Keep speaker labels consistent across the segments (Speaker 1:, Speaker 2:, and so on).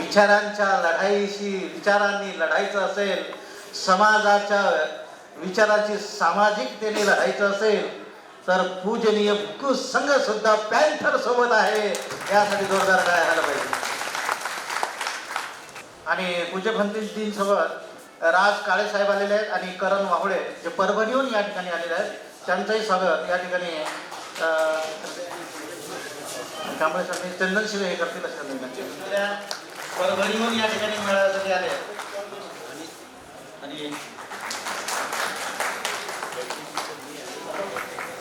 Speaker 1: विचारांच्या लढाईशी विचारांनी लढायचं असेल, समाजाच्या विचाराची सामाजिकतेने लढायचं असेल तर पूजनीय भिक्खू संघ सुद्धा पॅन्थर सोबत आहे. यासाठी जोरदार टाळ्या झाला पाहिजे. आणि पूज्य भंतीजी सोबत राज काळे साहेब आलेले आहेत आणि करण वाहुळे जे परभणीहून या ठिकाणी आलेले आहेत, त्यांचंही स्वागत या ठिकाणी त्यामुळे चंदनशिव हे करतील असं विनंती. परभणीहून या ठिकाणी मेळाव्यासाठी आले आणि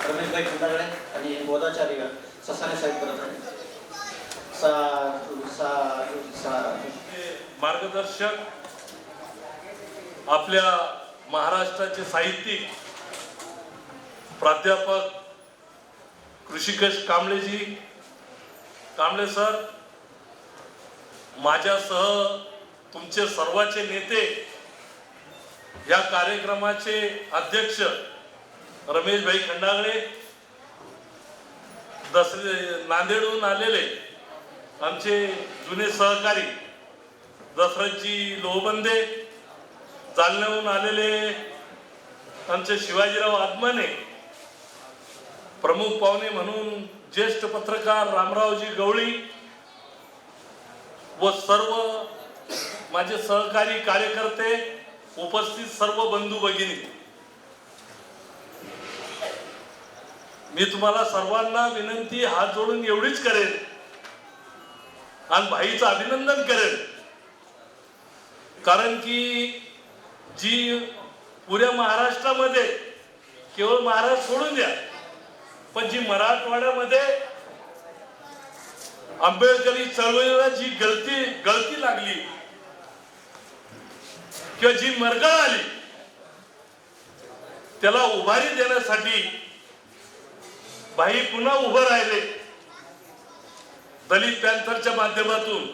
Speaker 1: रमेशभाई खंडागळे आणि गोदाचार्य ससाने साहेब करत आहेत.
Speaker 2: मार्गदर्शक आपल्या महाराष्ट्राचे साहित्यिक प्राध्यापक ऋषिकेश कांबळेजी, कांबळे सर, माझ्यासह तुमचे सर्वांचे नेते, या कार्यक्रमाचे अध्यक्ष रमेशभाई खंडागळे, नांदेडहून आलेले आमचे जुने सहकारी दशरथजी लोहबंदे, जालन्याहून आलेले आमचे शिवाजीराव आदमाने, प्रमुख पाहुणे म्हणून ज्येष्ठ पत्रकार रामरावजी गवळी व सर्व माझे सहकारी कार्यकर्ते, उपस्थित सर्व बंधू भगिनी, मी तुम्हाला सर्वांना विनंती हात जोडून एवढीच करेन आणि भाईचं अभिनंदन करेन, कारण की जी पुऱ्या महाराष्ट्रामध्ये, केवळ महाराष्ट्र सोडून द्या, पण जी मराठवाड्यामध्ये आंबेडकरी चळवळीला जी गळती लागली किंवा जी मरगळ आली, त्याला उभारी देण्यासाठी भाई पुन्हा उभं राहिले दलित पॅन्थरच्या माध्यमातून.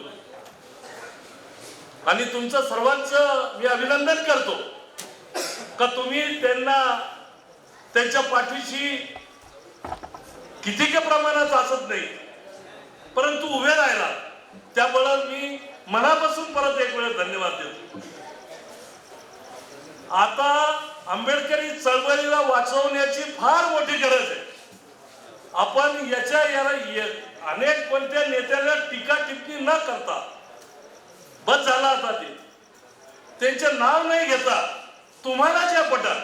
Speaker 2: आणि तुमचं सर्वांचं मी अभिनंदन करतो का तुम्ही त्यांना त्यांच्या पाठीशी किती का प्रमाणात असत नाही, परंतु उभे राहिला, त्यामुळे मी मनापासून परत एक वेळ धन्यवाद देतो. आता आंबेडकरी चळवळीला वाचवण्याची फार मोठी गरज आहे. आपण याला अनेक कोणत्या नेत्याला टीका टिप्पणी न करता बस झाला. आता त्यांचे नाव नाही घेता, तुम्हाला जे पटत,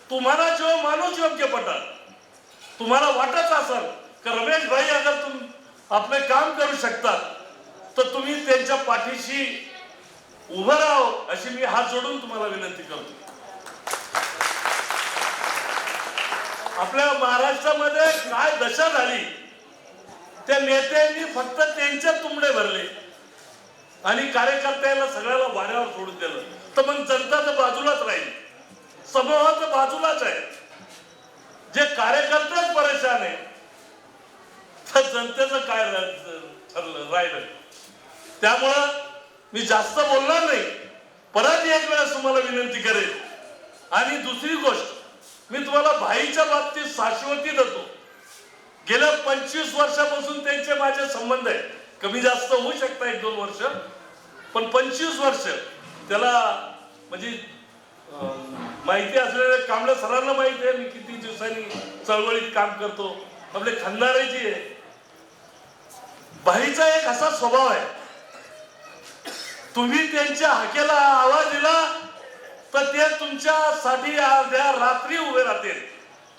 Speaker 2: तुम्हाला जो माणूस योग्य पटत, तुम्हाला वाटत असेल की रमेश भाई अगर तुम आपले काम करू शकतात तर तुम्ही त्यांच्या पाठीशी उभं राहो, अशी मी हात जोडून तुम्हाला विनंती करतो. आपल्या महाराष्ट्रामध्ये काय दशा झाली, त्या नेत्यांनी फक्त त्यांचे तुंबडे भरले आणि कार्यकर्त्याला सगळ्याला वाऱ्यावर सोडून दिलं, तर मग जनता तर बाजूलाच राहील, समूह तर बाजूलाच आहे. जे कार्यकर्तेच परेशान आहे तर जनतेचं काय ठरलं राहिलं. त्यामुळं मी जास्त बोलणार नाही, परत एक वेळेस तुम्हाला विनंती करेन. आणि दुसरी गोष्ट, मी तुम्हाला भाईच्या बाबतीत शाश्वती देतो. गेल्या 25 वर्षापासून त्यांचे माझे संबंध आहे, कमी जास्त होऊ शकता 1-2 वर्ष, पण 25 वर्ष त्याला म्हणजे माहिती असलेल्या कांबळे सरांना माहिती आहे मी किती दिवसांनी चळवळीत काम करतो. आपले खंदारेजी आहे, भाईचा एक असा स्वभाव आहे, तुम्ही त्यांच्या हाकेला आवाज दिला तर ते तुमच्यासाठी अर्ध्या रात्री उभे राहतील,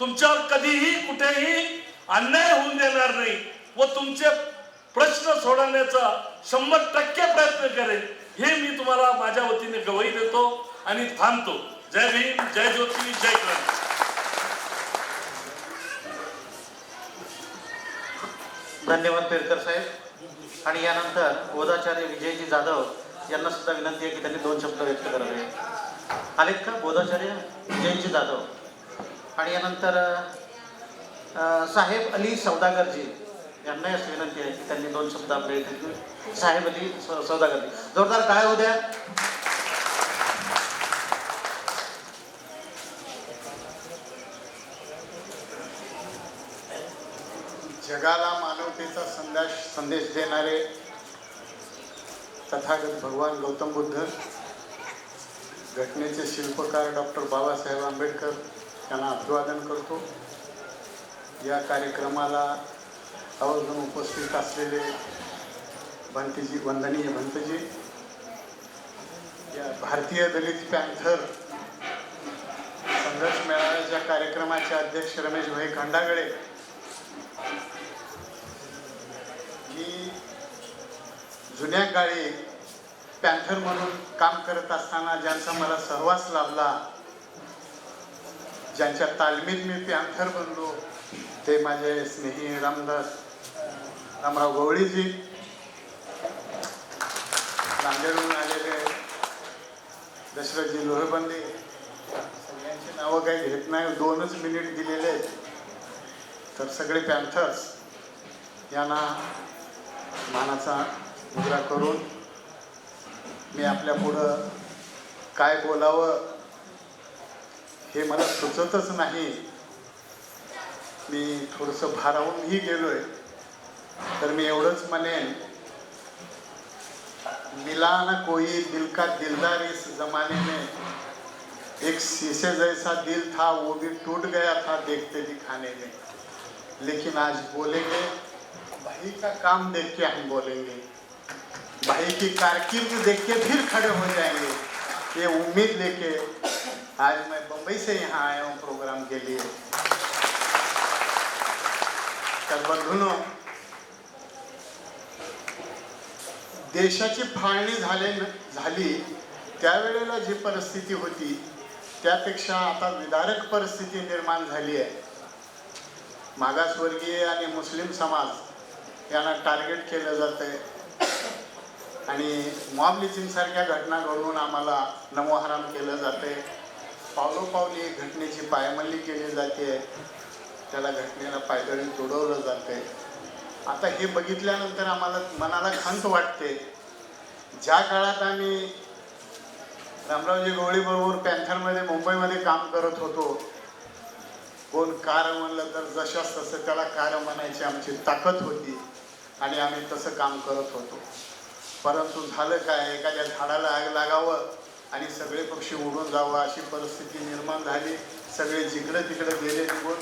Speaker 2: तुमच्यावर कधीही कुठेही अन्याय होऊन देणार नाही व तुमचे प्रश्न सोडवण्याचा 100% प्रयत्न करेल. हे मी तुम्हाला माझ्या वतीने गवाही देतो आणि थांबतो. जय भीम, जय ज्योती, जय क्रांती.
Speaker 1: धन्यवाद पेरकर साहेब. आणि यानंतर बोधाचार्य विजयजी जाधव यांना सुद्धा विनंती आहे की त्यांनी 2 शब्द व्यक्त करावे. आलेत का बोधाचार्य विजयजी जाधव? आणि यानंतर साहेब अली सौदागरजी यांनाही अशी विनंती आहे की त्यांनी 2 शब्द आपल्या इथे. साहेब अली सौदागरजी, जोरदार काय होऊ द्या.
Speaker 3: जगाला मानवतेचा संदेश देणारे तथागत भगवान गौतम बुद्ध, घटनेचे शिल्पकार डॉक्टर बाबासाहेब आंबेडकर यांना अभिवादन करतो. या कार्यक्रमाला आवर्जून उपस्थित असलेले भंतेजी, वंदनीय भंतेजी, या भारतीय दलित पॅन्थर संघर्ष मेळाव्याच्या कार्यक्रमाचे अध्यक्ष रमेशभाई खंडागळे, मी जुन्या काळी पॅन्थर म्हणून काम करत असताना ज्यांचा मला सहवास लाभला, ज्यांच्या तालमीत मी पॅन्थर बनलो, ते माझे स्नेही रामराव गवळीजी, नांदेडहून आलेले दशरथजी लोहेबंदे, सगळ्यांची नावं काही घेत नाही, 2च मिनिट दिलेले आहेत. तर सगळे पॅन्थर्स यांना मानाचा मुजरा करून मी आपल्या पुढं काय बोलावं हे मला सुचतच नाही. मी थोडंसं भारावूनही गेलोय. तर मी एवढंच म्हणेन, मिला ना कोई दिल का दिलदार इस जमाने में, एक शीशे जैसा दिल था वो भी टूट गया था देखते दिखाने में, लेकिन आज बोलेंगे भाई का काम देख के हम बोलेंगे, भाई की कारकिर्द देख के फिर खड़े हो जाएंगे, ये उम्मीद लेके आज मैं बम्बई से यहाँ आया हूँ प्रोग्राम के लिए. तर बंधूंनो, देशाची फाळणी झाली त्यावेळेला जी परिस्थिती होती त्यापेक्षा आता विदारक परिस्थिती निर्माण झाली आहे. मागासवर्गीय आणि मुस्लिम समाज यांना टार्गेट केलं जातंय आणि मॉब लिंचिंग सारख्या घटना घडवून आम्हाला नमोहराम केलं जाते. पावलोपावली घटनेची पायमल्ली केली जाते, त्याला घटनेला पायदळी तुडवलं जाते. आता हे बघितल्यानंतर आम्हाला मनाला खंत वाटते. ज्या काळात आम्ही रामरावजी गवळीबरोबर पॅन्थरमध्ये मुंबईमध्ये काम करत होतो, कोण कार म्हणलं तर जशास तसं त्याला कार म्हणायची आमची ताकद होती आणि आम्ही तसं काम करत होतो. परंतु झालं काय, एखाद्या झाडाला आग लागावं आणि सगळे पक्षी उडून जावं अशी परिस्थिती निर्माण झाली. सगळे जिकडं तिकडं गेले निघून.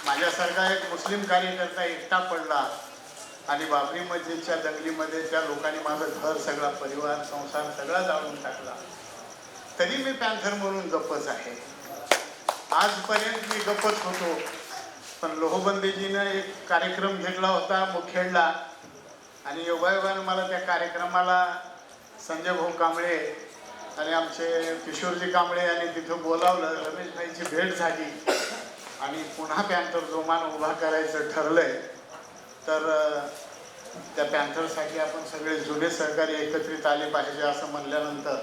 Speaker 3: माझ्यासारखा एक मुस्लिम कार्यकर्ता एकटा पडला आणि बाबरी मस्जिदच्या दंगलीमध्ये त्या लोकांनी माझं घर, सगळा परिवार, संसार सगळा जाळून टाकला. तरी मी पॅन्थर म्हणून गप्पच आहे. आजपर्यंत मी गप्पच होतो. पण लोहबंदेजीनं एक कार्यक्रम घेतला होता मुखेडला आणि योगायोगानं मला त्या कार्यक्रमाला संजय भाऊ कांबळे आणि आमचे किशोरजी कांबळे यांनी तिथं बोलावलं. रमेशभाईची भेट झाली आणि पुन्हा पॅन्थर जोमान उभा करायचं ठरलंय. तर त्या पॅन्थरसाठी आपण सगळे जुने सहकारी एकत्रित आले पाहिजे असं म्हणल्यानंतर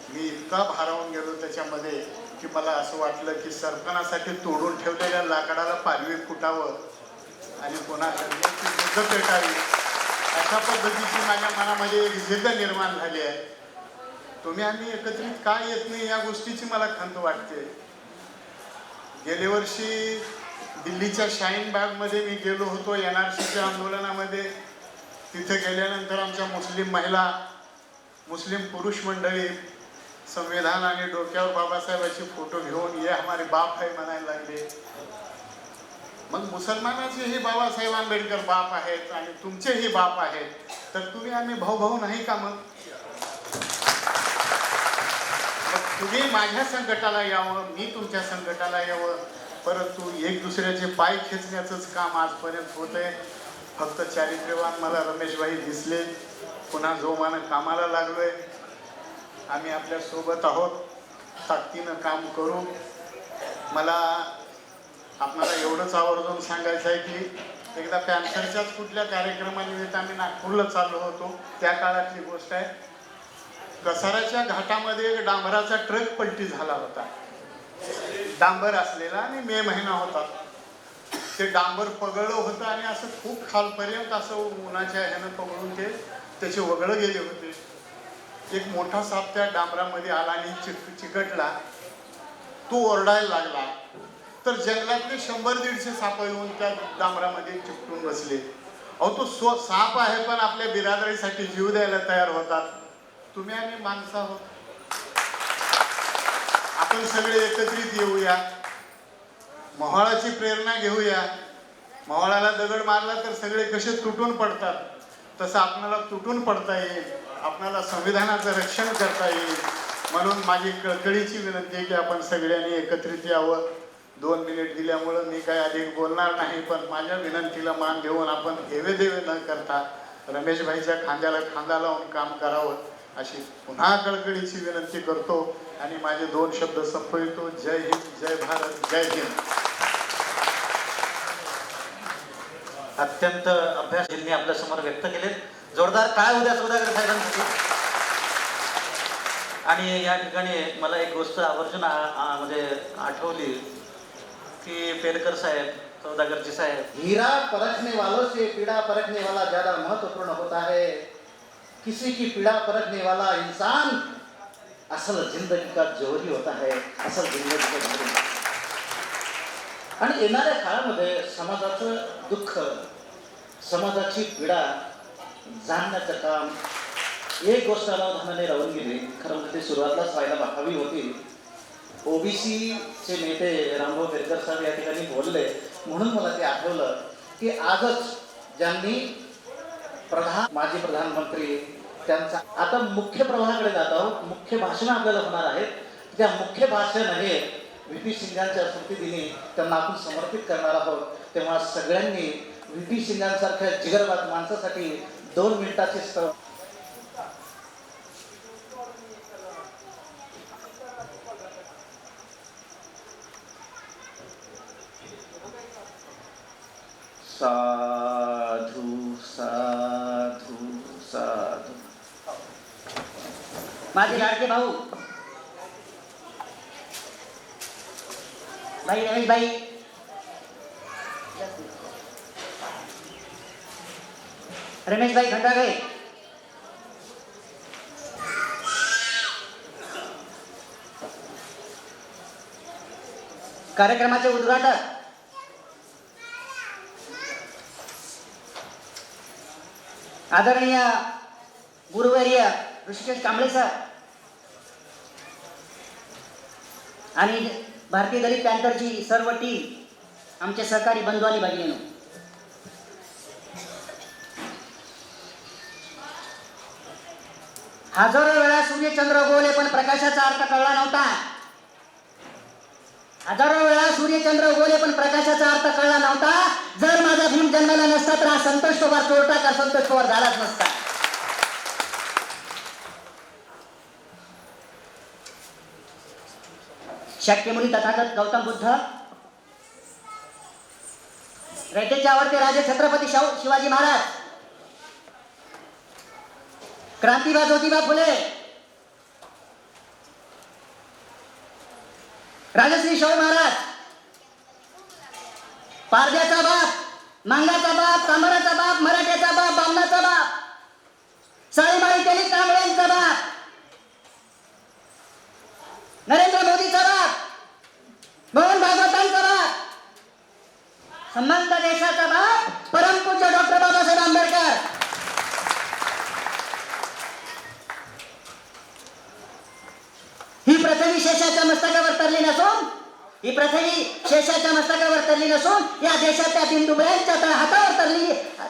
Speaker 3: मी इतका भारावून गेलो त्याच्यामध्ये की मला असं वाटलं की सरपणासाठी तोडून ठेवलेल्या लाकडाला पालवी फुटावं आणि पुन्हा करण्याची जिद्द पेटावी, अशा पद्धतीची माझ्या मनामध्ये एक जिद्द निर्माण झाली आहे. तुम्ही आम्ही एकत्रित का येत नाही या गोष्टीची मला खंत वाटते. गेल्या वर्षी दिल्लीच्या शाहीन बागमध्ये मी गेलो होतो NRCच्या आंदोलनामध्ये. तिथे गेल्यानंतर आमच्या मुस्लिम महिला, मुस्लिम पुरुष मंडळी संविधान आणि डोक्यावर बाबासाहेबांचे फोटो घेऊन ये हमारे बाप है म्हणायला लागले. मग मुसलमानाचेही बाबासाहेब आंबेडकर बाप आहेत आणि तुमचेही बाप आहेत, तर तुम्ही आम्ही भाऊ भाऊ नाही का? मग तुम्ही माझ्या संकटाला यावं, मी तुमच्या संकटाला यावं, परंतु एक दुसऱ्याचे पाय खेचण्याचंच काम आजपर्यंत होतंय. फक्त चारित्र्यवान मला रमेशभाई दिसले, पुन्हा जोमानं कामाला लागलोय. आम्ही आपल्या सोबत आहोत, ताकदीनं काम करू. मला आपल्याला एवढंच आवर्जून सांगायचं आहे की एकदा पॅन्थरच्याच कुठल्या कार्यक्रमानिमित्त आम्ही नागपूरला चाललो होतो. त्या काळातली गोष्ट आहे. कसाराच्या घाटामध्ये एक डांबराचा ट्रक पलटी झाला होता. डांबर असलेला आणि मे महिना होता. ते डांबर पगळलं होतं आणि असं खूप खालपर्यंत असं उन्हाच्या ह्यानं पगळून त्याचे वगळं गेले होते. एक मोठा साप त्या डांबरामध्ये आला आणि चिकटला. तो ओरडायला लागला तर जंगलातले 100-150 साप येऊन त्या डांबरामध्ये चिकटून बसले. अहो तो साप आहे पण आपल्या बिरादरीसाठी जीव द्यायला तयार होतात. तुम्ही आम्ही माणसं आहोत. आपण सगळे एकत्रित येऊया, मोहळाची प्रेरणा घेऊया. मोहळाला दगड मारला तर सगळे कसे तुटून पडतात, तसं आपल्याला तुटून पडता येईल, आपल्याला संविधानाचं रक्षण करता येईल. म्हणून माझी कळकळीची विनंती आहे की आपण सगळ्यांनी एकत्रित यावं. 2 मिनिट दिल्यामुळं मी काही अधिक बोलणार नाही, पण माझ्या विनंतीला मान देऊन आपण हेवेदेवे न करता रमेशभाईच्या खांद्याला खांदा लावून काम करावं अशी पुन्हा कळकळीची विनंती करतो आणि माझे 2 शब्द संपवितो. जय हिंद, जय भारत, जय हिंद.
Speaker 1: अत्यंत अभ्यासींनी आपल्या समोर व्यक्त केले. जोरदार काय उद्या सुधाकर साहेबांसाठी. आणि या ठिकाणी मला एक गोष्ट आवर्जून म्हणजे आठवली की पेरकर साहेब, सौदागरजी साहेब, हीरा परखने वालों से पीड़ा परखने वाला ज्यादा महत्वपूर्ण होता है. किसी की पीड़ा परखने वाला इंसान असल जिंदगी का जोहरी होता है, असल जिंदगी का जोहरी. आणि येणाऱ्या काळामध्ये समाजाचं दुःख, समाजाची पीडा जाणण्याचं काम एक गोष्ट अनावधानाने राहून गेली. खरं म्हणजे ती सुरुवातलाच व्हायला हवी होती. ओबीसीचे नेते रामभाऊ पेरकर साहेब या ठिकाणी बोलले म्हणून मला ते आठवलं की आजच ज्यांनी माजी प्रधानमंत्री त्यांचा, आता मुख्य प्रवाहाकडे जात आहोत. मुख्य भाषण आपल्याला होणार आहेत. त्या मुख्य भाषण हे व्ही.पी. सिंगांच्या स्मृतिदिनी त्यांना आपण समर्पित करणार आहोत. तेव्हा सगळ्यांनी व्ही.पी. सिंगांसारख्या जिगरबाज माणसासाठी 2 मिनिटाचे साधू साधू साधू.
Speaker 4: माझे लाडके भाऊ भाई रमेश भाई, रमेश भाई खंडागळे, कार्यक्रमाचे उद्घाटक आदरणीय गुरुवर्य ऋषिकेश कांबळे सर आणि भारतीय दलित पॅंथरची सर्व टीम, आमचे सहकारी बंधू आणि भगिनींनो, हजारो वेळा सूर्यचंद्र उगवले पण प्रकाशाचा अर्थ कळला नव्हता. हजारो वेळा सूर्यचंद्र उगवले पण प्रकाशाचा अर्थ कळला नव्हता. जर माझा भीम जन्माला नसता तर हा संतोष पवार चोरटा का संतोष पवार झालाच नसता. शाक्यमुनी तथागत गौतम बुद्ध, रयतेचे आवडते राजे छत्रपती शिवाजी महाराज, क्रांतिबा ज्योतिबा फुले, राजश्री शाहू महाराज, पारध्याचा बाप, मांगाचा बाप, कांबराचा बाप, मराठ्याचा बाप, बामणाचा बाप, साळीमाळी तेली कांबळ्यांचा बाप, नरेंद्र मोदीचा बाप, मोहन भागवतांचा बाप, संबंध देशाचा बाप, परमपूज्य डॉक्टर बाबासाहेब आंबेडकर. ही पृथ्वी शेषाच्या मस्तकावर तरली नसून, ही पृथ्वी शेषाच्या मस्तकावर तरली नसून या देशाच्या बिंदुबळ्यांच्या हातावर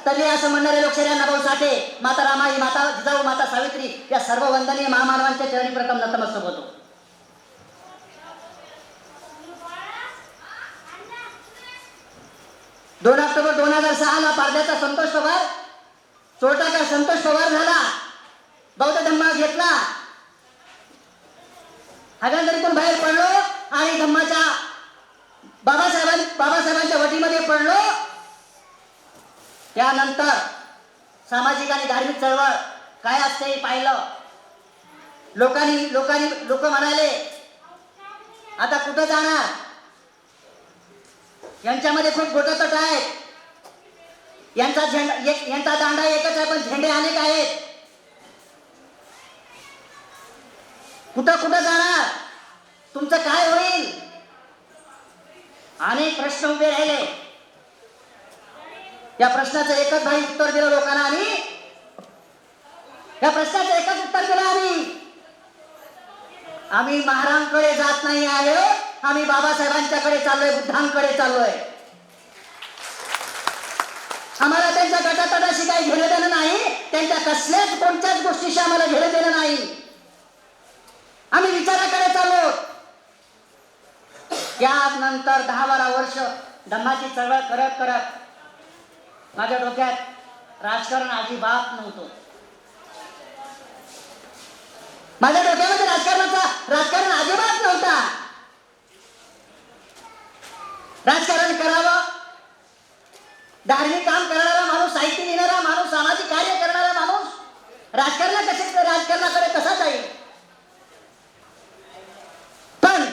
Speaker 4: तरली असं म्हणणारे लोकशाही अण्णाभाऊ साठे, माता रामाई, माता जिजाऊ, माता सावित्री या सर्व वंदनीय महामानवांच्या चरणी प्रथम नतमस्तक होतो. 2 ऑक्टोबर 2006 ला पारध्याचा संतोष पवार चोरटाचा संतोष पवार झाला. बौद्ध धम्मा घेतला, हागणदारीतून बाहेर पडलो आणि धम्माच्या बाबासाहेबांच्या वटीमध्ये पडलो. त्यानंतर सामाजिक आणि धार्मिक चळवळ काय असते हे पाहिलं. लोक म्हणाले आता कुठं जाणार, यांच्यामध्ये खूप गोटतट आहेत, यांचा दांडा एकच आहे पण झेंडे अनेक आहेत, कुठं जाणार, तुमचं काय होईल, अनेक प्रश्न उभे राहिले. या प्रश्नाचं एकच भाई उत्तर दिलं लोकांना आणि या प्रश्नाचं एकच उत्तर दिलं आम्ही महाराजांकडे जात नाही आहे, आम्ही बाबासाहेबांच्याकडे चाललोय, बुद्धांकडे चाललोय. आम्हाला त्यांच्या गटातटाशी काही घेणं देणं नाही, त्यांच्या कसल्याच कोणत्याच गोष्टीशी आम्हाला घेणं देणं नाही. आम्ही विचाराकडे चाललो. त्यानंतर 10-12 वर्ष धम्माची चळवळ करत करत माझ्या डोक्यात राजकारण अजिबात नव्हतं. माझ्या डोक्यामध्ये राजकारण अजिबात नव्हता. राजकारण करावं, धार्मिक काम करणारा माणूस, साहित्य लिहिणारा माणूस, सामाजिक कार्य करणारा माणूस राजकारणाकडे कसा जाईल. पण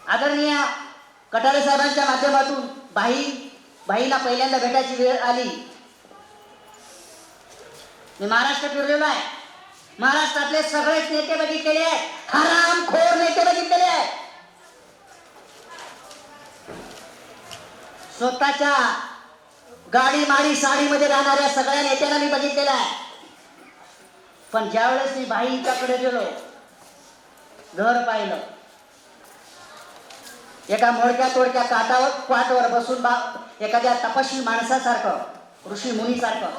Speaker 4: आदरणीय कटारे साहेबांच्या माध्यमातून बाईला पहिल्यांदा भेटायची वेळ आली. मी महाराष्ट्र फिरलेलो आहे. महाराष्ट्रातले सगळेच नेते बघितलेले आहेत, हरामखोर नेते बघितलेले आहेत. स्वतःच्या गाडी माडी साडीमध्ये राहणाऱ्या सगळ्या नेत्यांना मी बघितलेलं आहे. पण ज्यावेळेस मी बाईंच्याकडे गेलो, घर पाहिलं, एका मोडक्या तोडक्या काठावर बसून एखाद्या तपस्वी माणसासारखं, ऋषी मुनीसारखं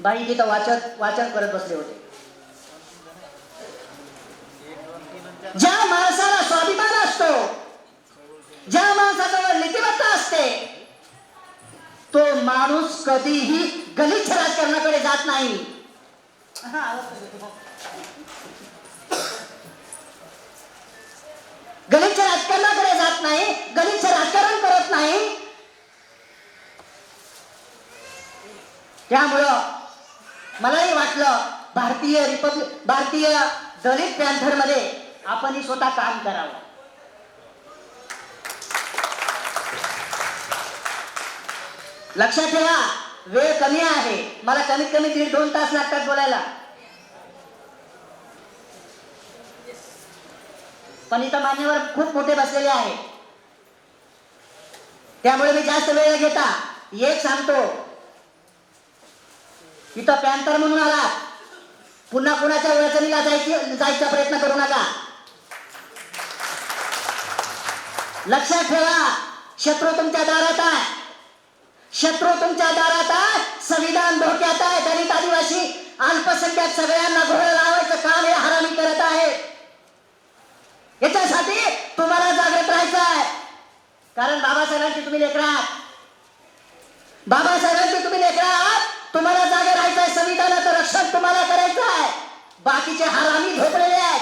Speaker 4: बाई तिथं वाचन करत बसले होते. ज्या माणसाला स्वाभिमान असतो, ज्या माणसाजवळ नीतिमत्ता असते, तो माणूस कधीही गलिच्छ राजकारणाकडे जात नाही. गलिच्छ राजकारणाकडे जात नाही, गलिच्छ राजकारण करत नाही. त्यामुळं मलाही वाटलं भारतीय दलित पॅन्थर मध्ये आपणही स्वतः काम करावं. लक्षात ठेवा, वेळ कमी आहे. मला कमीत कमी 1.5-2 तास लागतात बोलायला. पण इथं मान्यवर खूप मोठे बसलेले आहे, त्यामुळे मी जास्त वेळ घेता एक सांगतो. इथं पॅन्थर म्हणून आला, पुन्हा कुणाच्या अडचणीला जायचा प्रयत्न करू नका. लक्षात ठेवा, शत्रू तुमच्या दारात आहे, शत्रू तुमच्या दारात आहे. संविधान धोक्यात आहे. दलित, आदिवासी, अल्पसंख्याक सगळ्यांना घोळ लावायचं काम हे हरामी करत आहेत. याच्यासाठी तुम्हाला जागृत राहायचं आहे. कारण बाबासाहेबांची तुम्ही लेकरं आहात, बाबासाहेबांची तुम्ही लेकरं आहात. तुम्हाला जागे राहायचं आहे. संविधानाचं रक्षण तुम्हाला करायचं आहे. बाकीचे हरामी झोपलेले आहेत,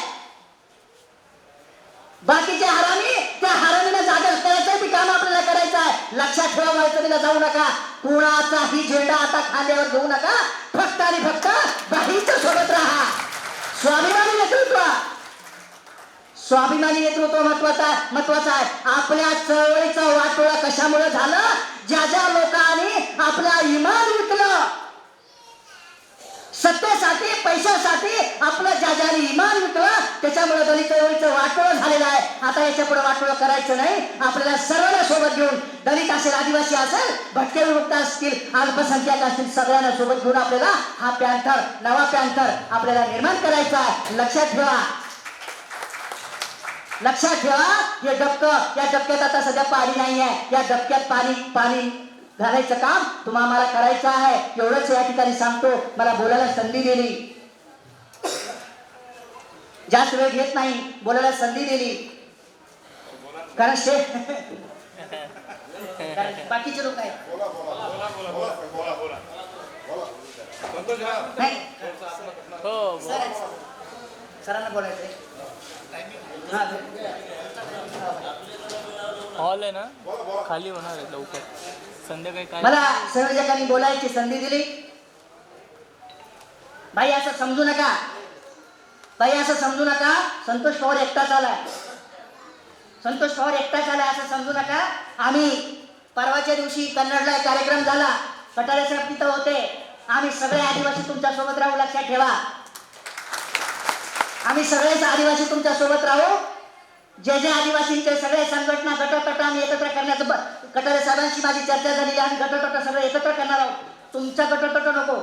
Speaker 4: बाकीचे हरामी, त्या हरामीला जागे करायचं ते काम आपल्याला करायचं आहे. लक्षात ठेवा, व्हायचं जाऊ नका. कुणाचाही झेंडा आता खांद्यावर घेऊ नका. फक्त आणि फक्त बाईच्या सोबत राहा. स्वाभिमानी नेतृत्व महत्वाचं आहे. आपल्या चळवळीचं वाटोळा कशामुळे झालं? ज्या लोकांनी आपला इमान विकलं, सत्तेसाठी, पैशासाठी आपलं ज्याने इमान विकलं, त्याच्यामुळे दलित चळवळीचं वाटोळं झालेलं आहे. आता याच्या पुढे वाटोळं करायचं नाही. आपल्याला सर्वांना सोबत घेऊन, दलित असेल, आदिवासी असेल, भटके विमुक्त असतील, अल्पसंख्याक असतील, सगळ्यांना सोबत घेऊन आपल्याला हा पॅन्थर, नवा पॅन्थर आपल्याला निर्माण करायचा आहे. लक्षात ठेवा, हे डबकं, या डबक्यात आता सध्या पाणी नाही आहे. या डबक्यात पाणी घालायचं काम तुम्हाला करायचं आहे. एवढंच या ठिकाणी सांगतो. मला बोलायला संधी दिली, जास्त वेळ घेत नाही, बोलायला संधी दिली. कारण बाकीचे लोक आहेत नाही, सरांना बोलायचंय.
Speaker 5: हॉल आहे ना, खाली होणार आहे लवकर. संध्याकाळी काय
Speaker 4: मला संयोजकांनी बोलायची संधी दिली. बाई असं समजू नका, संतोष पवार एकटाच आलाय, असं समजू नका. आम्ही परवाच्या दिवशी कन्नडला कार्यक्रम झाला, कटारे साहेब तिथं होते. आम्ही सगळे आदिवासी तुमच्या सोबत राहू. लक्षात ठेवा, आम्ही सगळेच आदिवासी तुमच्या सोबत राहू. जे आदिवासींचे सगळे संघटना, गटतट आम्ही एकत्र करण्याचं कटारे साहेबांशी माझी चर्चा झालेली आहे. गटतट सगळं एकत्र करणार आहोत. तुमचा गटतट नको.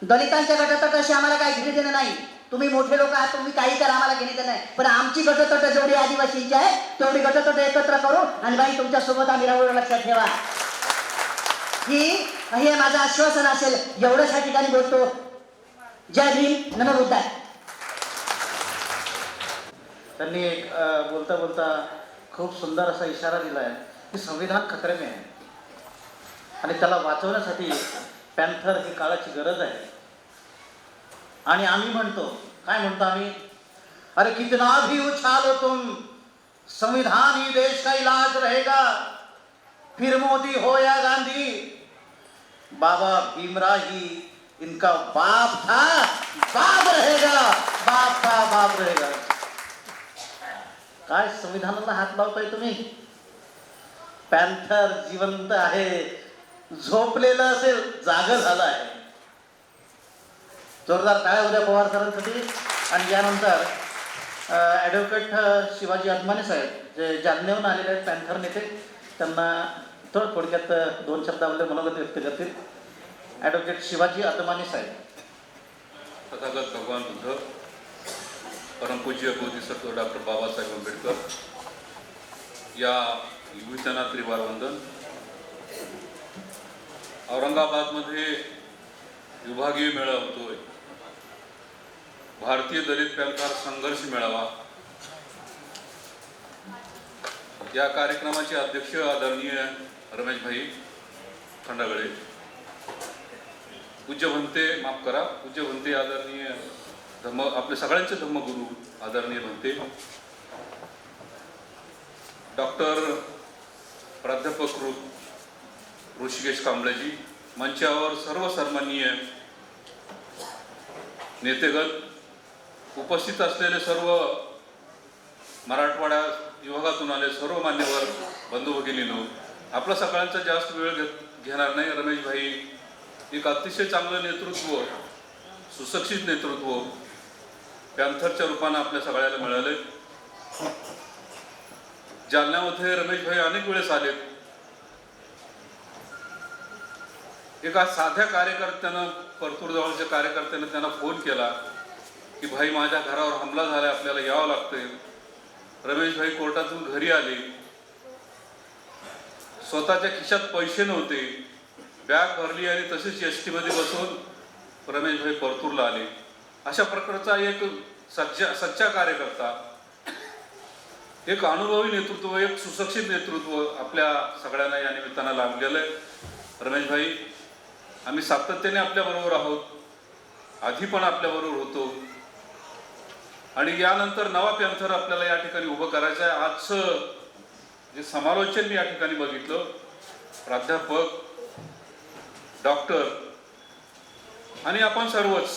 Speaker 4: दलितांच्या गटतटाशी आम्हाला काही घेणे देणं नाही. तुम्ही मोठे लोक आहात, तुम्ही काही करा, आम्हाला घेणे देणं नाही. पण आमची गटतट जेवढी आदिवासींची आहे तेवढी गटतट एकत्र करू आणि बाई तुमच्या सोबत आम्ही राहू. लक्षात ठेवा की हे माझं आश्वासन असेल. एवढंच या ठिकाणी बोलतो. जय भीम, नमो बुद्धाय.
Speaker 1: त्यांनी एक बोलता बोलता खूप सुंदर असा इशारा दिला आहे की संविधान खतरे में आहे आणि त्याला वाचवण्यासाठी पॅन्थर ही काळाची गरज आहे. आणि आम्ही म्हणतो, काय म्हणतो आम्ही, अरे कितना भी उछालो तुम, संविधान ही देश का इलाज रहेगा. फिर मोदी हो या गांधी, बाबा भीमराव ही इनका बाप था, बाप रहेगा, बाप था, बाप रहेगा. काय संविधानाला हात लावताय तुम्ही? पॅन्थर जिवंत आहे, झोपलेलं असेल, जाग झालं आहे. जोरदार काय उद्या पवार सरांसाठी. आणि यानंतर ॲडव्होकेट शिवाजी अदमाने साहेब जे जालन्याहून आलेले आहेत, पॅन्थर नेते, त्यांना थोडक्यात 2 शब्दामध्ये मनोगत व्यक्त करतील. ॲडव्होकेट शिवाजी अदमाने साहेब.
Speaker 6: तथागत भगवान बुद्ध, परमपूज्य बोधिसत्व डॉक्टर बाबासाहेब आंबेडकर या विभूषणा त्रिवार वंदन. औरंगाबादमध्ये विभागीय मेळा होतोय. भारतीय दलित पॅन्थर संघर्ष मेळावा. या कार्यक्रमाचे अध्यक्ष आदरणीय रमेशभाई खंडागळे, पूज्य भंते आदरणीय आपले सगळ्यांचे धम्मगुरू आदरणीय भंते, डॉक्टर प्राध्यापक ऋषिकेश कांबळेजी, मंचावर सर्व सन्माननीय नेतेगण, उपस्थित असलेले सर्व मराठवाडा विभागातून आले सर्व मान्यवर बंधू भगिनींनो, आपला सगळ्यांचा जास्त वेळ घेणार नाही. रमेशभाई एक अतिशय चांगलं नेतृत्व, सुशिक्षित नेतृत्व पॅन्थरच्या रूपानं आपल्या सगळ्याला मिळाले. जालन्यामध्ये रमेशभाई अनेक वेळेस आलेत. एका साध्या कार्यकर्त्यानं, परतूर जवळच्या कार्यकर्त्यानं त्यांना फोन केला की भाई माझ्या घरावर हमला झाला, आपल्याला यावं लागतंय. रमेशभाई कोर्टातून घरी आले. स्वतःच्या खिशात पैसे नव्हते, बॅग भरली आणि तसेच एसटी मध्ये बसून रमेशभाई परतूरला आले. अशा प्रकारचा एक सच्चा कार्यकर्ता, एक अनुभवी नेतृत्व, एक सुशिक्षित नेतृत्व आपल्या सगळ्यांना या निमित्तानं लाभलेलं आहे. रमेशभाई, आम्ही सातत्याने आपल्याबरोबर आहोत, आधी पण आपल्याबरोबर होतो आणि यानंतर नवा पॅन्थर आपल्याला या ठिकाणी उभं करायचं आहे. आजचं जे समालोचन मी या ठिकाणी बघितलं, प्राध्यापक, डॉक्टर आणि आपण सर्वच,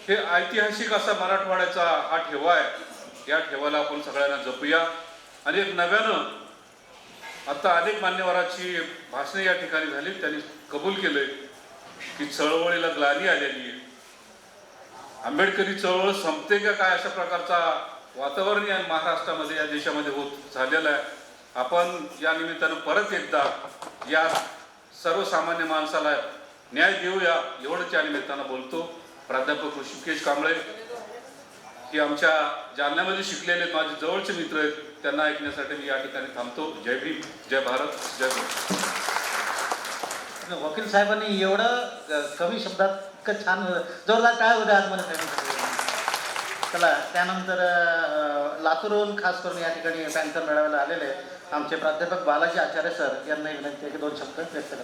Speaker 6: हे ऐतिहासिक असा मराठवाड्याचा हा ठेवा आहे. या ठेवाला आपण सगळ्यांना जपूया. आणि एक नव्यानं आता अनेक मान्यवरांची भाषणे या ठिकाणी झाली, त्यांनी कबूल केलंय की चळवळीला ग्लानी आलेली आहे, आंबेडकरी चळवळ संपते का काय, अशा प्रकारचा वातावरण या महाराष्ट्रामध्ये, या देशामध्ये होत झालेलं आहे. आपण या निमित्तानं परत एकदा या सर्वसामान्य माणसाला न्याय देऊया, एवढंच या निमित्तानं बोलतो. प्राध्यापक ऋषिकेश कांबळे, की आमच्या जालन्यामध्ये शिकलेले माझे जवळचे मित्र आहेत, त्यांना ऐकण्यासाठी मी या ठिकाणी थांबतो. जय भीम, जय भारत, जय भीम.
Speaker 1: वकील साहेबांनी एवढं कमी शब्दात इतकं छान, जोरदार काय उद्या आत्मने साहेबांसाठी. चला, त्यानंतर लातूरहून खास करून या ठिकाणी पॅन्थर मेळाव्याला आलेले आमचे प्राध्यापक बालाजी आचार्य सर यांना विनंती आहे की 2 शब्द व्यक्त करा.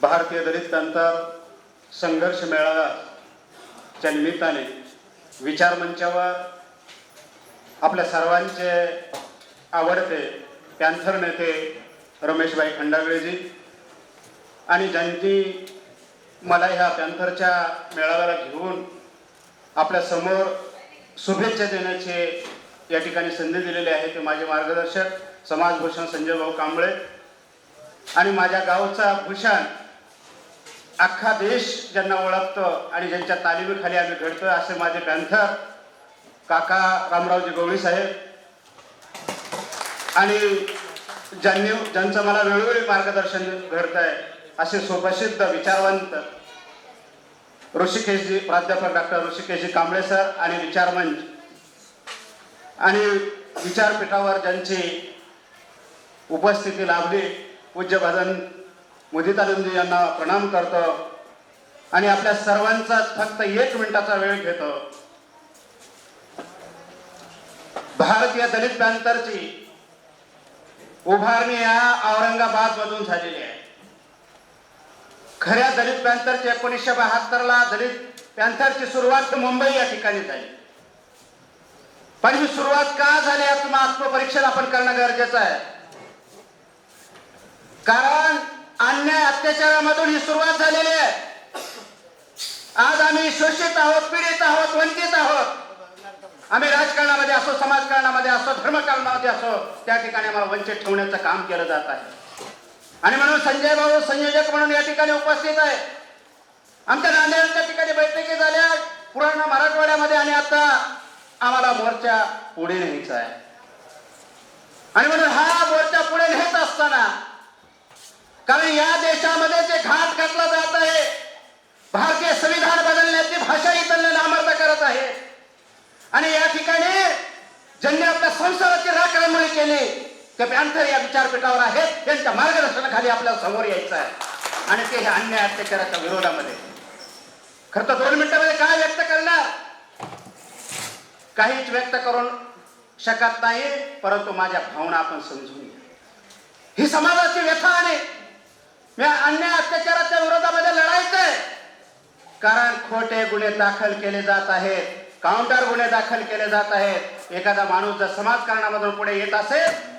Speaker 3: भारतीय दलित पॅन्थर संघर्ष मेळाव्याच्या निमित्ताने विचार मंचावर आपल्या सर्वांचे आवडते पॅन्थर नेते रमेशभाई खंडागळेजी आणि ज्यांनी मला ह्या पॅन्थरच्या मेळाव्याला घेऊन आपल्या समोर शुभेच्छा देण्याचे या ठिकाणी संधी दिलेली आहे, ते माझे मार्गदर्शक समाजभूषण संजय भाऊ कांबळे आणि माझ्या गावचा भूषण, अख्खा देश ज्यांना ओळखतं आणि ज्यांच्या तालिमीखाली आम्ही घडतोय असे माझे पॅन्थर काका रामरावजी गवळी साहेब.
Speaker 7: आणि ज्यांचं मला वेळोवेळी मार्गदर्शन घडत आहे असे सुप्रसिद्ध विचारवंत ऋषिकेशजी, प्राध्यापक डॉक्टर ऋषिकेशजी कांबळे सर आणि विचारमंच आणि विचारपीठावर ज्यांची उपस्थिती लाभली, पूज्य भजन मुदितानंदजी यांना प्रणाम करतो आणि आपल्या सर्वांचा फक्त 1 मिनिटाचा वेळ घेतो. भारतीय दलित पॅंथरची उभारणी या औरंगाबाद मधून झालेली आहे. खऱ्या दलित पॅंथरची 1972ला दलित पॅंथरची सुरुवात मुंबई या ठिकाणी झाली. पण ही सुरुवात का झाली याचं आत्मपरीक्षण आपण करणं गरजेचं आहे. कारण अन्याय अत्याचारामधून ही सुरुवात झालेली आहे. आज आम्ही शोषित आहोत, पीडित आहोत, वंचित आहोत. आम्ही राजकारणामध्ये असो, समाजकारणामध्ये असो, धर्मकारणामध्ये असो, त्या ठिकाणी आम्हाला वंचित ठेवण्याचं काम केलं जात आहे. आणि म्हणून संजय भाऊ संयोजक म्हणून या ठिकाणी उपस्थित आहे. आमच्या नांदेडच्या ठिकाणी बैठकी झाल्या पुराणा मराठवाड्यामध्ये आणि आता आम्हाला मोर्चा पुढे न्यायचा आहे. आणि म्हणून हा मोर्चा पुढे नेत असताना, कारण या देशामध्ये जे घाट घातला जात आहे, भारतीय संविधान बदलण्याची भाषा इतर नामर्द करत आहे आणि या ठिकाणी ज्यांनी आपल्या संसाराची राखणमोडी केली ते पॅंथर या विचारपीठावर आहेत. त्यांच्या मार्गदर्शनाखाली आपल्याला समोर यायचं आहे आणि ते अन्याय अत्याचाराच्या विरोधामध्ये. खरं तर 2 मिनिटांमध्ये काय व्यक्त करणार, काहीच व्यक्त करून शकत नाही, परंतु माझ्या भावना आपण समजून घ्या. ही समाजाची व्यथा आहे. या अन्याय अत्याचाराच्या विरोधामध्ये लढायचंय. कारण खोटे गुन्हे दाखल केले जात आहेत, काउंटर गुन्हे दाखल केले जात आहेत. एखादा माणूस जर समाजकारणामधून पुढे येत असेल,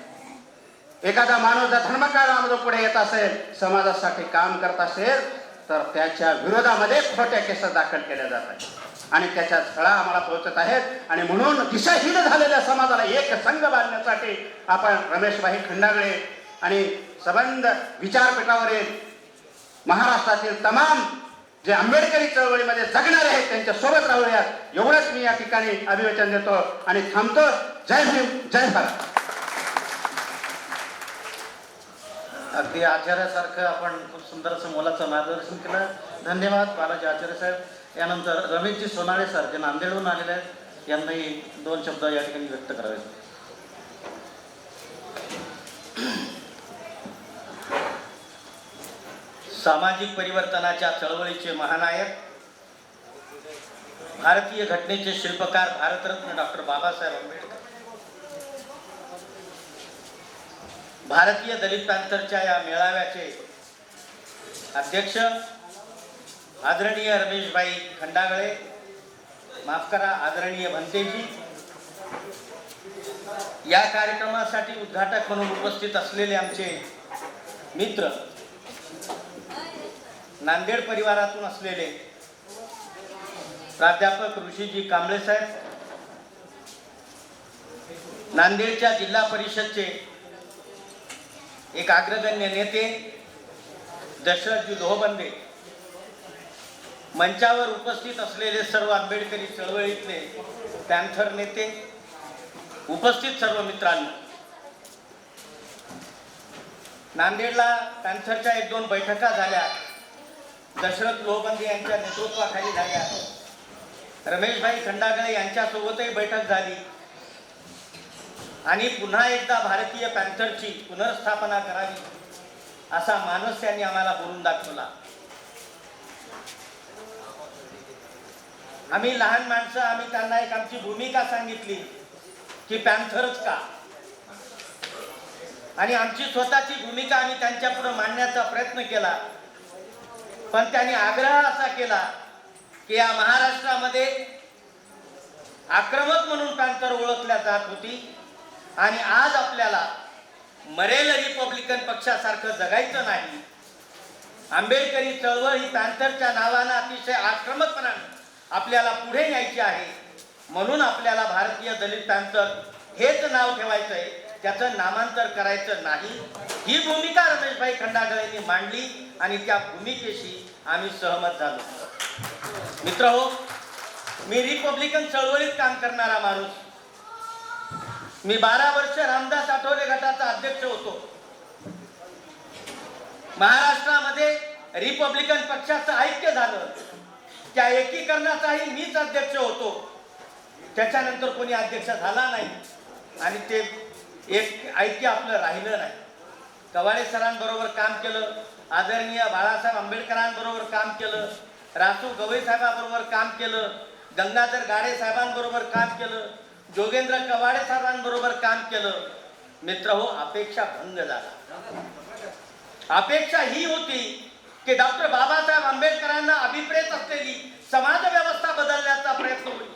Speaker 7: एखादा माणूस जर धर्मकारणामधून पुढे येत असेल, समाजासाठी काम करत असेल, तर त्याच्या विरोधामध्ये खोट्या केस दाखल केल्या जात आहेत आणि त्याच्या झळा आम्हाला पोहोचत आहेत. आणि म्हणून दिशाहीन झालेल्या समाजाला एक संघ बांधण्यासाठी आपण रमेशभाई खंडागळे आणि संबंध विचारपीठावरील महाराष्ट्रातील तमाम जे आंबेडकरी चळवळीमध्ये जगणारे आहेत त्यांच्या सोबत राहूयात, एवढंच मी या ठिकाणी अभिवचन देतो आणि थांबतो. जय भीम, जय भारत.
Speaker 1: अगदी आचार्यासारखं आपण खूप सुंदर असं मोलाचं मार्गदर्शन केलं. धन्यवाद बालाजी आचार्य साहेब. यानंतर रमेशजी सोनाळे सर जे नांदेडहून आलेले आहेत, यांनाही 2 शब्द या ठिकाणी व्यक्त करावे.
Speaker 8: सामाजिक परिवर्तनाच्या चळवळीचे महानायक, भारतीय घटनेचे शिल्पकार, भारतरत्न डॉक्टर बाबासाहेब आंबेडकर, भारतीय दलित पॅंथरच्या या मेळाव्याचे अध्यक्ष आदरणीय रमेशभाई खंडागळे, माफ करा आदरणीय भंतेजी, या कार्यक्रमासाठी उद्घाटक म्हणून उपस्थित असलेले आमचे मित्र, नांदेड परिवारातून असलेले प्राध्यापक ऋषिजी कांबळे साहेब, नांदेडच्या जिल्हा परिषदचे एक अग्रगण्य नेते दशरथजी लोहबंदे, मंचावर उपस्थित असलेले सर्व आंबेडकरी चळवळीतले पॅंथर नेते, उपस्थित सर्व मित्रांनो, नांदेडला पॅंथरच्या 1-2 बैठका झाल्या. दशरथ लोहबंदे यांच्या नेतृत्वाखाली झाल्या. रमेशभाई खंडागळे यांच्यासोबतही बैठक झाली आणि पुन्हा एकदा भारतीय पॅंथरची पुनर्स्थापना करावी असा मानस त्यांनी आम्हाला बोलून दाखवला. आम्ही लहान माणसं, आम्ही त्यांना एक आमची भूमिका सांगितली की पॅंथरच का, आणि आमची स्वतःची भूमिका आम्ही त्यांच्या पुढे मांडण्याचा प्रयत्न केला. पण त्यांनी आग्रह असा केला की या महाराष्ट्रामध्ये आक्रमक म्हणून पॅंथर ओळखल्या जात होती आणि आज आपल्याला मरेल रिपब्लिकन पक्षासारखं जगायचं नाही. आंबेडकरी चळवळ ही पॅंथरच्या नावानं अतिशय आक्रमकपणाने आपल्याला पुढे न्यायची आहे. म्हणून आपल्याला भारतीय दलित पॅंथर हेच नाव ठेवायचं आहे, त्याचं नामांतर करायचं नाही. ही भूमिका रमेशभाई खंडागळेंनी मांडली आणि त्या भूमिकेशी आम्ही सहमत झालो. मित्रहो, मी रिपब्लिकन चळवळीत काम करणारा माणूस, मी 12 वर्ष रामदास आठवले गटाचा अध्यक्ष होतो. महाराष्ट्रामध्ये रिपब्लिकन पक्षाचं ऐक्य झालं, त्या एकीकरणाचाही मीच अध्यक्ष होतो. त्याच्यानंतर कोणी अध्यक्ष झाला नाही आणि ते एक ऐक्य आपलं राहिलं नाही. कवाडे सरांबरोबर काम केलं, आदरणीय बाळासाहेब आंबेडकरांबरोबर काम केलं, रासू गवई साहेबांबरोबर काम केलं, गंगाधर गाडे साहेबांबरोबर काम केलं, जोगेंद्र कवाडे साहेबांबरोबर काम केलं. मित्र हो, अपेक्षा भंग झाला. अपेक्षा ही होती की डॉक्टर बाबासाहेब आंबेडकरांना अभिप्रेत असलेली समाज व्यवस्था बदलण्याचा प्रयत्न होईल.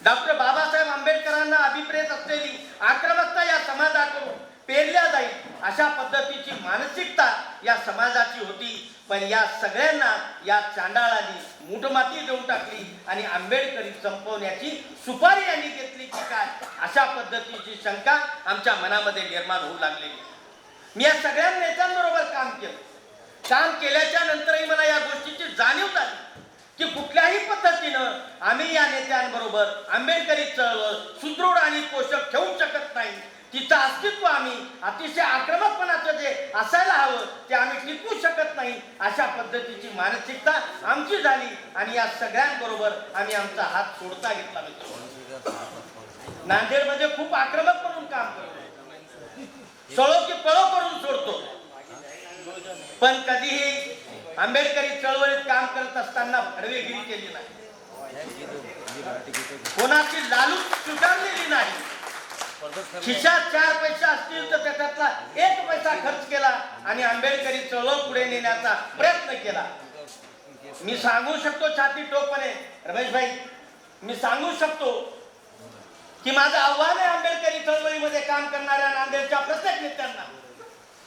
Speaker 8: डॉक्टर बाबासाहेब आंबेडकरांना अभिप्रेत असलेली आक्रमकता या समाजाकडून पेरल्या जाईल अशा पद्धतीची मानसिकता या समाजाची होती. पण या सगळ्यांना या चांडाळांनी मूठमाती देऊन टाकली आणि आंबेडकरी संपवण्याची सुपारी यांनी घेतली की काय, अशा पद्धतीची शंका आमच्या मनामध्ये निर्माण होऊ लागलेली. मी या सगळ्या नेत्यांबरोबर काम केलं. काम केल्याच्या नंतरही मला या गोष्टीची जाणीव झाली की कुठल्याही पद्धतीनं आम्ही या नेत्यांबरोबर आंबेडकरी चळवळ सुदृढ आणि पोषक ठेवू शकत नाही. तिचं अस्तित्व आम्ही अतिशय आक्रमकपणाचं जे असायला हवं ते आम्ही टिकवू शकत नाही, अशा पद्धतीची मानसिकता आमची झाली आणि या सगळ्यांबरोबर आम्ही आमचा हात सोडता घेतला. मित्र, नांदेडमध्ये खूप आक्रमक म्हणून काम करतो, सळो की पळो करून सोडतो. पण कधीही आंबेडकरी चळवळीत काम करत असताना भडवेगिरी केली नाही, कोणाची लालूच स्वीकारलेली नाही. खिशात 4 पैसे असतील तर त्याच्यातला 1 पैसा खर्च केला आणि आंबेडकरी चळवळ पुढे नेण्याचा प्रयत्न केला. मी सांगू शकतो छाती टोकपणे, रमेश भाई, मी सांगू शकतो की माझं आव्हान आहे आंबेडकरी चळवळीमध्ये काम करणाऱ्या नांदेडच्या प्रत्येक नेत्यांना.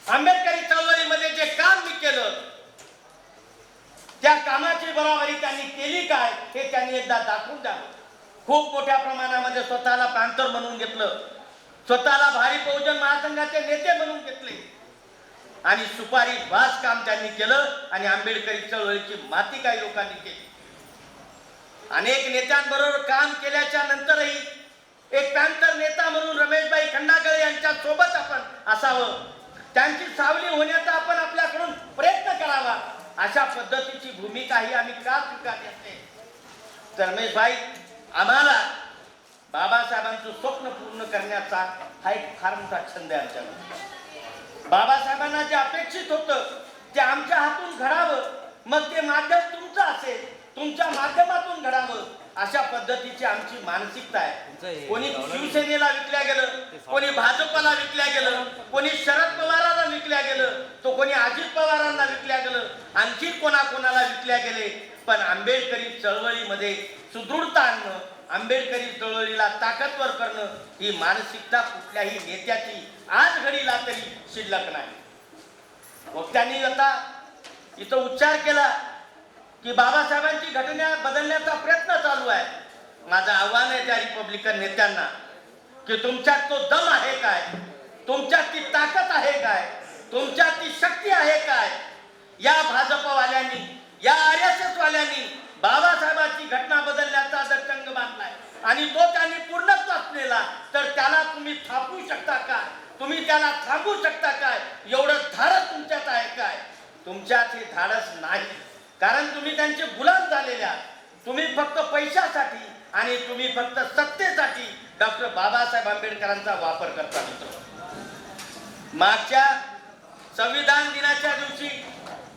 Speaker 8: आंबेडकरी चळवळीमध्ये जे काम मी केलं त्या कामाची बरोबरी त्यांनी केली काय हे त्यांनी एकदा दाखवून द्यावं. खूप मोठ्या प्रमाणामध्ये स्वतःला पॅंथर म्हणून घेतलं, स्वतःला भारी बहुजन महासंघाचे नेते म्हणून घेतले आणि सुपारी वास काम त्यांनी केलं आणि आंबेडकरी चळवळीची माती काही लोकांनी केली. अनेक नेत्यांबरोबर काम केल्याच्या नंतरही एक पॅंथर नेता म्हणून रमेशभाई खंडागळे यांच्या सोबत आपण असावं, त्यांची सावली होण्याचा आपण आपल्याकडून प्रयत्न करावा, अशा पद्धतीची भूमिका ही आम्ही का स्वीकारली असते. तर रमेशभाई, आम्हाला बाबासाहेबांचं स्वप्न पूर्ण करण्याचा हा एक फार मोठा छंद आहे आमच्याकडे. बाबासाहेबांना जे अपेक्षित होतं ते आमच्या हातून घडावं, मग ते माध्यम तुमचं असेल, तुमच्या माध्यमातून घडावं, अशा पद्धतीची आमची मानसिकता आहे. कोणी शिवसेनेला विकल्या गेलं, कोणी भाजपला विकल्या गेलं, कोणी शरद पवारांना विकल्या गेलं, तो कोणी अजित पवारांना विकल्या गेलं, आणखी कोणाकोणाला विकल्या गेले. पण आंबेडकरी चळवळीमध्ये सुदृढता आणणं, आंबेडकरी चळवळीला ताकदवर करणं ही मानसिकता कुठल्याही नेत्याची आज घडीला तरी शिल्लक नाही. वक्त्यांनी आता इथं उच्चार केला की बाबासाहेबांची घटना बदलण्याचा प्रयत्न चालू आहे. माझं आव्हान आहे त्या रिपब्लिकन नेत्यांना की तुमच्यात तो दम आहे काय, तुमच्यात ती ताकद आहे काय, तुमच्यात ती शक्ती आहे काय. या भाजपवाल्यांनी, या RSS वाल्यांनी बाबासाहेबांची घटना बदलण्याचा जर चंग बांधलाय आणि तो त्यांनी पूर्णत्वास नेला तर त्याला तुम्ही थांबवू शकता काय, तुम्ही त्याला थांबवू शकता काय, एवढं धाडस तुमच्यात आहे काय. तुमच्यात हे धाडस नाही, कारण तुम्ही त्यांचे गुलाम झालेले आहात. तुम्ही फक्त पैशासाठी आणि तुम्ही फक्त सत्तेसाठी डॉक्टर बाबासाहेब आंबेडकरांचा वापर करता. मित्र, मागच्या संविधान दिनाच्या दिवशी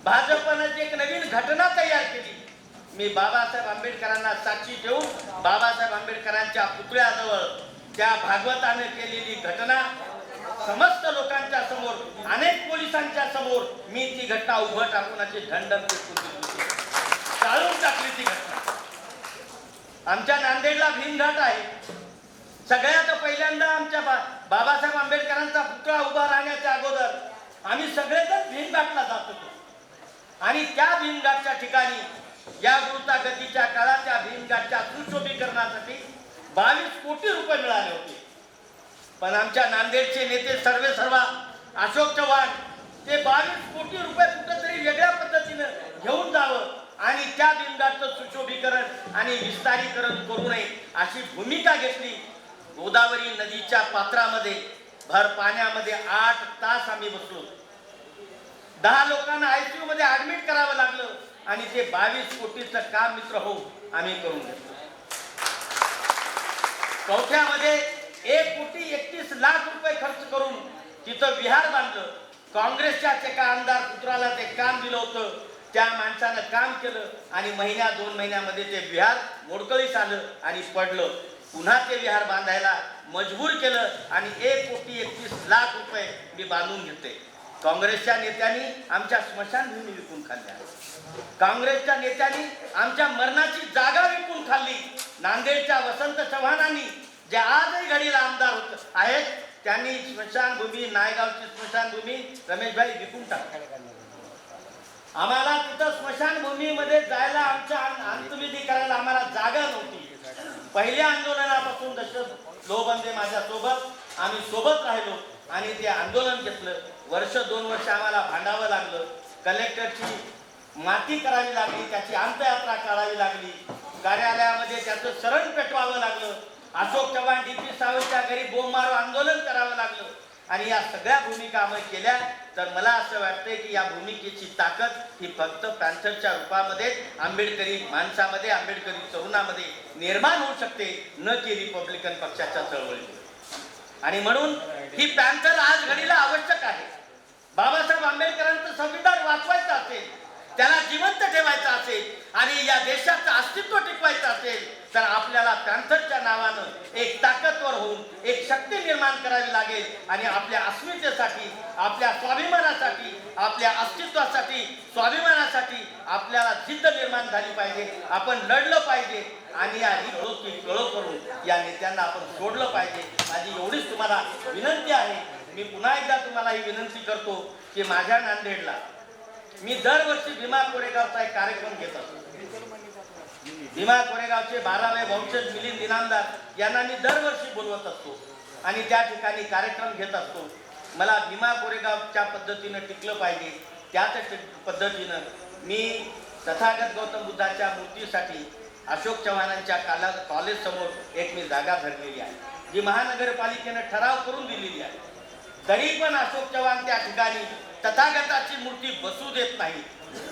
Speaker 8: भाजपनं एक नवीन घटना तयार केली. मी बाबासाहेब आंबेडकरांना साक्षी ठेवून बाबासाहेब आंबेडकरांच्या पुतळ्याजवळ त्या भागवताने केलेली घटना समस्त लोकांच्या समोर, अनेक पोलिसांच्या समोर मी ती घटना उभं टाकून अशी ढंढन टाळून टाकली. ती घटना आमच्या नांदेडला भीमघाट आहे. सगळ्यात पहिल्यांदा आमच्या बाबासाहेब आंबेडकरांचा पुतळा उभा राहण्याच्या अगोदर आम्ही सगळेजण भीमघाटला जात होतो आणि त्या भीमघाटच्या ठिकाणी या द्रुतगतीच्या काळाच्या भीमघाटच्या सुशोभीकरणासाठी 22 कोटी रुपये मिळाले होते. पण आमच्या नांदेडचे नेते सर्वेसर्वा अशोक चव्हाण ते 22 कोटी रुपये कुठेतरी वेगळ्या पद्धतीनं घेऊन जावं आणि त्या भीमघाटचं सुशोभीकरण आणि विस्तारीकरण करू नये अशी भूमिका घेतली. गोदावरी नदीच्या पात्रामध्ये भर पाण्यामध्ये 8 तास आम्ही बसलो. 10 लोकांना ICU मध्ये ऍडमिट करावं लागलं आणि ते 22 कोटीचं काम मित्र हो आम्ही करून घेतलं. कवठ्यामध्ये 1,31,00,000 रुपये खर्च करून तिथं विहार बांधलं. काँग्रेसच्याच एका आमदार पुत्राला ते काम दिलं होतं. त्या माणसानं काम केलं आणि 1-2 महिन्यामध्ये ते विहार मोडकळीस आलं आणि पडलं. पुन्हा ते विहार बांधायला मजबूर केलं आणि 1,31,00,000 रुपये मी बांधून घेते. काँग्रेसच्या नेत्यांनी आमच्या स्मशानभूमी विकून खाल्ल्या. काँग्रेसच्या नेत्यांनी आमच्या मरणाची जागा विकून खाल्ली. नांदेडच्या वसंत चव्हाणांनी जे आजही घडीला आमदार होत आहेत त्यांनी स्मशानभूमी, नायगावची स्मशानभूमी रमेशभाई विकून टाकली. आम्हाला तिथं स्मशानभूमीमध्ये जायला आमच्या अंत्यविधी करायला आम्हाला जागा नव्हती. पहिल्या आंदोलनापासून जसं लोहबंदे माझ्यासोबत आम्ही सोबत राहिलो आणि ते आंदोलन घेतलं. 1-2 वर्ष आम्हाला भांडावं लागलं. कलेक्टरची माती करावी लागली, त्याची अंत्ययात्रा काढावी लागली. कार्यालयामध्ये त्याचं शरण पेटवावं लागलं. अशोक चव्हाण DP सावंतच्या घरी बोंबमारो आंदोलन करावं लागलं. आणि या सगळ्या भूमिका आम्ही केल्या. तर मला असं वाटतंय की या भूमिकेची ताकद ही फक्त पॅन्थरच्या रूपामध्ये आंबेडकरी माणसामध्ये, आंबेडकरी तरुणामध्ये निर्माण होऊ शकते, न की रिपब्लिकन पक्षाच्या चळवळीमध्ये. आणि म्हणून ही पॅन्थर आज घडीला आवश्यक आहे. बाबासाहेब आंबेडकरांचं संविधान वाचवायचं असेल, त्याला जिवंत ठेवायचं असेल आणि या देशाचं अस्तित्व टिकवायचं असेल तर आपल्याला पॅन्थरच्या नावानं एक ताकदवर होऊन एक शक्ती निर्माण करावी लागेल. आणि आपल्या अस्मितेसाठी, आपल्या स्वाभिमानासाठी, आपल्या अस्तित्वासाठी, स्वाभिमानासाठी आपल्याला जिद्द निर्माण झाली पाहिजे. आपण लढलं पाहिजे आणि या कळो करून या नेत्यांना आपण सोडलं पाहिजे. माझी एवढीच तुम्हाला विनंती आहे. मी पुन्हा एकदा तुम्हाला ही विनंती करतो की माझ्या नांदेडला मी दरवर्षी भीमा कोरेगावचा एक कार्यक्रम घेत असतो. भीमा कोरेगावचे 12वे वंशज मिलिंद इनामदार यांना मी दरवर्षी बोलवत असतो आणि त्या ठिकाणी कार्यक्रम घेत असतो. मला भीमा कोरेगावच्या पद्धतीनं टिकलं पाहिजे. त्याच पद्धतीनं मी तथागत गौतम बुद्धाच्या मूर्तीसाठी अशोक चव्हाणांच्या कॉलेज समोर एक मी जागा धरलेली आहे, जी महानगरपालिकेनं ठराव करून दिलेली आहे. तरी पण अशोक चव्हाण त्या ठिकाणी तथागताची मूर्ती बसू देत नाही.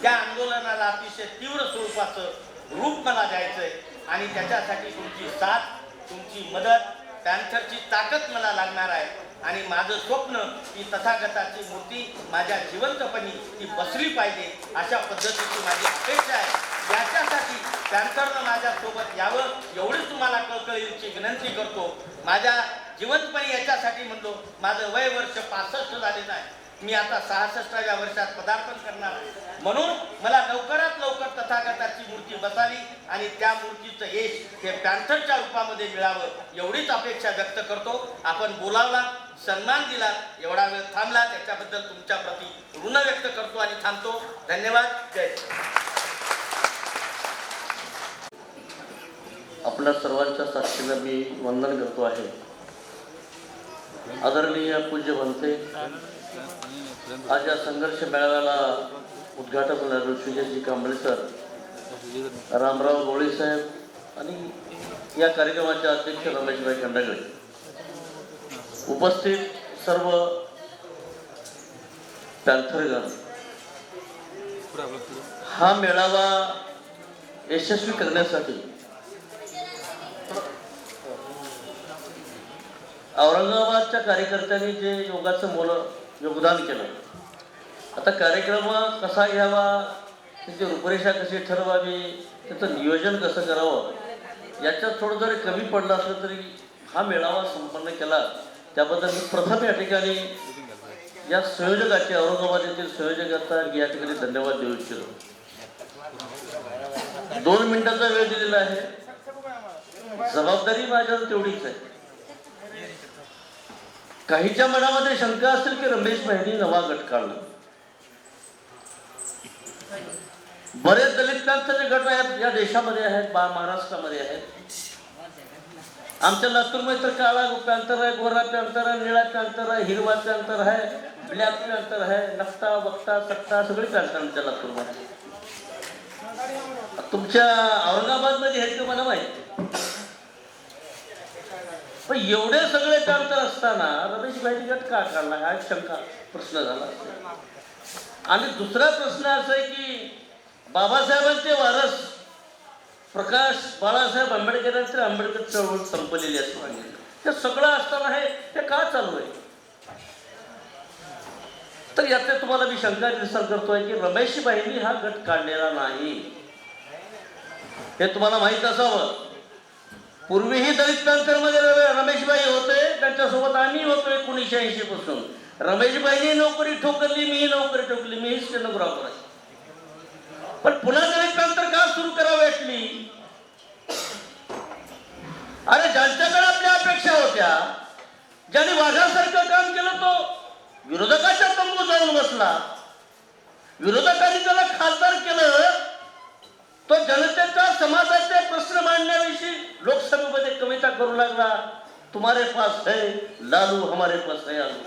Speaker 8: त्या आंदोलनाला अतिशय तीव्र स्वरूपाचं रूप मला द्यायचंय आणि त्याच्यासाठी तुमची साथ, तुमची मदत, पॅन्थरची ताकद मला लागणार आहे. आणि माझं स्वप्न की तथागताची मूर्ती माझ्या जिवंतपणी ती बसली पाहिजे, अशा पद्धतीची माझी अपेक्षा आहे. याच्यासाठी पॅन्थरनं माझ्यासोबत यावं एवढीच तुम्हाला कळकळीची विनंती करतो. माझ्या जिवंतपणी याच्यासाठी म्हणलो, माझं वय वर्ष 65 झालेलं आहे. मी आता 66व्या वर्षात पदार्पण करणार आहे. म्हणून मला लवकरात लवकर तथागताची मूर्ती बसावी आणि त्या मूर्तीचं यश हे पॅन्थरच्या रूपामध्ये मिळावं एवढीच अपेक्षा व्यक्त करतो. आपण बोलावला, सन्मान दिला, एवढा वेळ थांबला त्याच्याबद्दल तुमच्या प्रती ऋण व्यक्त करतो आणि थांबतो. धन्यवाद. जय.
Speaker 9: आपल्या सर्वांच्या साक्षीनं मी वंदन करतो आहे. आदरणीय पूज्य बनते, आज या संघर्ष मेळाव्याला उद्घाटक होणार ऋषिकेशजी कांबळे सर, रामराव गोळे साहेब आणि या कार्यक्रमाचे अध्यक्ष रमेशभाई खंडागळे, उपस्थित सर्व पॅन्थरगण, हा मेळावा यशस्वी करण्यासाठी औरंगाबादच्या कार्यकर्त्यांनी जे योगदान केलं. आता कार्यक्रम कसा घ्यावा, त्याची रूपरेषा कशी ठरवावी, त्याचं नियोजन कसं करावं, याच्यात थोडं जरी कमी पडलं असलं तरी हा मेळावा संपन्न केला. त्याबद्दल मी प्रथम या ठिकाणी या संयोजकाचे, औरंगाबाद येथील संयोजकाचा या ठिकाणी धन्यवाद देऊ इच्छितो. 2 मिनिटाचा वेळ दिलेला आहे. जबाबदारी माझ्यावर तेवढीच आहे. काहीच्या मनामध्ये शंका असेल की रमेश भाईंनी नवा गट काढला. बरेच दलित पॅन्थरचे गट आहेत या देशामध्ये आहेत, महाराष्ट्रामध्ये आहेत. आमच्या लातूरमध्ये तर काळा पॅन्थर आहे, गोरा पॅन्थर आहे, निळा पॅन्थर आहे, हिरवा पॅन्थर आहे, ब्लॅक पॅन्थर आहे, नकटा वक्ता सत्ता सगळी पॅन्थर आमच्या लातूरमध्ये. तुमच्या औरंगाबादमध्ये आहेत का मला माहिती, पण एवढे सगळे काम तर असताना रमेश भाईंनी गट का काढला हा एक शंका प्रश्न झाला. आणि दुसरा प्रश्न असा आहे की बाबासाहेबांचे वारस प्रकाश बाळासाहेब आंबेडकरांचे आंबेडकर चळवळ संपलेली असं सांगितलं. ते सगळं असताना हे का चालू आहे? तर याचे तुम्हाला मी शंका निर्माण करतोय की रमेशबाईंनी हा गट काढलेला नाही हे तुम्हाला माहित असावं. पूर्वीही दलित पॅन्थरमध्ये रमेशबाई होते, त्यांच्यासोबत आम्ही होतो 1980 पासून. रमेशबाईंनी नोकरी ठोकरली, मीही नोकरी ठोकली, मीही स्टेनोग्राफर आहे. पण पुन्हा दलित पॅन्थर का सुरू करावी वाटली? अरे ज्यांच्याकडे आपल्या अपेक्षा होत्या, ज्यांनी वाघासारखं काम केलं तो विरोधकाच्या तंबू जाऊन बसला, विरोधकांनी त्याला खासदार केलं, तो जनतेच्या समाजाचे प्रश्न मांडण्याविषयी लोकसभेमध्ये कविता करू लागला. तुम्हारे पास है लालू, हमारे पास है आलू.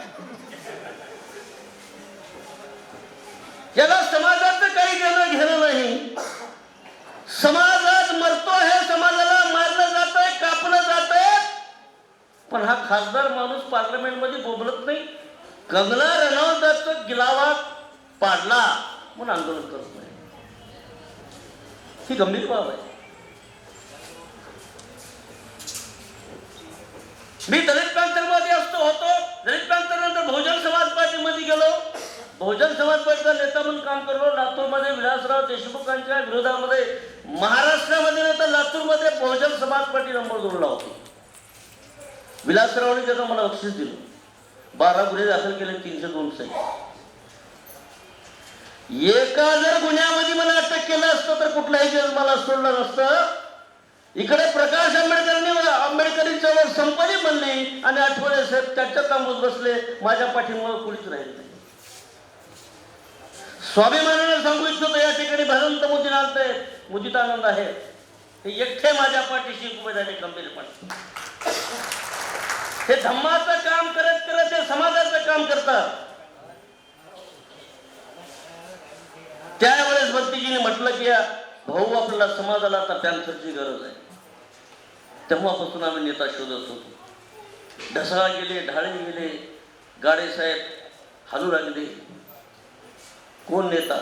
Speaker 9: याला समाजाचं काही घेणं नाही. समाजात मरतोय, समाजाला मारलं जातंय, कापलं जातंय, पण हा खासदार माणूस पार्लमेंटमध्ये बोलत नाही. कंगना रनौतचं गिलावा पाडला म्हणून आंदोलन करत नाही. ही गंभीर बाब आहे. मी दलित पॅन्थरमध्ये होतो. दलित पॅन्थर नंतर बहुजन समाज पार्टीमध्ये गेलो. बहुजन समाज पार्टीचा नेता म्हणून काम करलो. लातूरमध्ये विलासराव देशमुखांच्या विरोधामध्ये, महाराष्ट्रामध्ये नंतर लातूरमध्ये बहुजन समाज पार्टी नंबर 2 ला होती. विलासरावने त्यांना मला बक्षीस दिलं. 12 गुन्हे दाखल केले, 302 सही. एका जर गुन्ह्यामध्ये मला अटक केलं असतं तर कुठलाही जज मला सोडलं नसतं. इकडे प्रकाश आंबेडकरांच्या वर संपली म्हणली आणि आठवले साहेब त्याच्या तांबूत बसले. माझ्या पाठीमुळे कुणीच राहील नाही. स्वाभिमानाने सांगू इच्छितो या ठिकाणी भरंत मुदित आनंद आहे. हे एकटे माझ्या पाठीशी उभे झाले गंभीरपणे. हे धम्माचं काम करत करत हे समाजाचं काम करतात. त्यावेळेस भक्तीजीने म्हटलं की भाऊ आपल्याला समाजाला आता पॅन्थरची गरज आहे. तेव्हापासून आम्ही नेता शोधत होतो. ढसाळ गेले, ढाळे गेले, गाडे साहेब हालू लागले. कोण नेता?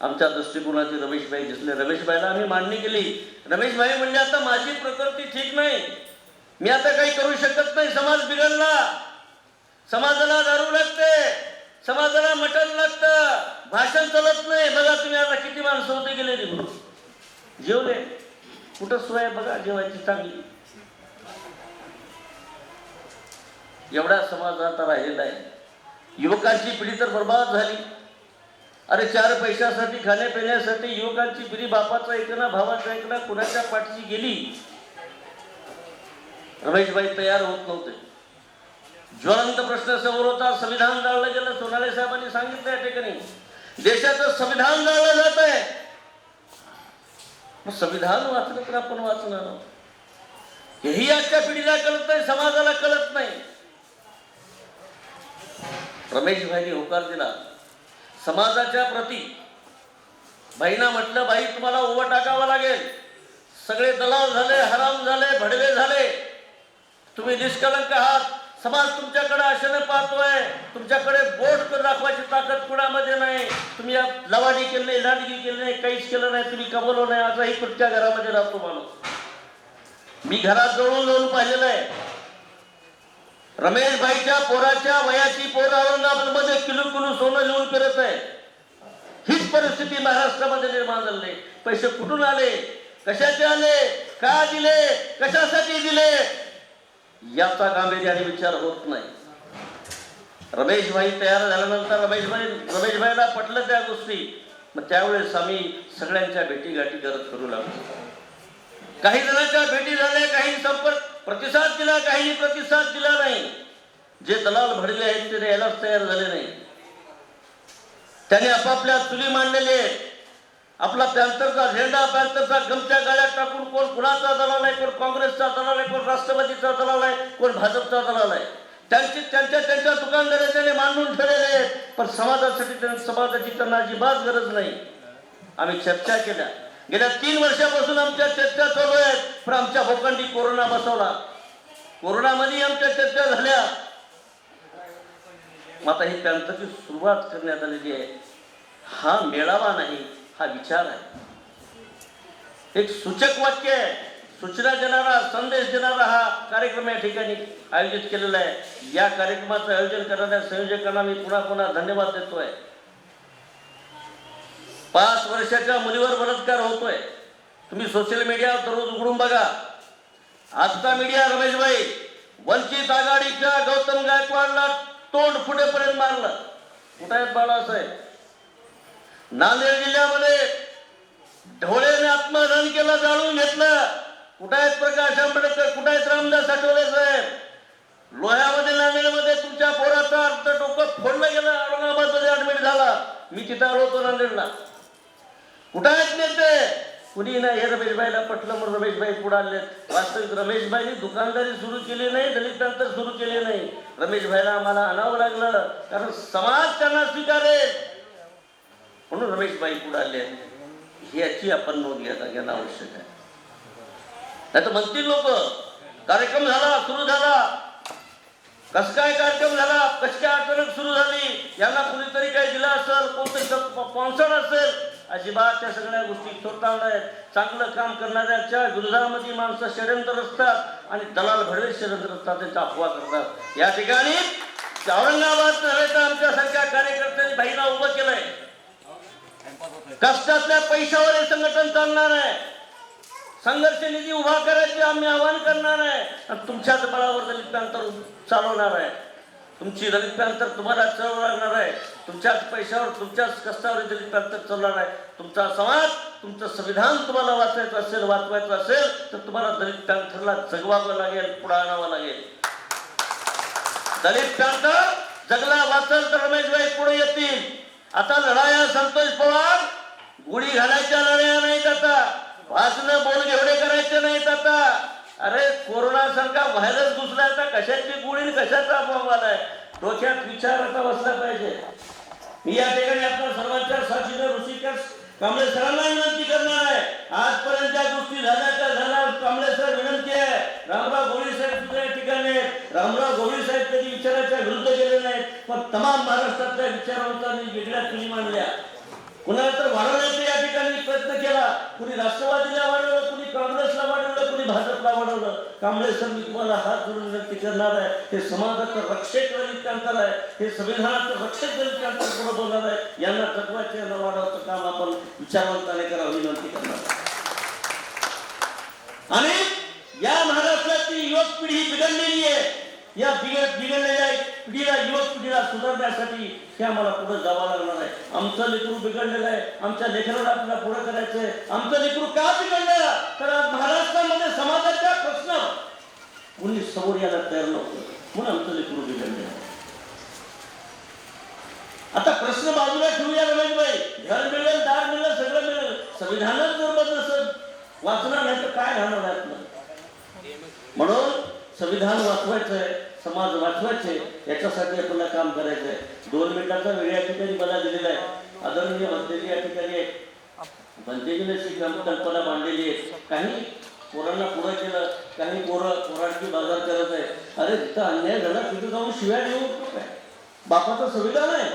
Speaker 9: आमच्या दृष्टिकोनाचे रमेशभाई दिसले. रमेशभाईला आम्ही मांडणी केली. रमेशभाई म्हणजे आता माझी प्रकृती ठीक नाही, मी आता काही करू शकत नाही. समाज बिघडला, समाजाला दारू लागते, समाजाला मटण लागतं, भाषण चालत नाही. बघा तुम्ही आता किती माणसं होते गेले निघून. जेवले कुठं सोय बघा जेवायची चांगली. एवढा समाज आता राहिलेला आहे. युवकांची पिढी तर बर्बाद झाली. अरे 4 पैशासाठी, खाण्यापिण्यासाठी युवकांची पिढी बापाचं ऐकणं, भावाचं ऐकणं, कुणाच्या पाठीशी गेली. रमेशभाई तयार होत नव्हते. ज्वलंत प्रश्न समोर होता. संविधान जाळलं गेलं. सोनाले साहेबांनी सांगितलं या ठिकाणी देशाचं संविधान जाळलं जात आहे. मग संविधान वाचलं तर आपण वाचणार. हेही आजच्या पिढीला कळत नाही, समाजाला कळत नाही. रमेशभाईंनी होकार दिला समाजाच्या प्रती. भाईंना म्हटलं बाई तुम्हाला उभं टाकावं लागेल. सगळे दलाल झाले, हराम झाले, भडवे झाले, तुम्ही निष्कलंक आहात. समाज तुमच्याकडे आशेने पाहतोय. तुमच्याकडे बोट दाखवायची ताकद कुणामध्ये नाही. तुम्ही लवाडी केली नाही, लाडगी केली नाही, काहीच केलं नाही, तुम्ही कमवलं नाही. आजही तुमच्या घरामध्ये राहतो माणूस. मी घरात जवळून जाऊन पाहिलेलं आहे. रमेशभाईच्या पोराच्या वयाची पोर औरंगाबादमध्ये किलो किलो सोनं लिहून फिरत आहे. हीच परिस्थिती महाराष्ट्रामध्ये निर्माण झाली. पैसे कुठून आले, कशाचे आले, का दिले, कशासाठी दिले याचा गांभीर्याने विचार होत नाही. रमेशभाई तयार झाल्यानंतर रमेशभाईला पटलं त्या गोष्टी. मग त्यावेळेस आम्ही सगळ्यांच्या भेटीगाठी करत करू लागलो. काही जणांच्या भेटी झाल्या, काही संपर्क प्रतिसाद दिला, काही प्रतिसाद दिला नाही. जे दलाल भडले आहेत ते यायलाच तयार झाले नाही. त्याने आपापल्या चुली मांडलेले, आपला पॅन्थरचा झेंडा, पॅन्थरचा गमच्या गाड्यात टाकून कोण कुणाचा दलाल आहे, कोण काँग्रेसचा दलाल आहे, कोण राष्ट्रवादीचा दलाल आहे, कोण भाजपचा दलाल आहे. त्यांच्या दुकानदारे त्याने मांडून ठेवलेले आहेत. पण समाजाची त्यांना अजिबात गरज नाही. आम्ही चर्चा केल्या. गेल्या 3 वर्षापासून आमच्या चर्चा चालू आहेत. पण आमच्या भोकांडी कोरोना बसवला. कोरोनामध्ये आमच्या चर्चा झाल्या. आता ही पॅन्थरची सुरुवात करण्यात आलेली आहे. हा मेळावा नाही, हा विचार आहे. एक सूचक वाक्य आहे, सूचना देणारा, संदेश देणारा हा कार्यक्रम या ठिकाणी आयोजित केलेला आहे. या कार्यक्रमाचं आयोजन करणाऱ्या संयोजकांना मी पुन्हा पुन्हा धन्यवाद देतोय. 5 वर्षाच्या मुलीवर बलात्कार होतोय. तुम्ही सोशल मीडियावर दररोज उघडून बघा. आजचा मीडिया रमेशभाई वंचित आघाडीच्या गौतम गायकवाडला तोंड फुटेपर्यंत मारलं. कुठे आहेत बाळासाहेब? नांदेड जिल्ह्यामध्ये ढोळेने आत्महरण केलं, जाळून घेतलं. कुठे आहेत प्रकाश आंबेडकर? कुठे आहेत रामदास आठवले साहेब? लोह्यामध्ये, नांदेडमध्ये तुमच्या पोराचा अर्थ डोकं फोडलं गेलं, औरंगाबादमध्ये ऍडमिट झाला. मी तिथं आलो होतो नांदेडला. कुठे आहेत नेते? कुणी नाही. हे रमेशभाईला पटलं म्हणून रमेशभाई पुढे आले. वास्तविक रमेशभाईनी दुकानदारी सुरू केली नाही, दलित पॅन्थर सुरू केली नाही. रमेशभाईला आम्हाला आणावं लागलं, कारण समाज त्यांना स्वीकारेल म्हणून रमेशभाई पुढे आले. याची आपण नोंद घेणं आवश्यक आहे. नाही तर म्हणतील लोक, कार्यक्रम झाला, सुरू झाला, कसं काय कार्यक्रम झाला, कशी काय अचानक सुरू झाली, यांना कुणीतरी काही दिलं असेल, कोणतरी स्पॉन्सर असेल. अजिबात त्या सगळ्या गोष्टी खोटारड्या आहेत. चांगलं काम करणाऱ्याच्या विरोधामध्ये माणसं षड्यंत्र रचतात आणि दलाल भडवे षड्यंत्र रचतात, त्यांचा अफवा करतात. या ठिकाणी औरंगाबाद नव्हे तर आमच्यासारख्या कार्यकर्त्यांनी भाईला उभं केलंय. कष्टातल्या पैशावर हे संघटन चालणार आहे. संघर्ष निधी उभा करायचे आम्ही आवाहन करणार आहे आणि तुमच्याच बळावर दलित पॅन्थर चालवणार आहे. तुमची दलित पॅन्थर तुम्हाला चालवणार लागणार आहे. तुमच्याच पैशावर, तुमच्याच कष्टावर दलित पॅन्थर चालणार आहे. तुमचा समाज, तुमचं संविधान तुम्हाला वाचवायचं असेल, वाचवायचं असेल तर तुम्हाला दलित पॅन्थरला जगवावं लागेल, पुढे आणावं लागेल. दलित पॅन्थर जगला, वाचल तर रमेशभाई पुढे येतील. आता लढाया संतोष पवार गुढी घालायच्या लढाया नाहीत. आता वाचणं बोल घेवडे करायचे नाहीत. आता अरे कोरोना सारखा व्हायरस घुसला, आता कशाची गुढी कशाचा बॉम्ब आहे. डोक्यात विचार आता बसला पाहिजे. मी या ठिकाणी आपल्या सर्वांच्या साक्षीने ऋषिकेश कांबळे सरांना विनंती करणार आहे. आजपर्यंत ज्या गोष्टी झाल्या झाल्या, कांबळे सर विनंती आहे. रामराव गवळी साहेब सुद्धा या ठिकाणी, रामराव गवळी साहेब कधी विचाराच्या विरुद्ध गेले नाहीत, पण तमाम महाराष्ट्रातल्या विचारवंतांनी वेगळ्या खुली मांडल्या. कुणाला तर वाढवण्याचा या ठिकाणी प्रयत्न केला. कुणी राष्ट्रवादीला वाढवलं, कुणी काँग्रेसला वाढवलं, कुणी भाजपला वाढवलं. कांबळे सर, मी तुम्हाला हात जोडून विनंती करणार आहे. हे समाजाचं रक्षक दलित पॅन्थर आहे, हे संविधानाचं रक्षक दलित पॅन्थर पुढे बोलणार आहे. यांना तत्वाचे, यांना वाढवायचं काम आपण विचारवंताने करावं विनंती करणार. आणि या महाराष्ट्राची युवक पिढी बिघडलेली आहे. या बिघडलेल्या पिढीला, युवक पिढीला सुधारण्यासाठी हे आम्हाला पुढे जावं लागणार आहे. आमचं लेकरू बिघडलेलं आहे, आमच्या लेकराला आपल्याला पुढे करायचंय. आमचं लेकरू का बिघडलेलं? तर महाराष्ट्रामध्ये समाजाच्या प्रश्न कोणी समोर यायला तयार नव्हतं, म्हणून आमचं लेकरू बिघडलेलं आहे. आता प्रश्न बाजूला ठेवूया रमेशभाई. घर मिळेल, दार मिळेल, सगळं मिळेल. संविधानच जर नसेल, वाचणार नाही तर काय घालणार आहे आपलं? म्हणून संविधान वाचवायचंय, समाज वाचवायचे, याच्यासाठी आपल्याला काम करायचंय. 2 मिनिटाचा वेळ या ठिकाणी मला दिलेला आहे. आदरणीय भंतेजी या ठिकाणी भंतेजीने कल्पना मांडलेली आहे. काही पोरांना पुढं केलं, काही पोरांची बाजार करत आहे. अरे जिथं अन्याय झाला तिथं जाऊन शिव्या देऊ काय? बापाचं संविधान आहे.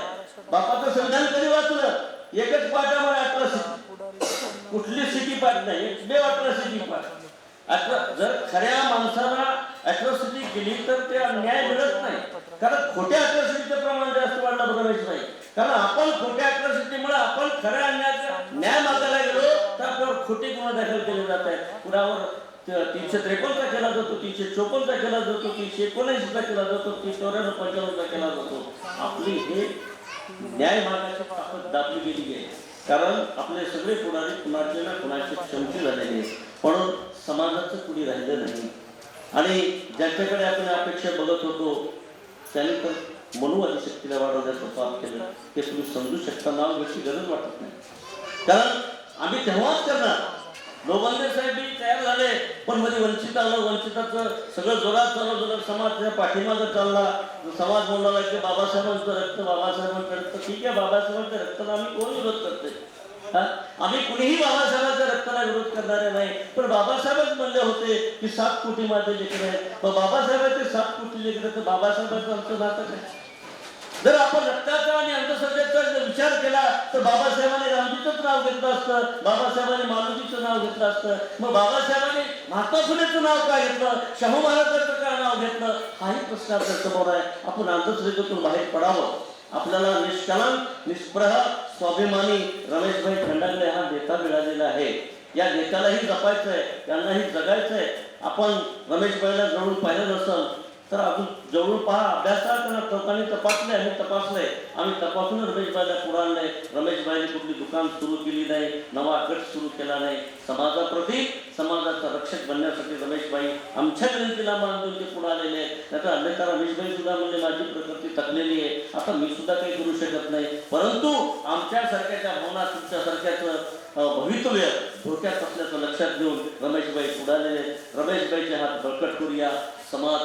Speaker 9: बापाचं संविधान कधी वाचलं? एकच पाठ आम्हाला अट्रॉसिटी, कुठली सिटी पाठ नाही, 2 अट्रॉसिटी पाठ. जर खऱ्या माणसाला अट्रॉसिटी केली तर ते न्याय मिळत नाही. कारण खोट्या अट्रॉसिटीचं प्रमाण जास्त वाढलं बघायचं नाही. कारण आपण खोट्या अट्रॉसिटीमुळे आपण खऱ्या अन्यायाचा न्याय मागायला गेलो तर आपल्यावर खोटे गुन्हे दाखल केले जात आहेत. कुणावर 353चा केला जातो, 354चा केला जातो, 379चा केला जातो, 394-95चा केला जातो. आपली हे न्याय मागायची ताकद दाबली गेली आहे. कारण आपले सगळे पुढारी कुणाचे ना कुणाचे क्षमते झालेले आहेत. म्हणून समाजाचं कुणी राहिलं नाही. आणि ज्यांच्याकडे आपण अपेक्षा बघत होतो त्यांनी तर मनुवादी शक्तीला वाढवण्याचं काम केलं. हे तुम्ही समजू शकता. नाव घ्यायची गरज वाटत नाही, कारण आम्ही तेव्हाच करणार. लोबांदे साहेब तयार झाले, पण मध्ये वंचित आलं. वंचिताचं सगळं जोरात चालवलं, समाज त्या पाठीमागं चालला. समाज बोलला की बाबासाहेबांचं रक्त, बाबासाहेबांचं रक्त. ठीक आहे, बाबासाहेबांच्या रक्ताला आम्ही कोण विरोध करते, हा? आम्ही कुणीही बाबासाहेबांच्या रक्ताला विरोध करणारे नाही, पण बाबासाहेबच म्हणले होते की 7 कोटी माझे लेकर आहेत. मग बाबासाहेबांचे 7 कोटी लेकर तर बाबासाहेबांचं आमचं नातं काय? जर आपण रक्ताचा आणि अंधश्रद्धेचा जर विचार केला तर बाबासाहेबांनी रामजीचं नाव घेतलं असतं, बाबासाहेबांनी मालोजीचं नाव घेतलं असतं. मग बाबासाहेबांनी महात्मा फुलेचं नाव का घेतलं, शाहू महाराजांचं का नाव घेतलं, हाही प्रश्न आपल्या समोर आहे. आपण अंधश्रद्धेतून बाहेर पडावं. आपल्याला निष्कलंक, निष्प्रह, स्वाभिमानी रमेशभाई खंडागळे हा नेता मिळालेला आहे. या नेत्यालाही जपायचं आहे, त्यांनाही जगायचं आहे. आपण रमेशभाईला जवळून पाहिलं नसेल तर अजून जवळून पहा, अभ्यास करा. त्यांना लोकांनी तपासले, आम्ही तपासलंय, आम्ही तपासून रमेशबाईला पुढे आणलंय. रमेशबाईने कुठली दुकान सुरू केली नाही, नवा गट सुरू केला नाही. समाजाप्रती, समाजाचा रक्षक बनण्यासाठी रमेशबाई आमच्या विनंतीला मान देऊन ते पुढे आलेले आहेत. त्याचा अन्यथा रमेशबाई सुद्धा म्हणजे माझी प्रकृती थकलेली आहे, आता मी सुद्धा काही करू शकत नाही. परंतु आमच्यासारख्याच्या भावना, तुमच्यासारख्याचं भवितव्य धोक्यात असल्याचं लक्षात घेऊन रमेशबाई पुढे आलेले आहेत. रमेशबाईचे हात बळकट करूया, समाज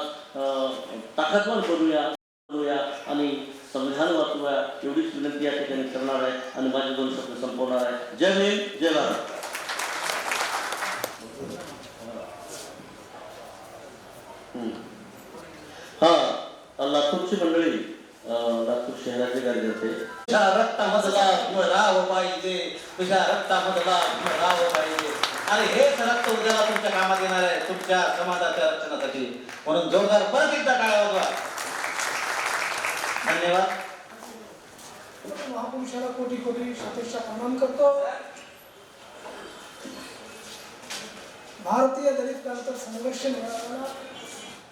Speaker 9: ताकदवान बनवूया आणि संविधान वाचूया, एवढीच विनंती या ठिकाणी करणार आहे आणि माझे 2 शब्द संपवणार आहे. जय भीम, जय भारत. हा, लातूरची मंडळी, लातूर शहराचे कार्यकर्ते,
Speaker 1: तुझ्या रक्तामधला राव पाहिजे, तुझ्या रक्तामधला राव पाहिजे. आणि हेच रक्त उद्याला तुमच्या कामात येणार आहे, तुमच्या समाजाच्या रक्षणासाठी. म्हणून जोरदार परत एकदा टाळ्या वाजवा. धन्यवाद.
Speaker 10: महापुरुषाला कोटी कोटी शुभेच्छा प्रणाम करतो. भारतीय दलित क्रांती संघर्ष मेळाव्याला,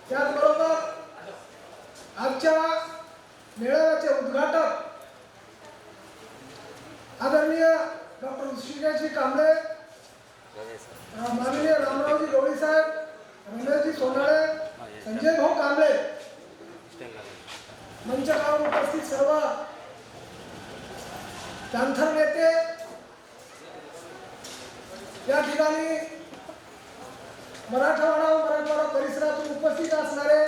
Speaker 10: त्याचबरोबर आजच्या मेळाव्याचे उद्घाटक आदरणीय डॉक्टर ऋषिकेशजी कांबळे, माननीय रामरावजी गवळी साहेब, रमेशजी सोनाळे, संजय भाऊ कांबळे, मंचावर उपस्थित सर्व पॅन्थर नेते, या ठिकाणी मराठवाडा परिसरातून उपस्थित असणारे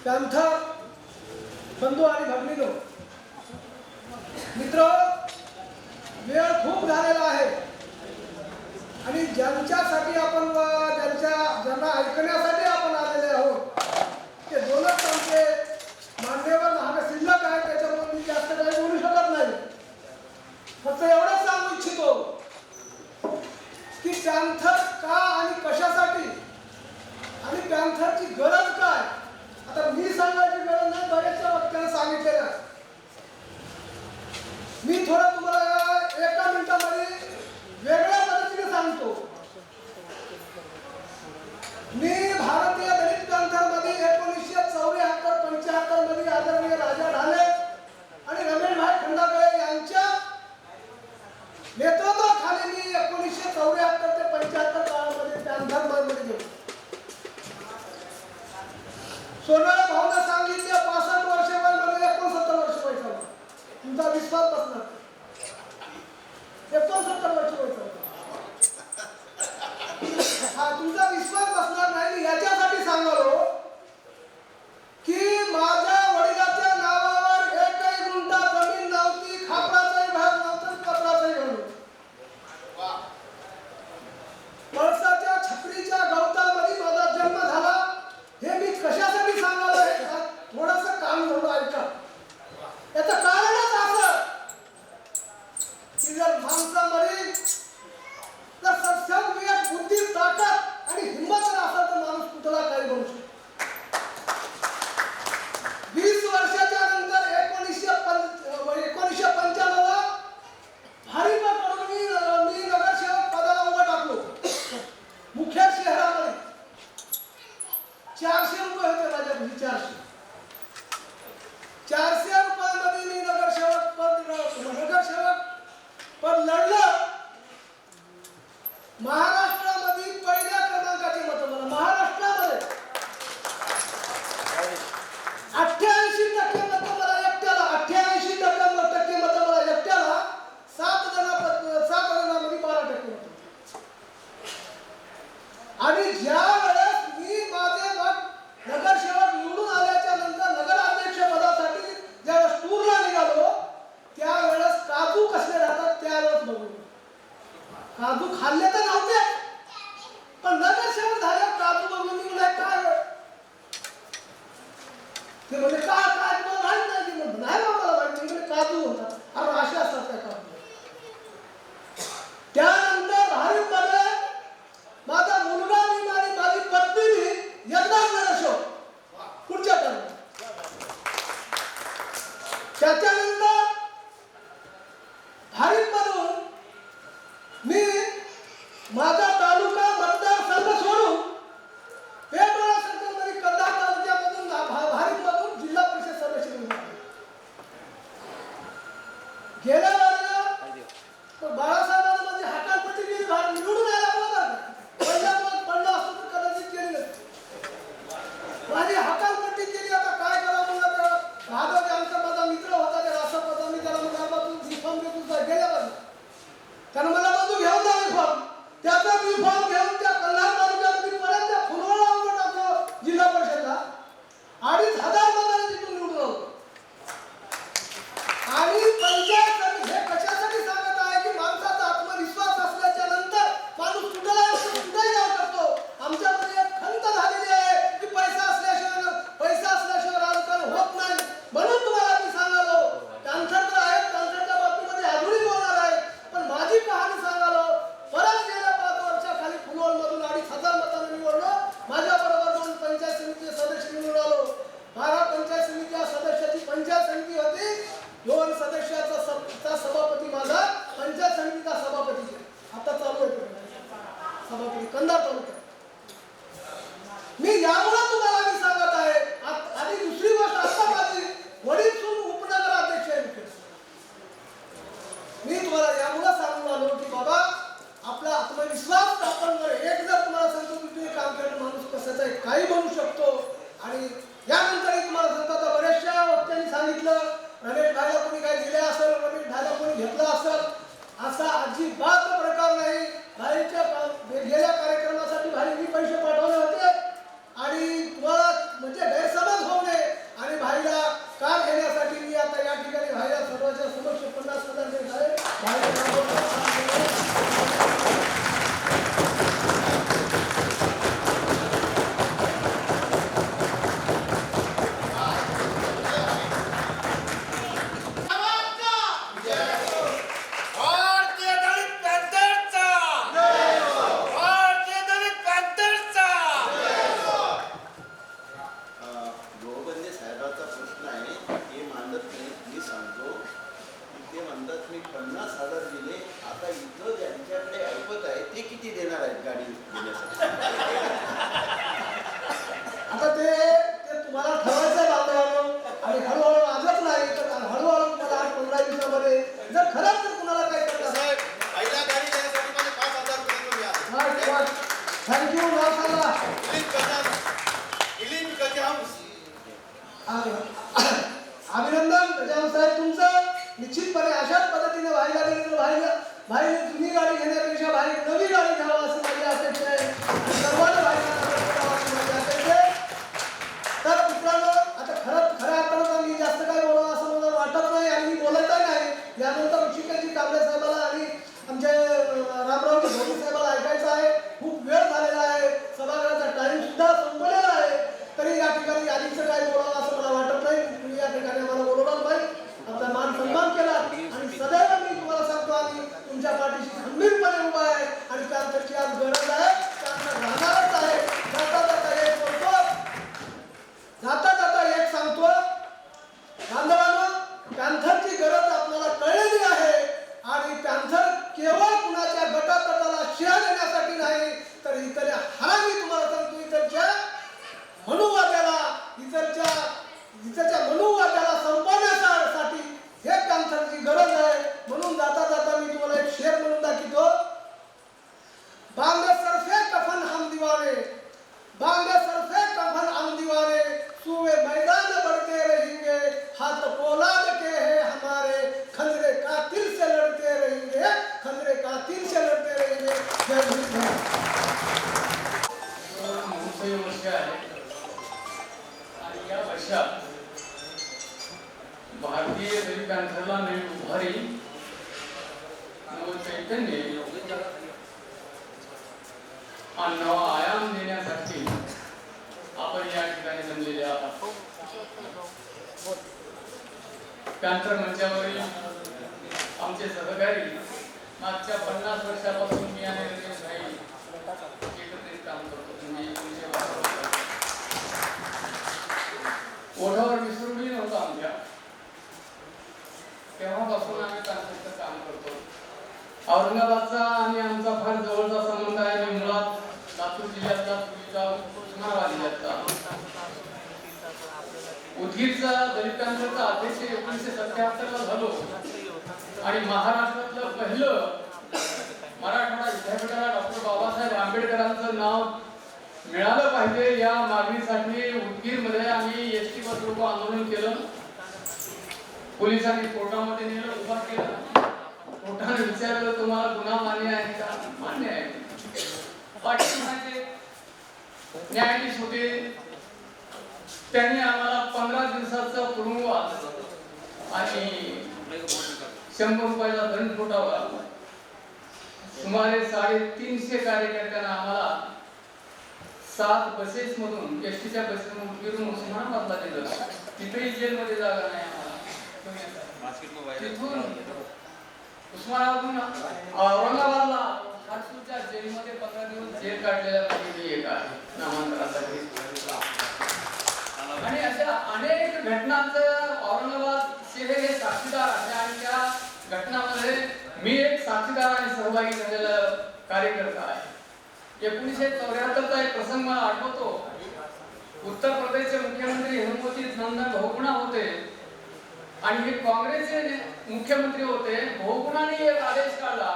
Speaker 10: पॅन्थर बंधू आणि भगिनीनो, मित्र, वेळ खूप झालेला आहे आणि ज्यांच्यासाठी आपण ज्यांना ऐकण्यासाठी आपण आलेले आहोत ते 2च आमचे मान्यवर महाग शिल्लक आहे. त्याच्यामुळे मी जास्त काही बोलू शकत नाही. फक्त एवढंच सांगू इच्छितो की पॅन्थर का आणि कशासाठी आणि पॅन्थरची गरज काय. आता मी सांगायची गरज नाही, बऱ्याचशा वक्त्यांना सांगितलेलं आहे. मी थोडं तुम्हाला 1 मिनिटामध्ये वेगळ्या पद्धतीने सांगतो. मी भारतीय दलित पॅन्थरमध्ये 1974-75 मध्ये आदरणीय राजा ढाले आणि रमेशभाई खंडागळे यांच्या नेतृत्वाखाली मी 1974 ते 75 काळामध्ये पॅन्थरमध्ये गेलो. सोनाळ्या भावना सांगितले 65 वर्ष वय, मला 69 वर्ष वय झालं. तुमचा विश्वास बसणार. त्याच्यानंतर भारिपमधून मी माझा तालुका मतदारसंघ सोडून पेटोळा सर्कलमध्ये कंधार तालुक्यामधून भारिपमधून जिल्हा परिषद सदस्य निवडून आलो. गेल्या वेळेला बाळासाहेबांना माझी हाकालपट्टी केली, निवडून आला बरोबर पहिल्या पडलं असतं तर कदाचित केली नसती. माझी हाकालपट्टी केली. आता काय करावं म्हणलं तर भागवत आमचा माझा मित्र होता त्या राष्ट्रपती, मी त्याला म्हणला तू रिफॉर्म घे तुझा गेल्या बाजू त्यानं मला बाजू घेऊन जा रिफॉर्म. त्याचा रिफॉर्म घेऊन त्या कल्याण तालुक्यामध्ये परत त्या फुलवाडा आणून टाकलं जिल्हा परिषदला. 2,500 मतांनी तिथून निवडून आलो. आणि पंचायत हे कशासाठी सांगत आहे की माणसाचा आत्मविश्वास असल्याच्या नंतर माणूस कुठलाही जाऊ शकतो. आमच्यामध्ये एक खंत झालेली आहे की पैसा असल्याशिवाय राजकारण होत नाही. म्हणून तुम्हाला मी सांगालो कॅन्सर तर आहे, कॅन्सरच्या बाबतीमध्ये अजूनही बोलणार आहे, पण माझी कहाणी सांगालो. परत गेल्या 5 वर्षाखाली फुलवडमधून 2,500 मतांनी निवडलो. माझ्या बरोबर 2 पंचायत समितीचे सदस्य निवडून आलो. 12 पंचायत समितीच्या सदस्याची पंचायत समिती होती. 2 सदस्याचा सभापती माझा पंचायत समितीचा सभापती आता चालू आहे सभापती कंधार तालुक्यात. मी यामुळे तुम्हाला मी सांगत आहे. आणि दुसरी गोष्ट आता माझी वडील सून उपनगर अध्यक्ष आहे. मी तुम्हाला यामुळे सांगून आलो की बाबा आपला आत्मविश्वास स्थापन कर. एक जर तुम्हाला सांगतो की तुम्ही काम केलं माणूस कशाचा आहे काही बनू शकतो. आणि यानंतरही तुम्हाला सांगतो आता बऱ्याचशा वक्त्यांनी सांगितलं रमेश भाईला कोणी काही दिले असेल, रमेश भाईला कोणी घेतलं असेल, असा अजिबात प्रकार नाही. भाईच्या गेल्या कार्यक्रमासाठी भाईंनी पैसे पाठवले होते आणि तुम्हाला म्हणजे गैरसमज होऊ नये आणि भाईला कार घेण्यासाठी मी आता या ठिकाणी भाईला सर्वांच्या समक्ष 50,000 देत आहे.
Speaker 1: गोबंदे साहेबाचा प्रश्न आहे ते मांडत नाही. मी सांगतो ते म्हणतात मी 50,000 दिले. आता इथं ज्यांच्याकडे ऐकत आहे ते किती देणार आहेत गाडी घेण्यासाठी?
Speaker 10: आता ते तुम्हाला ठरवायचं बांधवानो आणि हळूहळू आजच नाही तर हळूहळू तुम्हाला 8-15 दिवसामध्ये जर खरंच जर कुणाला काही करता
Speaker 3: पहिल्या गाडी देण्यासाठी मला 5,000 रुपये द्या.
Speaker 10: थँक्यू नासाला अभिनंदन गजानन साहेब तुमचं. निश्चितपणे अशाच पद्धतीने भाई गाडी भाई जुनी गाडी घेण्यापेक्षा भाई नवी गाडी घ्यावा असं माझी अपेक्षा आहे. सर्वांना भाई माझी अपेक्षा आहे. तर मित्रांनो आता खऱ्या अर्थानं मी जास्त काय बोलावं असं मला वाटत नाही आणि मी बोलायचं नाही. यानंतर ऋषिकेशजी कांबळे साहेबाला आणि आमचे रामरावजी धोनी साहेबाला ऐकायचं आहे. खूप वेळ झालेला आहे. सभागृहाचा टाइम सुद्धा संपलेला आहे. तरी या ठिकाणी आधीचं काय बोलावं असं मला वाटत नाही. तुम्ही या ठिकाणी आम्हाला बोलवलं पाहिजे, आपला मान सन्मान केला आणि सदैव मी तुम्हाला सांगतो आम्ही तुमच्या पाठीशी खंबीरपणे उभा आहे आणि त्याची आज गरज आहे. त्यांना राहणारच आहे. जाता जाता एक सांगतो बांधवांनो, पॅन्थरची गरज आपल्याला कळलेली आहे आणि पॅन्थर केवळ कुणाच्या गटातटाला शिया देण्यासाठी नाही तर इथल्या हरामी तुम्हाला सांगतो इथलच्या मनुवाद्याला इथलच्या मनुवाद्याला संपवण्यासाठी हे पॅन्थरची गरज आहे. म्हणून जाता जाता मी तुम्हाला एक शेर म्हणून दाखवतो. बांधे सरफे कफन हम दीवाने, बांधे सरफे कफन हम दीवाने, सुए मैदान बढ़ते रहेंगे, हाथ पोलाद के हैं हमारे, खंजरे कातिल से लड़ते रहेंगे, खंजरे कातिल से लड़ते रहेंगे. जय हिंद.
Speaker 5: वर्ष आहे आणि या वर्षात भारतीय दलित पॅन्थरला नवीन उभारी नवं चैतन्य आणि नवा आयाम देण्यासाठी आपण या ठिकाणी जमलेले आहात. पॅन्थर मंचावरील आमचे सहकारी मागच्या 50 वर्षापासून मी आणि रमेश भाई एकत्रित काम करतो. ओठावर विसरूनही नव्हतं आमच्या औरंगाबादचा आणि आमचा फार जवळचा संबंध आहे. मी मुळात लातूर जिल्ह्यातला, पूर्वीचा उस्मानाबाद जिल्ह्यातला. उदगीरचा दलितांचा अध्यक्ष 1977 ला झालो आणि महाराष्ट्रातलं पहिलं मराठवाडा विद्यापीठाला डॉक्टर बाबासाहेब आंबेडकरांचं नाव मिळालं पाहिजे या मागणीसाठी उदगीरमध्ये आम्ही एसटी बस रोको आंदोलन केलं. पोलिसांनी कोर्टामध्ये नेलं, उभा केला. कोर्टाने विचारलं तुम्हाला गुन्हा मान्य आहे का? मान्य आहे. पाकिस्तानचे न्यायाधीश होते, त्यांनी आम्हाला 15 दिवसाचा तुरुंगवास आणि 100 रुपयाचा दंड ठोठावला. सुमारे 350 कार्यकर्त्यांना आम्हाला 7 बसेस मधून, एसटीच्या बसेस मधून उस्मानाबादला दिलं. तिथेही जेलमध्ये जागा नाही आम्हाला. तिथून उस्मानाबादून औरंगाबादला खारसूरच्या जेलमध्ये 15 दिवस जेल काढलेल्या पैकी एक आहे नामांतरासाठी. आणि अशा अनेक घटनांचं औरंगाबाद शहर हे साक्षीदार आहे आणि त्या घटनामध्ये मी एक साक्षीदार आणि सहभागी झालेला कार्यकर्ता आहे. 1974चा एक प्रसंग मला आठवतो. उत्तर प्रदेशचे मुख्यमंत्री हेमवती नंदन बहुगुणा होते आणि हे काँग्रेसचे मुख्यमंत्री होते. बहुगुणाने एक आदेश काढला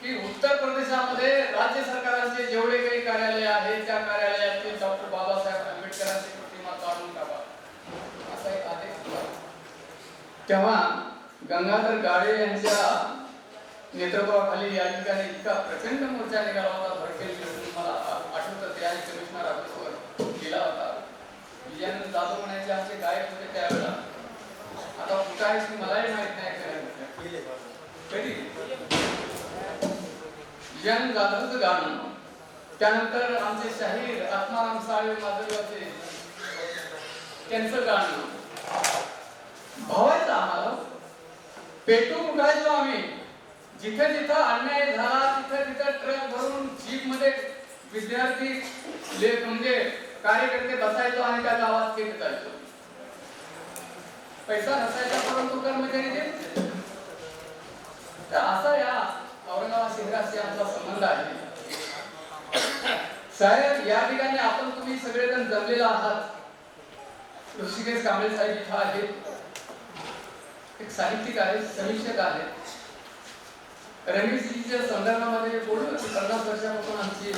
Speaker 5: की उत्तर प्रदेशामध्ये राज्य सरकारांचे जेवढे काही कार्यालय आहेत त्या कार्यालयातील डॉक्टर बाबासाहेब आंबेडकरांची प्रतिमा काढून टाका, असा एक आदेश दिला. तेव्हा गंगाधर गाडे यांच्या नेतृत्वाखाली या ठिकाणी इतका प्रचंड मोर्चा निघाला होता. भडकेल मला आठवतं ते आणि कमिशनर ऑफिसवर गेला होता. विजयानंद जाधव म्हणायचे आमचे गायक होते त्यावेळेला. आता कुठं आहे की मलाही माहित नाही कधी. विजयानंद जाधवचं गाणं, त्यानंतर आमचे शाहीर आत्माराम साळवे माधवचे त्यांचं गाणं भावायचं आम्हाला. पेटून उठायचो आम्ही. जिथे जिथं अन्याय झाला तिथे तिथे ट्रक भरून जीप मध्ये विद्यार्थी म्हणजे कार्यकर्ते बसायचो आणि त्याचा आवाज केला जायचो. पैसा नसायचा परंतु कर्मचारी देत. तर असा या औरंगाबाद शहराशी आमचा संबंध आहे. साहेब, या ठिकाणी आपण तुम्ही सगळेजण जमलेला आहात. ऋषिकेश कांबळे साहेब इथं आहेत, एक साहित्यिक आहे, समीक्षक आहेत. रमेशजीच्या संदर्भामध्ये बोलू 50 वर्षापासून आमचे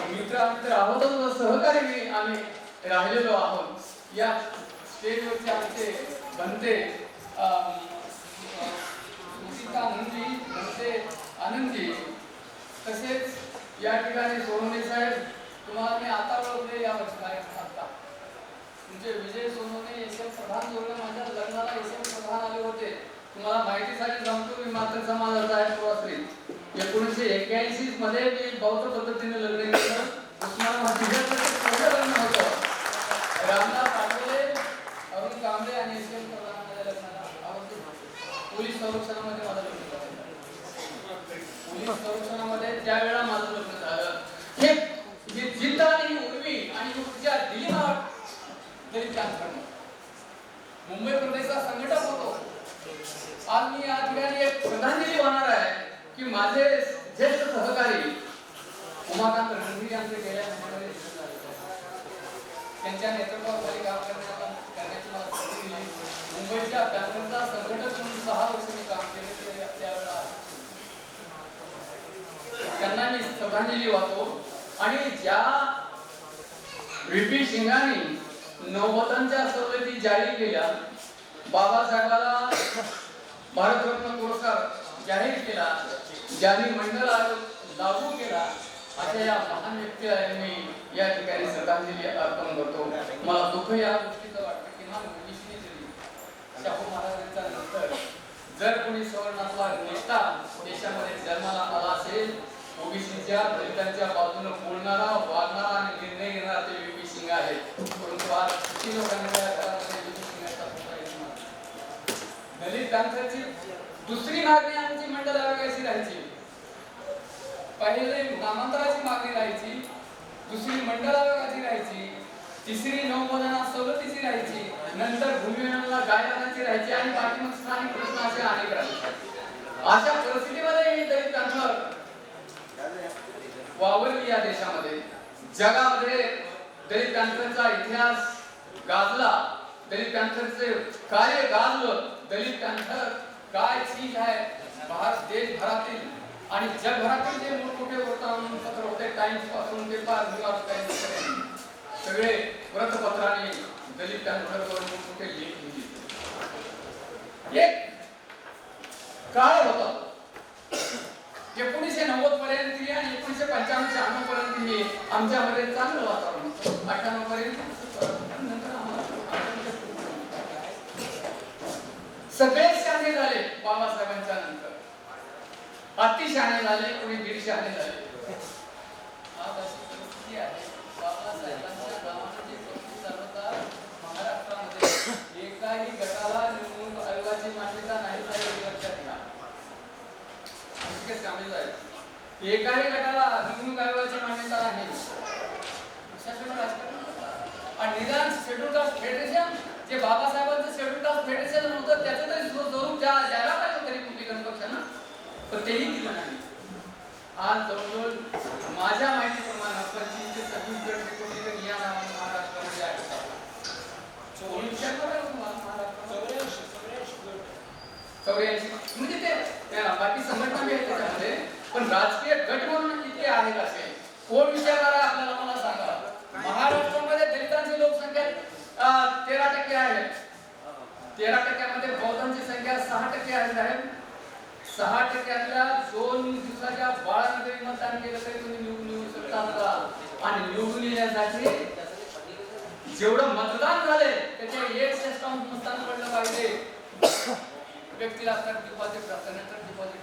Speaker 5: मित्र आहोतच, सहकारी आम्ही राहिलेलो आहोत. या स्टेजवरचे आमचे बनते आनंदजी, तसेच या ठिकाणी सोनवणे साहेब, तुम्हाला मी आता ओळखले या वर्षी आता. तुमचे विजय सोनवणे एसएम प्रधान जोडले, माझ्या लग्नाला एसएम प्रधान आले होते. तुम्हाला माहितीसाठी सांगतो, मी मात्र समाजाचा आहे प्रवासी. 1981 मध्ये मी बौद्ध पद्धतीने लग्न केलं. उस्मानाबाद जिल्ह्यात पहिलं लग्न होतं. रामदास आठवले, अरुण कांबळे आणि एसएम प्रधान माझ्या लग्नाला आवडते. पोलीस संरक्षणामध्ये माझं लग्न झालं. पोलीस संरक्षणामध्ये त्यावेळेला माझं लग्न झालं. हे जिद्द आणि उर्मी आणि ऊर्जा दिली मला दलितांकडून. मुंबई प्रदेशचा संघटक होतो. आज मी या ठिकाणी एक श्रद्धांजली वाहणार आहे की माझे ज्येष्ठ सहकारी उमाकांत रणधीर यांचे गेल्या महिन्यामध्ये निधन झाले. त्यांच्या नेतृत्वाखाली काम करण्याची मला संधी दिली. मुंबईच्या बँकेचा संघटक म्हणून 6 वर्ष मी काम केले. त्यावेळेला त्यांना मी श्रद्धांजली वाहतो. आणि ज्या व्हीपी सिंगांनी नौबतांच्या सवलती जाहीर केल्या, बाबासाहेबाला भारतरत्न पुरस्कार जाहीर केला, ज्यांनी मंडळ आयोग लागू केला, अशा या महान व्यक्तीला मी या ठिकाणी श्रद्धांजली अर्पण करतो. मला दुःख या गोष्टीचं वाटतं की शाहू महाराजांच्या नंतर जर कोणी सवर्णातला नेता देशामध्ये जन्माला आला असेल, ओबीसीच्या दलितांच्या बाजूने बोलणारा, वागणारा आणि निर्णय घेणारा ते व्हीपी सिंग आहेत. परंतु आज किती लोकांच्या घरामध्ये व्हीपी सिंगाचा फोटो आहे. दलित पॅंथरची दुसरी मागणी आमची मंडळ आयोगाची राहायची. पहिले नामांतराची मागणी राहायची, दुसरी मंडळ आयोगाची राहायची, तिसरी नौबोधना सवलतीची राहायची, नंतर भूमिहीनांना गायनाची राहायची आणि बाकी मग स्थानिक प्रश्न असे अनेक राहायचे. अशा परिस्थितीमध्ये दलित जगामध्ये दलित पॅंथरचा इतिहास गाजला, दलित पॅंथरचे कार्य गाजलं, दलित पॅंथर काय चीज आहे देशभरातील आणि जगभरातील जे मोठमोठे वर्तमानपत्र होते, टाइम्स पासून पेपर, न्यूयॉर्क टाइम्स सगळे वृत्तपत्रांनी दलित पॅंथरवर मोठमोठे लेख लिहिले. एक काळ होता 1990 पर्यंत आणि 1995-96 पर्यंत आमच्यामध्ये चांगलं वातावरण होतं. 98 पर्यंत नंतर सगळे शहाणे झाले बाबासाहेबांच्या नंतर. अति शहाणे झाले, कोणी दीड शहाणे झाले. आज अशी परिस्थिती आहे. बाबासाहेबांच्या नावाने जे पक्षी चालवतात महाराष्ट्रामध्ये एकाही गटाला निवडणूक आयोगाची मान्यता नाही झाली, लक्षात घ्या. एकाही गटाला निवडणूक आयोगाची मान्यता नाही. आणि निदान शेड्यूल कास्ट फेडरेशन जे बाबासाहेबांचं शेड्यूल कास्ट फेडरेशन होतं त्याचं तरी स्वरूप द्यायला पाहिजे तरी रिपब्लिकन पक्षानं, पण तेही दिलं नाही. आज जवळजवळ माझ्या माहितीप्रमाणे 25 ते 26 गट रिपब्लिकन या नावाने महाराष्ट्रामध्ये आहेत. म्हणजे ते बाकी संघटना बी आहेत त्याच्यामध्ये, पण राजकीय गट म्हणून इथे आहेत असे कोण विचारणार आहे आपल्याला? मला सांगा. महाराष्ट्रामध्ये दलितांची लोकसंख्या 13% आहे. 13%मध्ये बौद्धांची संख्या 6% आहे. 6%तल्या 2 दिवसाच्या बाळाने जरी मतदान केलं तरी तुम्ही निवडून येऊ शकता का? आणि निवडून येण्यासाठी जेवढं मतदान झाले त्याच्या 1/6 मतदान पडलं पाहिजे. व्यक्तीला असतात डिपॉझिट नंतर डिपॉझिट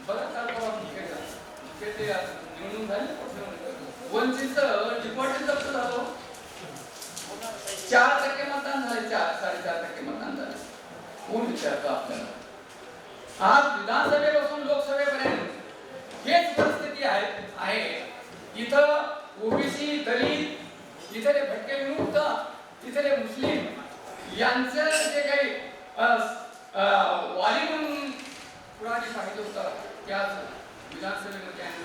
Speaker 5: बघा ते निवडून झाले. वंचित डिपॉझिट जप्त झालं. 4% मतदान झाले, 4-4.5% मतदान झाले. कोण विचारतो आपल्याला? आज विधानसभेपासून लोकसभेपर्यंत हेच परिस्थिती आहे. इथं ओबीसी, दलित, इथले भटके विमुक्त, इथले मुस्लिम यांचं जे काही वाली म्हणून पुढारी पाहिजे होता त्याच विधानसभेमध्ये आणि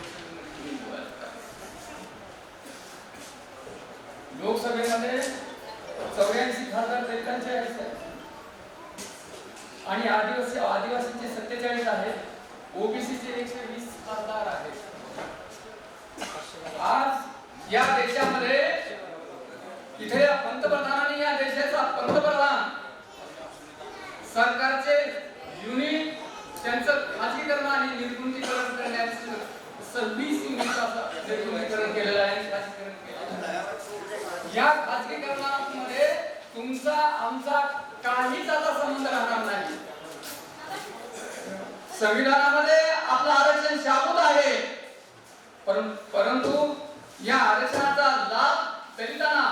Speaker 5: लोकसभेमध्ये 84 खासदार दलितांचे आहेत आणि आदिवासींचे 47 आहेत. ओबीसीचे 120 खासदार आहेत. आज या देशामध्ये इथे पंतप्रधानांनी या देशाचा पंतप्रधान सरकारचे युनिट त्यांचं खाजगीकरण आणि निर्गुंजीकरण करण्याचं 26 युनिटचं निर्गुंजीकरण केलेलं आहे. खाजगीकरण केलेलं आहे. या खाजगीकरणामध्ये तुमचा आमचा काहीच आता संबंध राहणार नाही. संविधानामध्ये आपलं आरक्षण शाबूत आहे, परंतु या आरक्षणाचा लाभ दलितांना,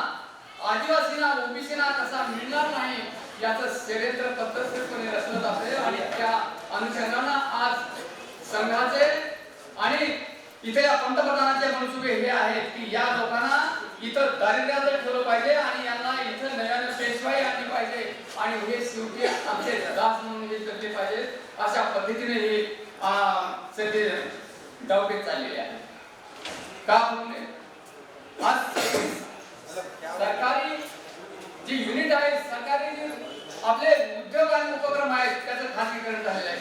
Speaker 5: आदिवासींना, ओबीसींना कसा मिळणार नाही याचं षड्यंत्र पद्धतशीरपणे रचलं जाते. आणि त्या अनुषंगानं आज संघाचे आणि इथे पंतप्रधानांचे मनसुबे हे आहेत की या लोकांना इथं दारिद्र्यात ठेवलं पाहिजे आणि यांना इथं नव्यानं पेशवाई आणली पाहिजे आणि हे शेवटी आमचे दास म्हणून हे करले पाहिजे. अशा पद्धतीने हे सध्या डावपेच चाललेले आहे. का म्हणून आज सरकारी जी युनिट आहे, सरकारी जे आपले उद्योग आणि उपक्रम आहेत त्याचं खाजगीकरण झालेलं आहे.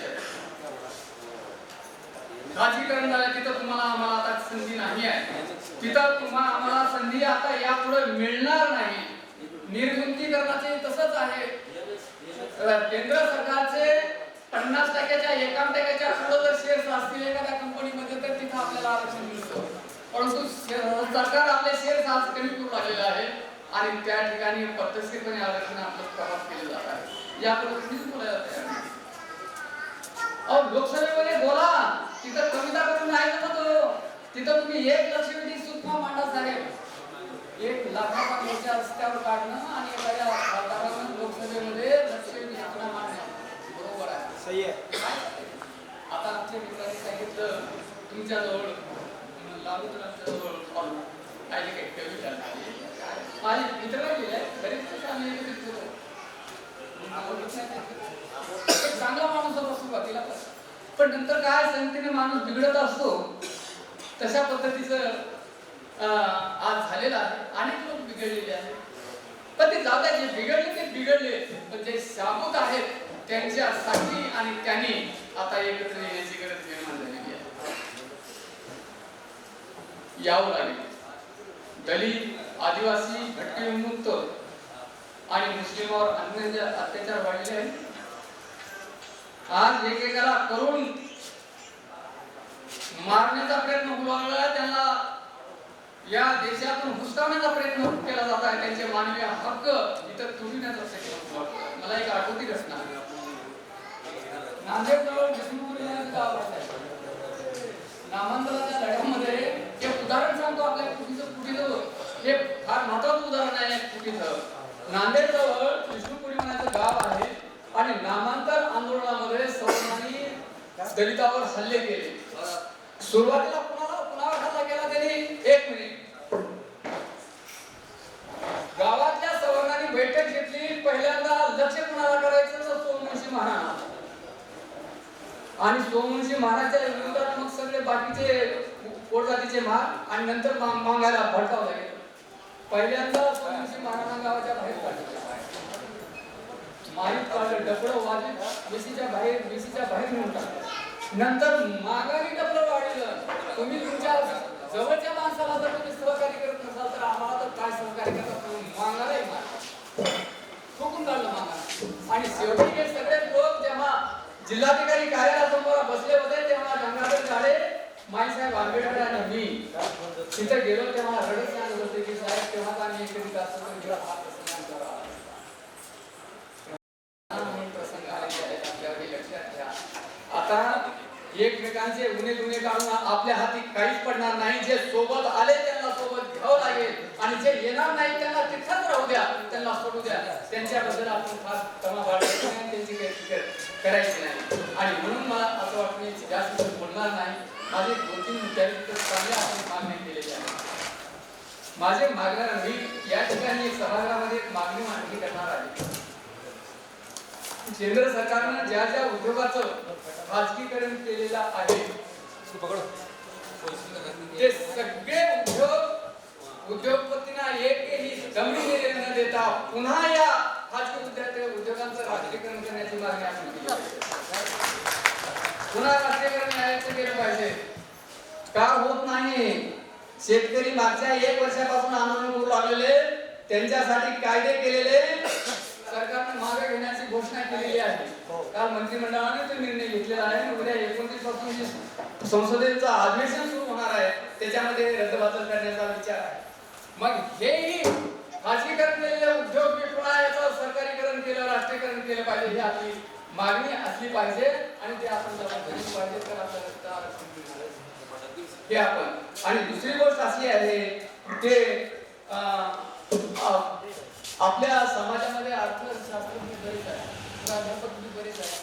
Speaker 5: खाजगीकरण झालं तिथं तुम्हाला आम्हाला आता संधी नाही आहे. तिथं तुम्हाला आम्हाला संधी आता यापुढे मिळणार नाही. निर्गुंजीकरणाचे तसंच आहे. केंद्र सरकारचे 50%च्या 1% पुढे जर शेअर्स असतील एखाद्या कंपनीमध्ये तर तिथं आपल्याला आरक्षण मिळतं. परंतु सरकार आपले शेअर्स आज कमी करू लागलेले आहे आणि त्या ठिकाणी पद्धतशीरपणे आरक्षण आपलं प्रभाव केले जात आहे. या पद्धतीने बोलायला तयार नाही. लोकसभेमध्ये बोला, तिथं कविता करून नाही जमतो. तिथं तुम्ही 1 लक्षवेधी सूचना मांडा साहेब. 1 लाखाचा मोर्चा रस्त्यावर काढणं आणि एखाद्या खासदारानं लोकसभेमध्ये लक्षवेधी सूचना मांडणं बरोबर आहे. सही आहे. आता आमच्या मित्रांनी सांगितलं तुमच्याजवळ लालूरांच्याजवळ काही काही कविता माझे मित्र लिहिले बरेच आम्ही चांगला माणूस होता सुरुवातीला, पण नंतर काय संगतीने माणूस बिघडत असतो तशा पद्धतीचं आज झालेला आहे. अनेक लोक बिघडलेले आहेत. पण ते जाऊ द्या, जे बिघडले ते बिघडले, पण जे शाबूत आहेत त्यांच्यासाठी आणि त्यांनी आता एकत्र येण्याची गरज निर्माण झालेली आहे. यावं लागेल. दलित, आदिवासी, भटके विमुक्त आणि मुस्लिमावर अत्याचार वाढलेले आहेत. आज एकेकाला करून मारण्याचा प्रयत्न होऊ लागला, त्यांना या देशातून हुसकावण्याचा प्रयत्न केला जात आहे. त्यांचे मानवी हक्क इतर तुटविण्याचा प्रयत्न होतो. मला एक आठवती घटना, नांदेडजवळ विष्णुपुरी गाव आहे. नामांतराच्या लढ्यामध्ये एक उदाहरण सांगतो आपल्या कुटीचं हे फार महत्वाचं उदाहरण आहे. कुटीचं नांदेडजवळ विष्णुपुरी म्हणायचं गाव आहे आणि नामांतर आंदोलनामध्ये सवर्णांनी दलितावर हल्ले केले. सुरुवातीला कुणावर हल्ला केला त्यांनी, एक मिनिट, गावातल्या सवर्णांनी बैठक घेतली. पहिल्यांदा लक्ष कुणाला करायचं तर सोमवंशी महाराज, आणि सोमवंशी महाराजच्या विरोधात मग सगळे बाकीचे पोटजातीचे महार आणि नंतर मागायला भडकावलं गेलं. पहिल्यांदा सोमवंशी महाराजांना गावाच्या बाहेर काढलं, माहीत काढलं, डबडं वाजत वेशीच्या बाहेर नेऊन टाकलं. नंतर मागाने डबडं वाढलं. तुम्ही तुमच्या जवळच्या माणसाला जर तुम्ही सहकार्य करत नसाल तर आम्हाला तर काय सहकार्य करतात, मागालाही मार ठोकून काढलं मागाने. आणि शेवटी हे सगळे लोक जेव्हा जिल्हाधिकारी कार्यालयासमोर बसले होते तेव्हा गंगाधर झाले, माईसाहेब आंबेडकर आणि मी तिथे गेलो तेव्हा रडत सांगत होते की साहेब तेव्हा आम्ही एकत्रित असतो हा प्रसंग करा. प्रसंग आले आपल्यावर लक्षात घ्या. आता एकमेकांचे गुन्हे काढून आपल्या हाती काहीच पडणार नाही. जे सोबत आले त्यांना सोबत घ्यावं लागेल आणि जे येणार नाही त्यांना तिथंच राहू द्या, त्यांना सोडू द्या. त्यांच्याबद्दल आपण फार क्षमा बाळगायची नाही, त्यांची काही फिकर करायची नाही. आणि म्हणून मला असं वाटतं मी जास्त बोलणार नाही. माझे 2-3 मुद्दे चांगल्या आपण मागण्या केलेल्या आहेत. माझे मागणार मी या ठिकाणी सभागृहामध्ये मागणी मांडणी करणार आहे. केंद्र सरकारनं ज्या ज्या उद्योगाचं खाजगीकरण केलेलं आहे ते सगळे उद्योगपतींना एकही जमीन न देता पुन्हा या खाजगी उद्योगांचं राष्ट्रीयकरण करण्याची मागणी आपण केली आहे. पुन्हा राष्ट्रीयकरण न्यायालयाचं केलं पाहिजे. का होत नाही? शेतकरी मागच्या 1 वर्षापासून आंदोलन करू लागलेले, त्यांच्यासाठी कायदे केलेले, सरकारने मागे घेण्याची घोषणा केलेली आहे. काल मंत्रिमंडळाने तो निर्णय घेतलेला आहे. उद्या 29 पासून संसदेचं अधिवेशन सुरू होणार आहे, त्याच्यामध्ये रद्दबातल करण्याचा विचार आहे. मग हेही खाजगीकरण केलेले उद्योग मी पुन्हा याचं सरकारीकरण केलं, राष्ट्रीयकरण केलं पाहिजे, ही आपली मागणी असली पाहिजे आणि ते आपण जबाबदारी पाहिजे तर आपल्याला आरक्षण मिळणार हे आपण. आणि दुसरी गोष्ट अशी आहे ते आपल्या समाजामध्ये अर्थशास्त्रज्ञ बरेच आहे, प्राध्यापक बरेच आहे,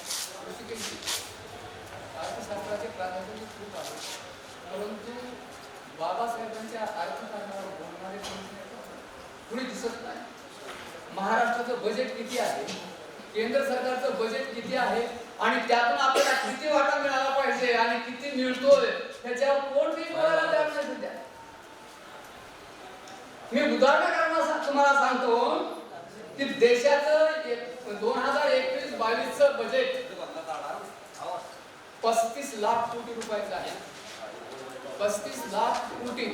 Speaker 5: अर्थशास्त्राचे प्राध्यापक खूप आहे, परंतु बाबासाहेबांच्या अर्थकारणावर बोलणारे कुणी दिसत नाही. महाराष्ट्राचं बजेट किती आहे, केंद्र सरकारचं बजेट किती आहे आणि त्यातून आपल्याला किती वाटा मिळाला पाहिजे आणि किती मिळतोय त्याच्यावर कोणतीही बोलायला तयार नाही सध्या. मी उदाहरण तुम्हाला सांगतो की देशाचं 2021-22चं बजेट 35 लाख कोटी रुपयाचं आहे. 35 लाख कोटी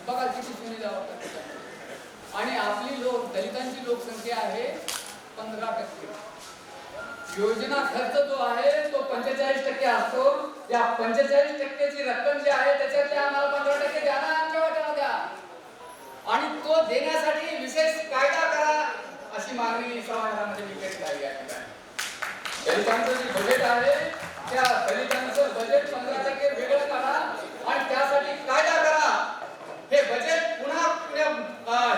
Speaker 5: बघा किती सुविधा वापरतात. आणि आपली दलितांची लोकसंख्या आहे 15%. योजना खर्च जो आहे तो 45% असतो. या 45%ची रक्कम जी आहे त्याच्यातली आम्हाला 15% द्या ना, आमच्या वाट्याला द्या. आणि तो देण्यासाठी विशेष कायदा करा अशी मागणी समाजामध्ये मी करीत आहे. दलितांचं जे बजेट आहे त्या दलितांचं बजेट 15% वेगळं करा आणि त्यासाठी कायदा करा. हे बजेट पुन्हा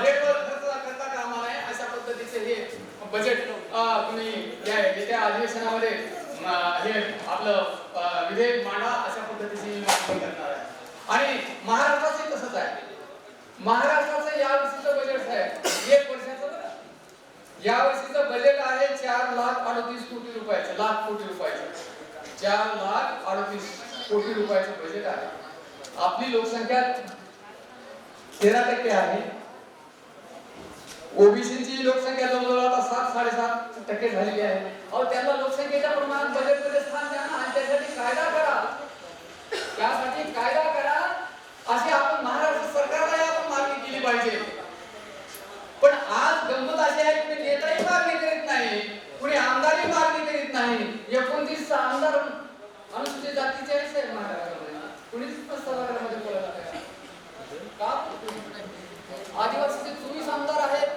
Speaker 5: हेडवर खर्च करता कामा नये अशा पद्धतीचे हे बजेट तुम्ही येत्या अधिवेशनामध्ये हे आपलं विधेयक मांडा अशा पद्धतीची मागणी करणार आहे. आणि महाराष्ट्राचे तसंच आहे. महाराष्ट्राचं या वर्षीचं बजेट आहे 1 वर्षाचं बरं. या वर्षीचं बजेट आहे 4,38 कोटी रुपयाचं, लाख कोटी रुपयाचं. 4,38 कोटी रुपयाचं बजेट आहे. आपली लोकसंख्या 13% आहे. ओबीसीची लोकसंख्या जवळजवळ आता 7-7.5% झालेली आहे. अहो त्यांना लोकसंख्येच्या प्रमाणात बजेटमध्ये स्थान द्या ना आणि त्यासाठी कायदा करा. त्यासाठी कायदा करा अशी आपण महाराष्ट्र सरकारला आपण मागणी केली पाहिजे. पण आज गंमत अशी आहे की नेताही मागणी करीत नाही, कुणी आमदारही मागणी करीत नाही. 29 आमदार अनुसूचित जातीचे आहेत महाराष्ट्रामध्ये, कुणीच सभागृहामध्ये बोलायला तयार नाही. का? आदिवासीचे 24 आमदार आहेत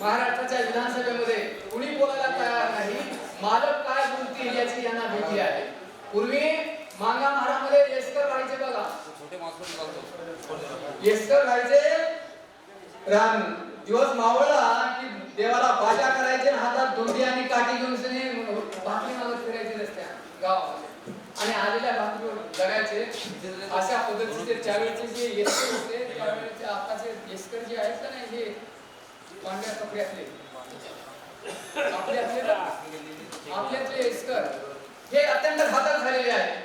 Speaker 5: महाराष्ट्राच्या विधानसभेमध्ये, कुणी बोलायला तयार नाही. मालक काय बोलतील याची यांना भीती आहे. पूर्वी मांगा महारामध्ये येसकर राहायचे बघा, येसकर राहायचे. दिवस मावळला की देवाला बाजा करायचे, हातात दोंडी आणि काठी घेऊन भाकरी मागत फिरायचे रस्त्यात गावामध्ये आणि आलेल्या भाकरीवर जगायचे. अशा पद्धतीचे त्यावेळेचे जे येसकर होते, त्यावेळेचे आताचे येसकर जे आहेत का नाही, हे पांढऱ्या कपड्यातले आपल्यातले येसकर हे अत्यंत घातक झालेले आहेत.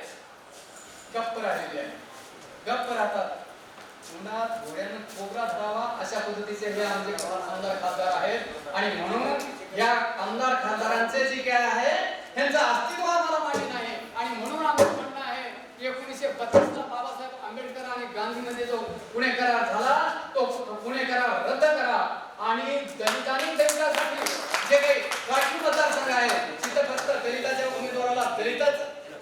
Speaker 5: गप्प राहिलेले आहेत, गप्प राहतात. उन्हात घोड्यानं कोबरा धरावा अशा पद्धतीचे हे आमचे आमदार खासदार आहेत. आणि म्हणून या आमदार खासदारांचे जे काय आहे त्यांचं अस्तित्व आम्हाला माहिती नाही. आणि म्हणून आमचं म्हणणं आहे 1932 ला बाबासाहेब आंबेडकर आणि गांधीमध्ये जो पुणे करार झाला तो पुणे करार रद्द करा आणि दलितांनी दलितासाठी जे काही राष्ट्रीय मतदारसंघ आहे तिथे फक्त दलिताच्या उमेदवाराला दलितच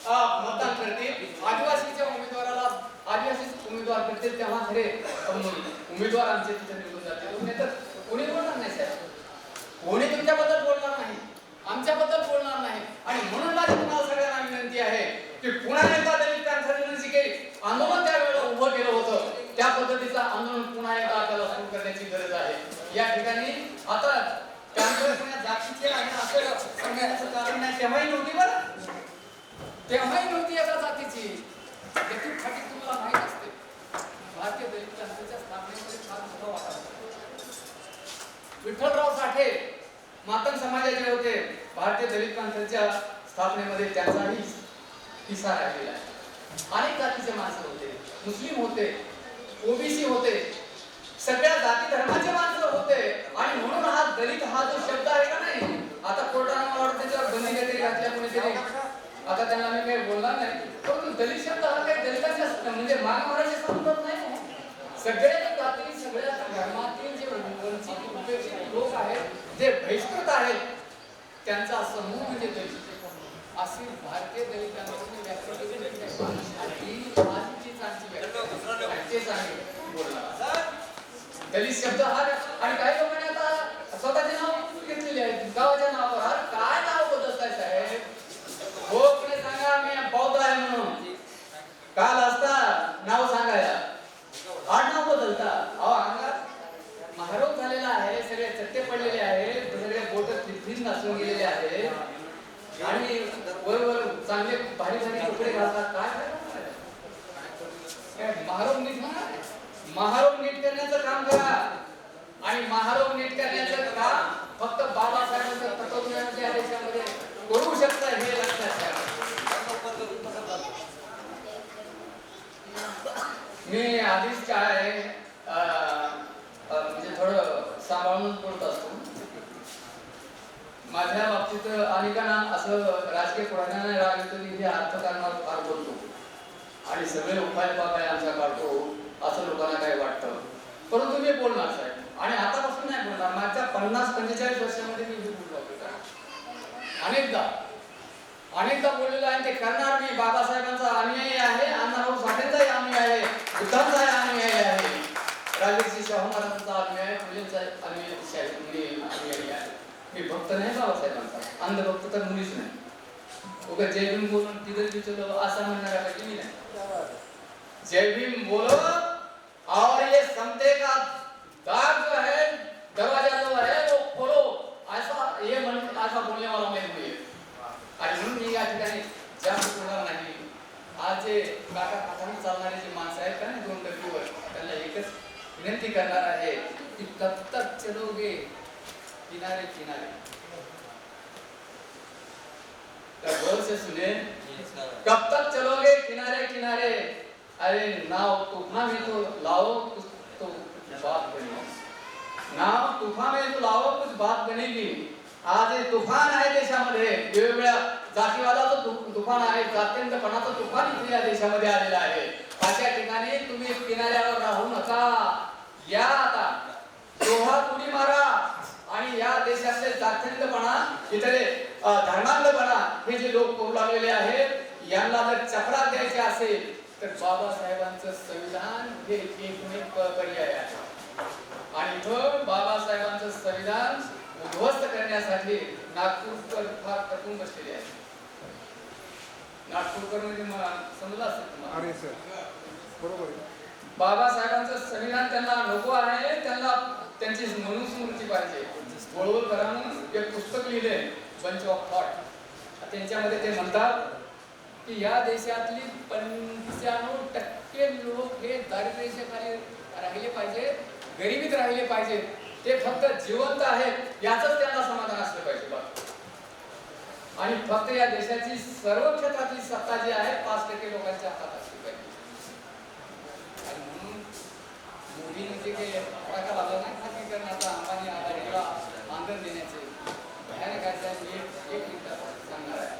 Speaker 5: मतदान करतील, आदिवासीच्या उमेदवाराला आदिवासी उमेदवार करतील, तेव्हा खरे उमेदवार आमचे तिथे निवडून जातील. नाही तर कोणी बोलणार नाही साहेब, कोणी तुमच्याबद्दल बोलणार नाही, आमच्याबद्दल बोलणार नाही. आणि म्हणून माझी तुम्हाला सगळ्यांना विनंती आहे की पुन्हा एकदा दलित पॅनथरने जे काही आंदोलन त्यावेळेला उभं केलं होतं त्या पद्धतीचं आंदोलन पुन्हा एकदा आपल्याला सुरू करण्याची गरज आहे. या ठिकाणी आता पॅनथर जातीचे आहे असं सांगण्याचं कारण नाही, तेव्हाही नव्हती बरं, तेव्हाही नव्हती एका जातीची. याची फाटी तुम्हाला माहित असते. भारतीय दलित पॅनथरच्या स्थापनेमध्ये फार मोठा वाटा होता. विठ्ठलराव साठे मातंग समाजाचे होते, भारतीय दलित पॅनथरच्या स्थापनेमध्ये त्यांचाही हिस्सा राहिलेला आहे. अनेक जातीचे माणसं होते, मुस्लिम होते, ओबीसी होते, सगळ्या जाती धर्माचे माणसं होते. आणि म्हणून हा दलित हा जो शब्द आहे का नाही, आता कोर्टाने मला वाटतं त्याच्यावर बंदी काहीतरी घातल्या कोणीतरी, आता त्यांना मी काही बोलणार नाही. परंतु दलित शब्द हा काही दलितांच्या म्हणजे मागावरचे संबंध नाही. सगळ्या जाती सगळ्या धर्मातील जे वंचित उपेक्षित लोक आहेत, जे बहिष्कृत आहेत, त्यांचा समूह म्हणजे दलित. अशी भारतीय दलितांनी व्याख्या केली दलित शब्द हा. आणि काही लोकांनी आता स्वतःचे नाव घेतलेले आहेत गावाच्या नावावर. काय नाव बदलताय साहेब? हो पुढे सांगा मी बौद्ध आहे म्हणून, काल असता नाव सांगायला आठ नाव बदलता. अहो अंगात महारोग झालेला आहे, सगळे चट्टे पडलेले आहेत, सगळे बोट फिरफिर नसून गेलेले आहेत आणि वर चांगले भारी भारी कपडे घालतात. काय महारोग नीट महारोग नीट करण्याचं काम करा. आणि महारोग नीट करण्याचं काम फक्त बाबासाहेबांच्या तत्वज्ञानाच्या देशामध्ये करू शकता हे लक्षात ठेवा. मी आधीच काय म्हणजे थोडं सांभाळून बोलत असतो. माझ्या बाबतीत अनेकांना असं राजकीय पुराणाने राग येतो की हे अर्थकारणावर फार बोलतो आणि सगळे उपाय काय आमच्या काढतो असं लोकांना काय वाटतं. परंतु मी बोलणार साहेब आणि आतापासून नाही बोलणार. मागच्या 50-45 वर्षामध्ये मी बोललो अनेकदा बोललेलो आहे. ते करणार मी. बाबासाहेबांचा अनुयायी आहे, अण्णाभाऊ साठेंचाही अनुयायी आहे, बुद्धांचाही अनुयायी आहे, राजर्षी शाहू महाराजांचा अनुयायी आहे, फुलेंचा अनुयायी आहे. मी भक्त नाही बाबासाहेबांचा, अंधभक्त तर मुलीच नाही. उगा जय भीम बोलून तिथे विचारलं असं म्हणणाऱ्यापैकी मी नाही. जय भीम बोलो और ये समते का दाग जो है दरवाजा जो है वो खोलो, ऐसा ये मन ऐसा बोलने वाला मैं हूँ. आणि म्हणून मी या ठिकाणी जास्त बोलणार नाही. आज जे काका काकांनी चालणारे जे माणसं आहेत का नाही 2 टक्केवर, त्यांना एकच विनंती करणार आहे की कब तक चलोगे किनारे किनारे. गौर से सुने, कब तक चलोगे किनारे किनारे. अरे नाव तूफान में तो लाओ बात बनी, नाव तुफान आहे तो लावा कुछ बात बनेगी. आज हे तुफान आहे देशामध्ये, वेगवेगळ्या जातीवादाचं तुफान आहे, जातीयपणाचं तुफान इथे या देशामध्ये आलेलं आहे. अशा ठिकाणी तुम्ही किनाऱ्यावर राहू नका. या आता जोहात उडी मारा आणि या देशातले जातीयपणा, इथले धर्मांधपणा हे जे लोक करू लागलेले आहेत यांना जर चपराक द्यायचे असेल तर बाबासाहेबांचं संविधान हे एकमेव पर्याय आहे. आणि इथं बाबासाहेबांचं संविधान उद्ध्वस्त करण्यासाठी नागपूरकर फार कटून बसलेले आहेत. नागपूरकर म्हणजे समजलं असेल तुम्हाला. बाबासाहेबांचं संविधान त्यांना नको आहे, त्यांना त्यांची मनुस्मृती पाहिजे. गोळवलकरांनी एक पुस्तक लिहिले बंच ऑफ थॉट. त्यांच्यामध्ये ते म्हणतात की या देशातली 95% लोक हे दारिद्र्याखाली राहिले पाहिजे, गरिबीत राहिले पाहिजे. ते फक्त जिवंत आहेत याचंच त्यांना समाधान असलं पाहिजे बघ. आणि फक्त या देशाची सर्व क्षेत्रातली सत्ता जी आहे 5% लोकांच्या हातात असली पाहिजे. आणि म्हणून मोदींनी जे काही प्रकार आला नाही खासगीकरणाचा, अंबानी अदानीला मानधन देण्याचे भयानक आहे. एक मिनिट सांगणार आहे.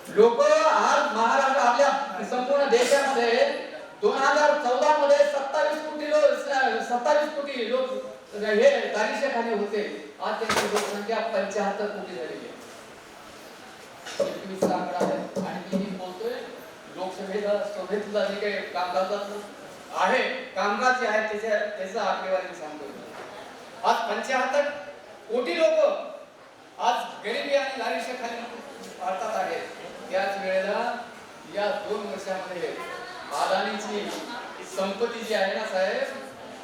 Speaker 5: लोक आज महाराष्ट्र आपल्या संपूर्ण देशामध्ये 2014 मध्ये 27 कोटी लोक हे दारिद्र्याखाली होते. आज त्यांची लोकसंख्या 75 कोटी झालेली आहे. 21चा आकडा आहे. आणि मी बोलतोय लोकसभेतला जे काही कामकाजाचं आहे, कामकाज जे आहे त्याचा आकडेवारी सांगतोय. आज 75 कोटी लोक आज गरिबी आणि दारिद्र्याखाली भारतात आहेत. त्याच वेळेला या 2 वर्षामध्ये अदानीची संपत्ती जी आहे ना साहेब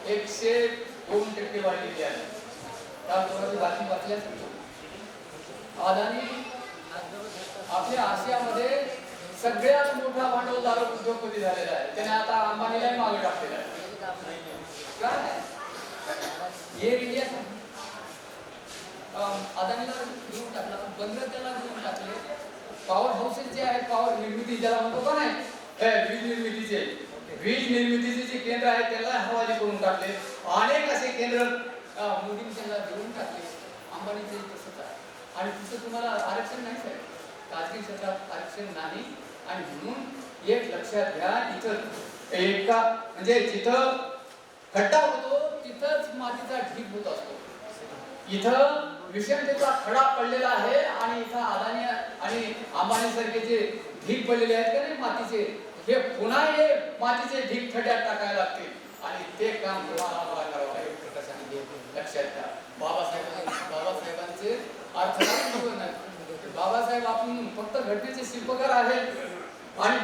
Speaker 5: 102% वाढलेली आहे. त्या कोणाची बातमी वाचल्या अदानी आपल्या आशियामध्ये सगळ्यात मोठा भांडवलदार उद्योगपती झालेला आहे. त्याने आता अंबानीलाही मागे टाकलेला आहे. काय एअर इंडिया अदानीला घेऊन टाकला, बंदर त्याला घेऊन टाकले. पॉवर हाऊसेस जे आहेत, पॉवर निर्मिती ज्याला म्हणतो का नाही, वीज निर्मितीचे जे केंद्र आहेत त्याला हवाली करून टाकले. अनेक असे केंद्र मोदींनी त्यांना देऊन टाकले. अंबानीचे तसंच आहे. आणि तिथं तुम्हाला आरक्षण नाही साहेब, खाजगी क्षेत्रात आरक्षण नाही. आणि म्हणून एक लक्षात घ्या, इथं एका म्हणजे जिथं खड्डा होतो तिथंच मातीचा ढीग होत असतो. इथं विषमतेचा खडा पडलेला आहे आणि इथं अदानी आणि अंबानी सारखे जे ढीग पडलेले आहेत का नाही मातीचे, हे पुन्हा हे मातीचे ढीग खड्ड्यात टाकायला लागतील. आणि ते काम तुम्हाला करावं लागेल. लक्षात घ्या, बाबासाहेबांचे अर्थकारण नाही. बाबासाहेब आपण फक्त घटनेचे शिल्पकार आहेत आणि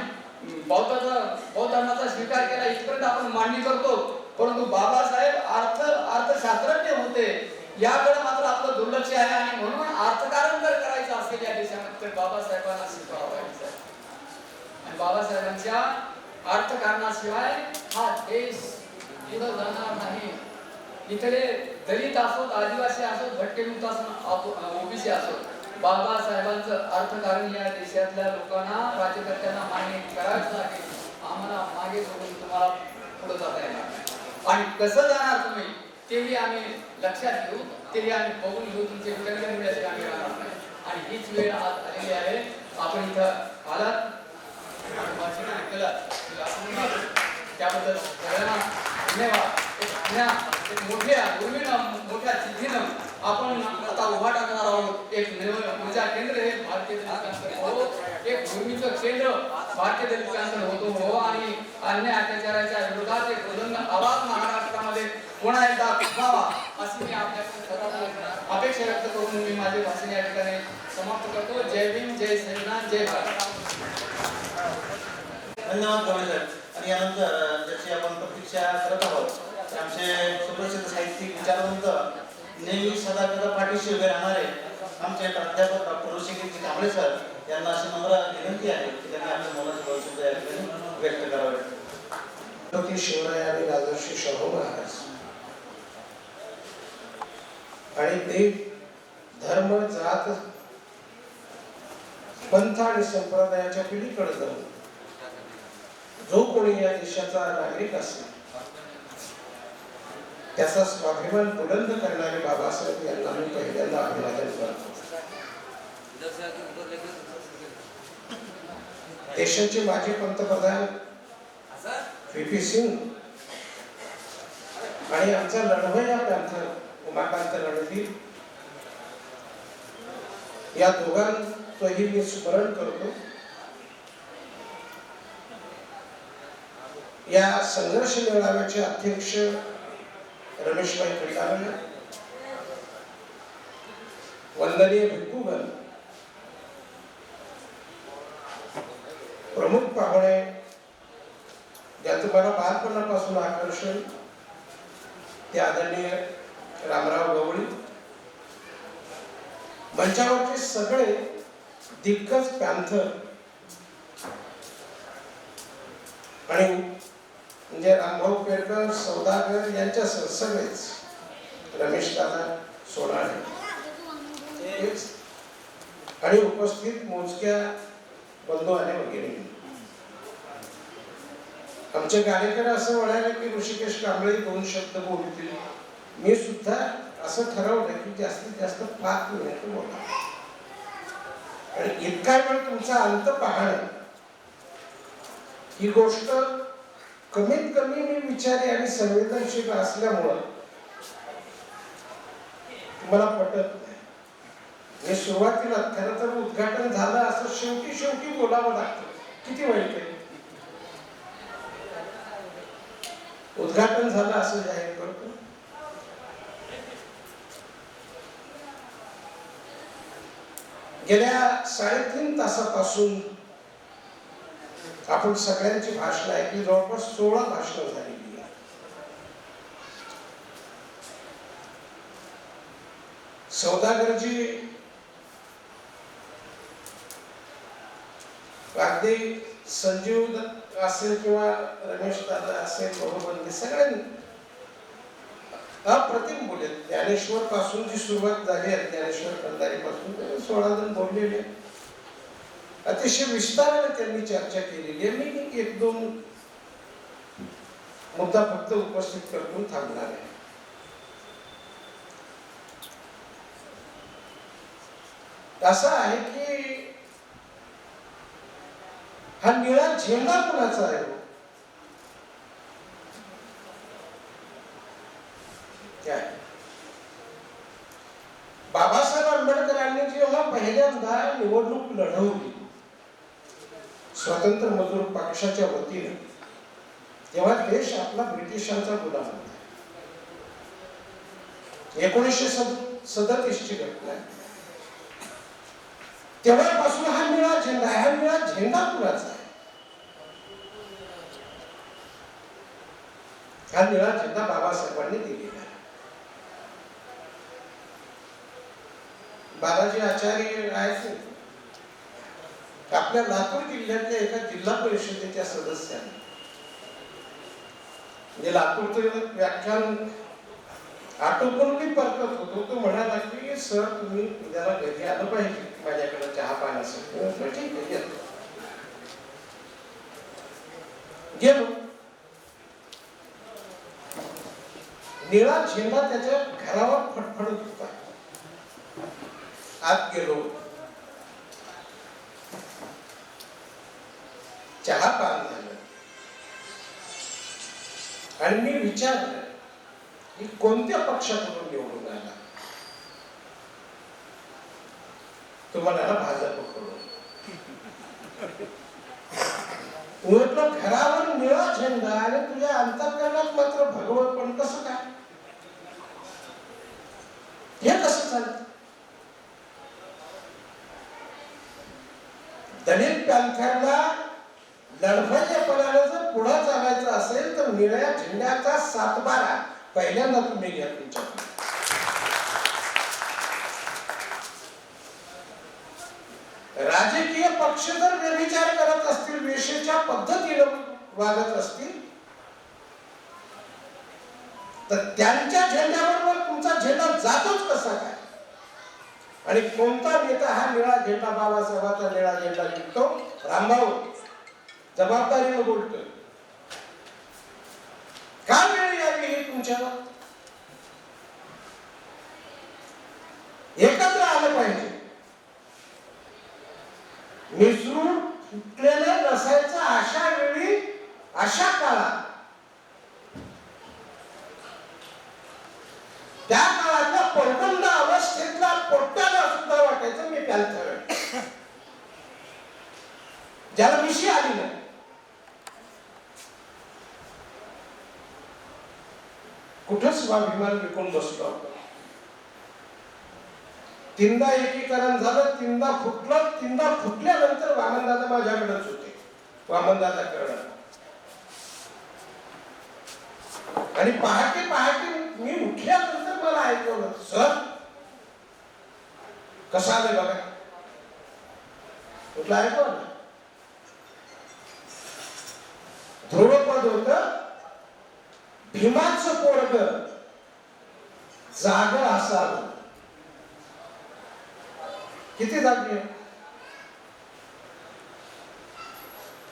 Speaker 5: बौद्धांचा स्वीकार केला इथपर्यंत आपण मांडणी करतो. परंतु बाबासाहेब अर्थशास्त्रज्ञ होते, याकडे मात्र आपलं दुर्लक्ष आहे. आणि म्हणून अर्थकारण जर करायचं असेल या देशामध्ये तर बाबासाहेबांना शिकवावं लागेल. आणि बाबासाहेबांच्या अर्थकारणाशिवाय हा देश पुढे जाणार नाही. इथले दलित असोत, आदिवासी असोत, भटकेमुक्त असोत, ओबीसी असोत, बाबासाहेबांचं अर्थकारण या देशातल्या लोकांना, राज्यकर्त्यांना मान्य करावंच लागेल. आम्हाला मागे सोडून तुम्हाला पुढे जाता येणार. आणि कसं जाणार तुम्ही तेही आम्ही लक्षात घेऊ, तेही आम्ही बघून घेऊ. तुमचे विचार मिळाले आम्ही राहणार नाही. आणि हीच वेळ आज आलेली आहे. आपण इथं आलात, त्याबद्दल सगळ्यांना धन्यवाद. मोठ्या जिद्दीनं आपण आता उभा टाकणार आहोत एक नवीन ऊर्जा केंद्र. हे भारतीय दलित हो, एक भूमीचं केंद्र भारतीय दलित होतो हो. आणि अन्य अत्याचाराच्या विरोधात एक बुलंद आवाज महाराष्ट्रामध्ये पुन्हा एकदा उठावा अशी मी आपल्याकडे सर्वांना अपेक्षा व्यक्त करून मी माझे भाषण या ठिकाणी समाप्त करतो. जय भीम, जय संविधान, जय भारत.
Speaker 1: धन्यवाद कमिशनर. आणि यानंतर ज्याची आपण प्रतीक्षा करत आहोत आमचे सुप्रसिद्ध साहित्यिक विचारवंत, नेहमी सदाकदा पाठीशी उभे राहणारे आमचे प्राध्यापक डॉक्टर ऋषिकेश कांबळे सर यांना अशी नम्र विनंती आहे की त्यांनी आपल्या मुलाचे भविष्य या ठिकाणी व्यक्त करावे.
Speaker 11: छत्रपती शिवराय आणि राजर्षी शाहू महाराज आणि ते धर्म, जात, पंथ आणि संप्रदायाच्या पिढीकडे जाऊन जो कोणी या देशाचा नागरिक असेल त्याचा स्वाभिमान बुलंद करणारे बाबासाहेब यांना मी पहिल्यांदा अभिवादन करतो. देशाचे माजी पंतप्रधान VP सिंग आणि आमचा लढवय्या पॅंथर उमाकांत लढवी या दोघांचंही मी स्मरण करतो. या संघर्ष मेळाव्याचे अध्यक्ष रमेशभाई खंडागळे, वंदनीय भिक्खूगण, प्रमुख पाहुणे ज्याचं मला बालपणापासून आकर्षण ते आदरणीय रामराव गवळी, मंचावरचे सगळे दिग्गज पॅंथर आणि म्हणजे रामभाऊ पेडकर, सौदागर यांच्या सगळेच, रमेश दादा सोनाळे आणि उपस्थित मोजक्या बंधू आणि वगैरे. आमचे कार्यकर असं म्हणाले की ऋषिकेश कांबळे 2 शब्द बोलतील. मी सुद्धा असं ठरवलं की जास्तीत जास्त 5 मिनिटं बोला आणि इतका वेळ तुमचा अंत पाहणं ही गोष्ट कमीत कमी मी विचारी आणि संवेदनशील असल्यामुळं तुम्हाला पटत नाही. मी सुरुवातीला खरं तर उद्घाटन झालं असं शेवटी बोलावं लागतं. किती वाईट आहे. उद्घाटन झालं असं जाहीर करतो. गेल्या 3.5 तासापासून आपण सगळ्यांची भाषणं ऐकली. जवळपास 16 भाषणं झालेली आहेत. सौदागरजी अगदी संजीव असेल किंवा रमेश दादा असेल, बहुबंदी सगळ्यांनी अप्रतिम बोलले. ज्ञानेश्वर पासून जी सुरुवात झाली आहे, ज्ञानेश्वर खंडारी पासून 16 जण बोललेले, अतिशय विस्ताराने त्यांनी चर्चा केलेली आहे. मी 1-2 मुद्दा फक्त उपस्थित करून थांबणार आहे. असं आहे की हा निळा झेंडा कुणाचा आहे? बाबासाहेब आंबेडकरांनी जेव्हा पहिल्यांदा निवडणूक लढवली स्वतंत्र मजूर पक्षाच्या वतीने, तेव्हा देश आपला ब्रिटिशांचा गुलाम होता. 1937 ची घटना. तेव्हापासून हा निळा झेंडा आहे. हा निळा झेंडा कुणाचा आहे? हा निळा झेंडा बाबासाहेबांनी दिलेला आहे. बालाजी आचार्य आहेत आपल्या लातूर जिल्ह्यातल्या एका जिल्हा परिषदेच्या सदस्याने, म्हणजे लातूरचं व्याख्यान आटोपून मी परतत होतो. तो म्हणाला की सर तुम्ही उद्याला घरी आलं पाहिजे माझ्याकडे चहा पाण्यासाठी. ठीक आहे गेलो. निळा झेंडा त्याच्या घरावर फडफडत होता. आत गेलो, चहा पान झालं आणि मी विचारलं की कोणत्या पक्षाकडून निवडून आला? तो म्हणाला भाजपकडून. म्हटलं घरावर निळा झेंडा आणि तुझ्या अंतःकरणात मात्र भगवत, पण कसं काय? हे कसं चालतं? दलित पॅंथरला लढवय्यापणाला जर पुढे चालायचं असेल तर निळ्या झेंड्याचा 7-12 पहिल्यांदा तुम्ही घ्या तुमच्याकडे. राजकीय पक्ष जर व्यभिचार करत असतील, वेशेच्या पद्धतीने वागत असतील, तर त्यांच्या झेंड्याबरोबर तुमचा झेंडा जातोच कसा काय? आणि कोणता नेता हा निळा झेंडा, बाबासाहेबांचा निळा झेंडा जिंकतो? रामभाऊ जबाबदारीने बोलतोय. काय वेळ यावी ही तुमच्यावर? एकत्र आलं पाहिजे. मिसळून फुटलेले नसायचं अशा वेळी, अशा काळात, त्या काळातल्या पौगंड अवस्थेतला पोट्याला सुद्धा वाटायचं मी प्यालथळ, ज्याला मिशी आली नाही. कुठं स्वाभिमान विकून बसलो आपण. तीनदा एकीकरण झालं, तीनदा फुटलं. तीनदा फुटल्यानंतर वामनदादा माझ्याकडेच होते, वामनदादा करणं. आणि पहाटे पहाटे मी उठल्यानंतर मला ऐकवलं, सर कसं आलंय बघा. कुठलं ऐकवलं? ध्रुवपद होत, भीमाचं पोरग जाग असावं. किती जागे,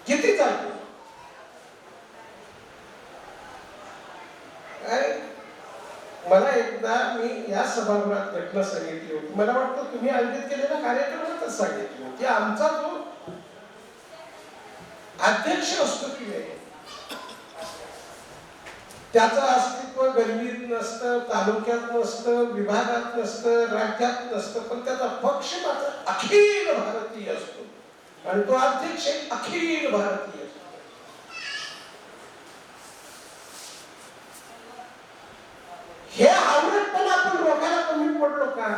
Speaker 11: किती जागे. मला एकदा मी या सभागृहात घटना सांगितली होती. मला वाटतं तुम्ही आयोजित केलेल्या कार्यक्रमातच सांगितली होती. आमचा जो अध्यक्ष असतो की नाही, त्याचं अस्तित्व गल्लीत नसतं, तालुक्यात नसतं, विभागात नसतं, राज्यात नसतं, पण त्याचा पक्ष मात्र अखिल भारतीय असतो. आणि तो अध्यक्ष अखिल भारतीय असतो. हे आवडत पण आपण लोकांना कमी पडलो का?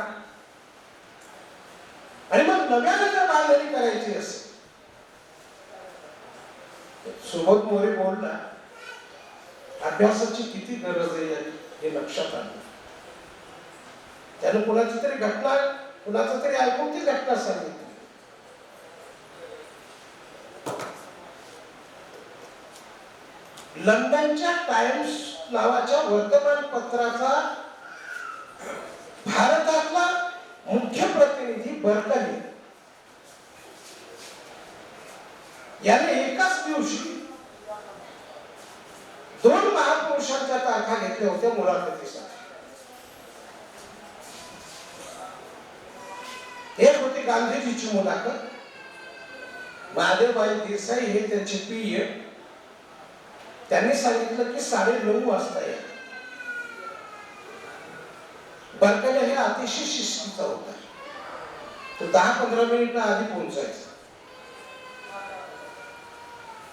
Speaker 11: आणि मग नव्याने जर बांधणी करायची असेल, सुबोध मोरे बोलला, अभ्यासाची किती गरज आहे हे लक्षात आलं. त्यानं कुणाची तरी घटना, कुणाचं तरी ऐकून ती घटना सांगितली. लंडनच्या टाइम्स नावाच्या वर्तमानपत्राचा भारतातला मुख्य प्रतिनिधी बर्कली याने एकाच दिवशी 2 महापुरुषांच्या तारखा घेतल्या होत्या मुलाखतीसाठी. एक होती गांधीजीची मुलाखत. महादेवभाई देसाई हे त्यांचे पीए. त्यांनी सांगितलं की 9:30 वाजता या. बर्कले हे अतिशय शिस्तीचा होता. तो 10-15 मिनिटं आधी पोहोचायचा.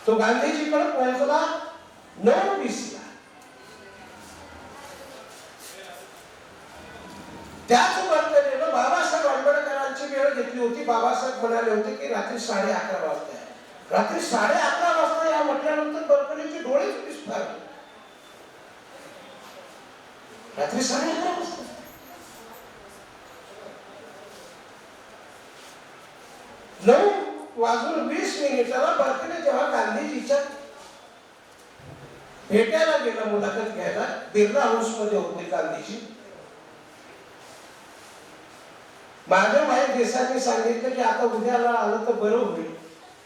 Speaker 11: तो गांधीजीकडे पोहोचला 9:20 ला. त्याच बर्कलेनं बाबासाहेब आंबेडकरांची वेळ घेतली होती. बाबासाहेब म्हणाले होते की रात्री 11:30 वाजता. रात्री 11:30 वाजता या म्हटल्यानंतर बर्कलेचे डोळेच विस्फारले. रात्री 11:30 वाजता. नऊ वाजून 20 मिनिटाला बर्कले जेव्हा गांधीजीच्या भेटायला गेला, मुलाखत घ्यायला, बिर्ला हाऊस मध्ये होते गांधीजी. महादेवभाई देसाईंनी सांगितलं की आता उद्याला आलं तर बरं होईल.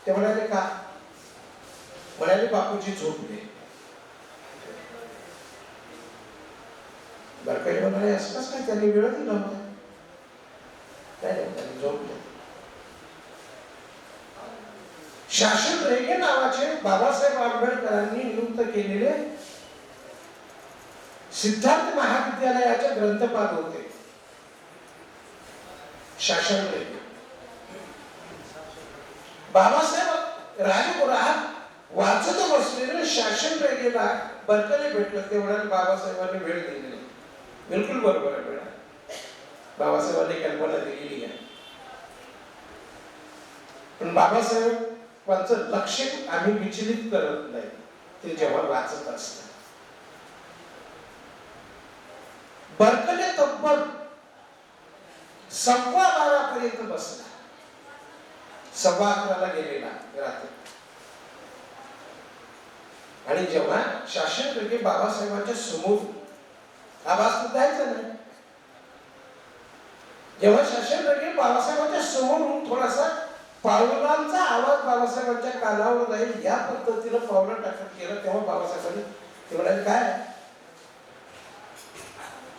Speaker 11: ते म्हणाले का? म्हणाले बापूजी झोपले. बरकले म्हणाले असंच काय, त्यांनी वेळ दिला होता. नाही, त्यांनी झोपले. शासन रेगे नावाचे बाबासाहेब आंबेडकरांनी नियुक्त केलेले सिद्धार्थ महाविद्यालयाचे ग्रंथपाल होते. शासन रेगे बाबासाहेब राजपुरात वाचत बसलेले शासन रेगेला बर्कले भेटलं. ते म्हणाले बाबासाहेबांनी वेळ दिलेली. बिलकुल बरोबर आहे मॅडम, बाबासाहेबांनी कल्पना दिलेली आहे. पण बाबासाहेबांचं लक्ष आम्ही विचलित करत नाही. ते जेव्हा वाचत असतात, बर्कले तब्बल 11:15 पर्यंत बसला. 11:15 गेलेला रात्री. आणि जेव्हा शासन रेगे बाबासाहेबांच्या समोर, आवाज तर द्यायचा नाही, जेव्हा शासन रेगे बाबासाहेबांच्या समोरून थोडासा पावलांचा आवाज बाबासाहेबांच्या कानावर जाईल या पद्धतीनं पावलं टाकत केलं, तेव्हा बाबासाहेबांनी ते म्हणाले काय?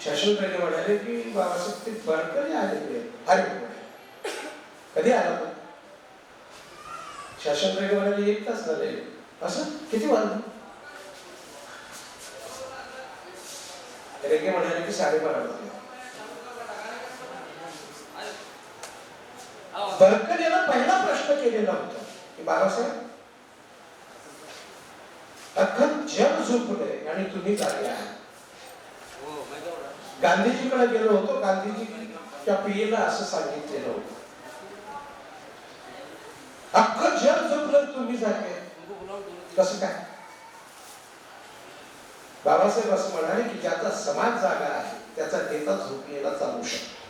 Speaker 11: शासन प्रगे म्हणाले की बाबासाहेब ते बरकरी आलेले अरे बापरे. कधी आला तो शासन प्रगे म्हणाले 1 तास झाले. असं किती वाजले? रेगे म्हणाले की 12:30 वाजले. बरकर याला पहिला प्रश्न केलेला होता की बाबासाहेब अख्खं जग झोपलंय आणि तुम्ही जागे आहात. गांधीजीकडे गेलो होतो, गांधीजीच्या पिढीला असं सांगितलेलं होतं, अख्खं जग झोपलं तुम्ही जागे. कसं काय? बाबासाहेब असं म्हणाले की ज्याचा समाज जागा आहे त्याचा नेता झोपलेला चालू शकतो,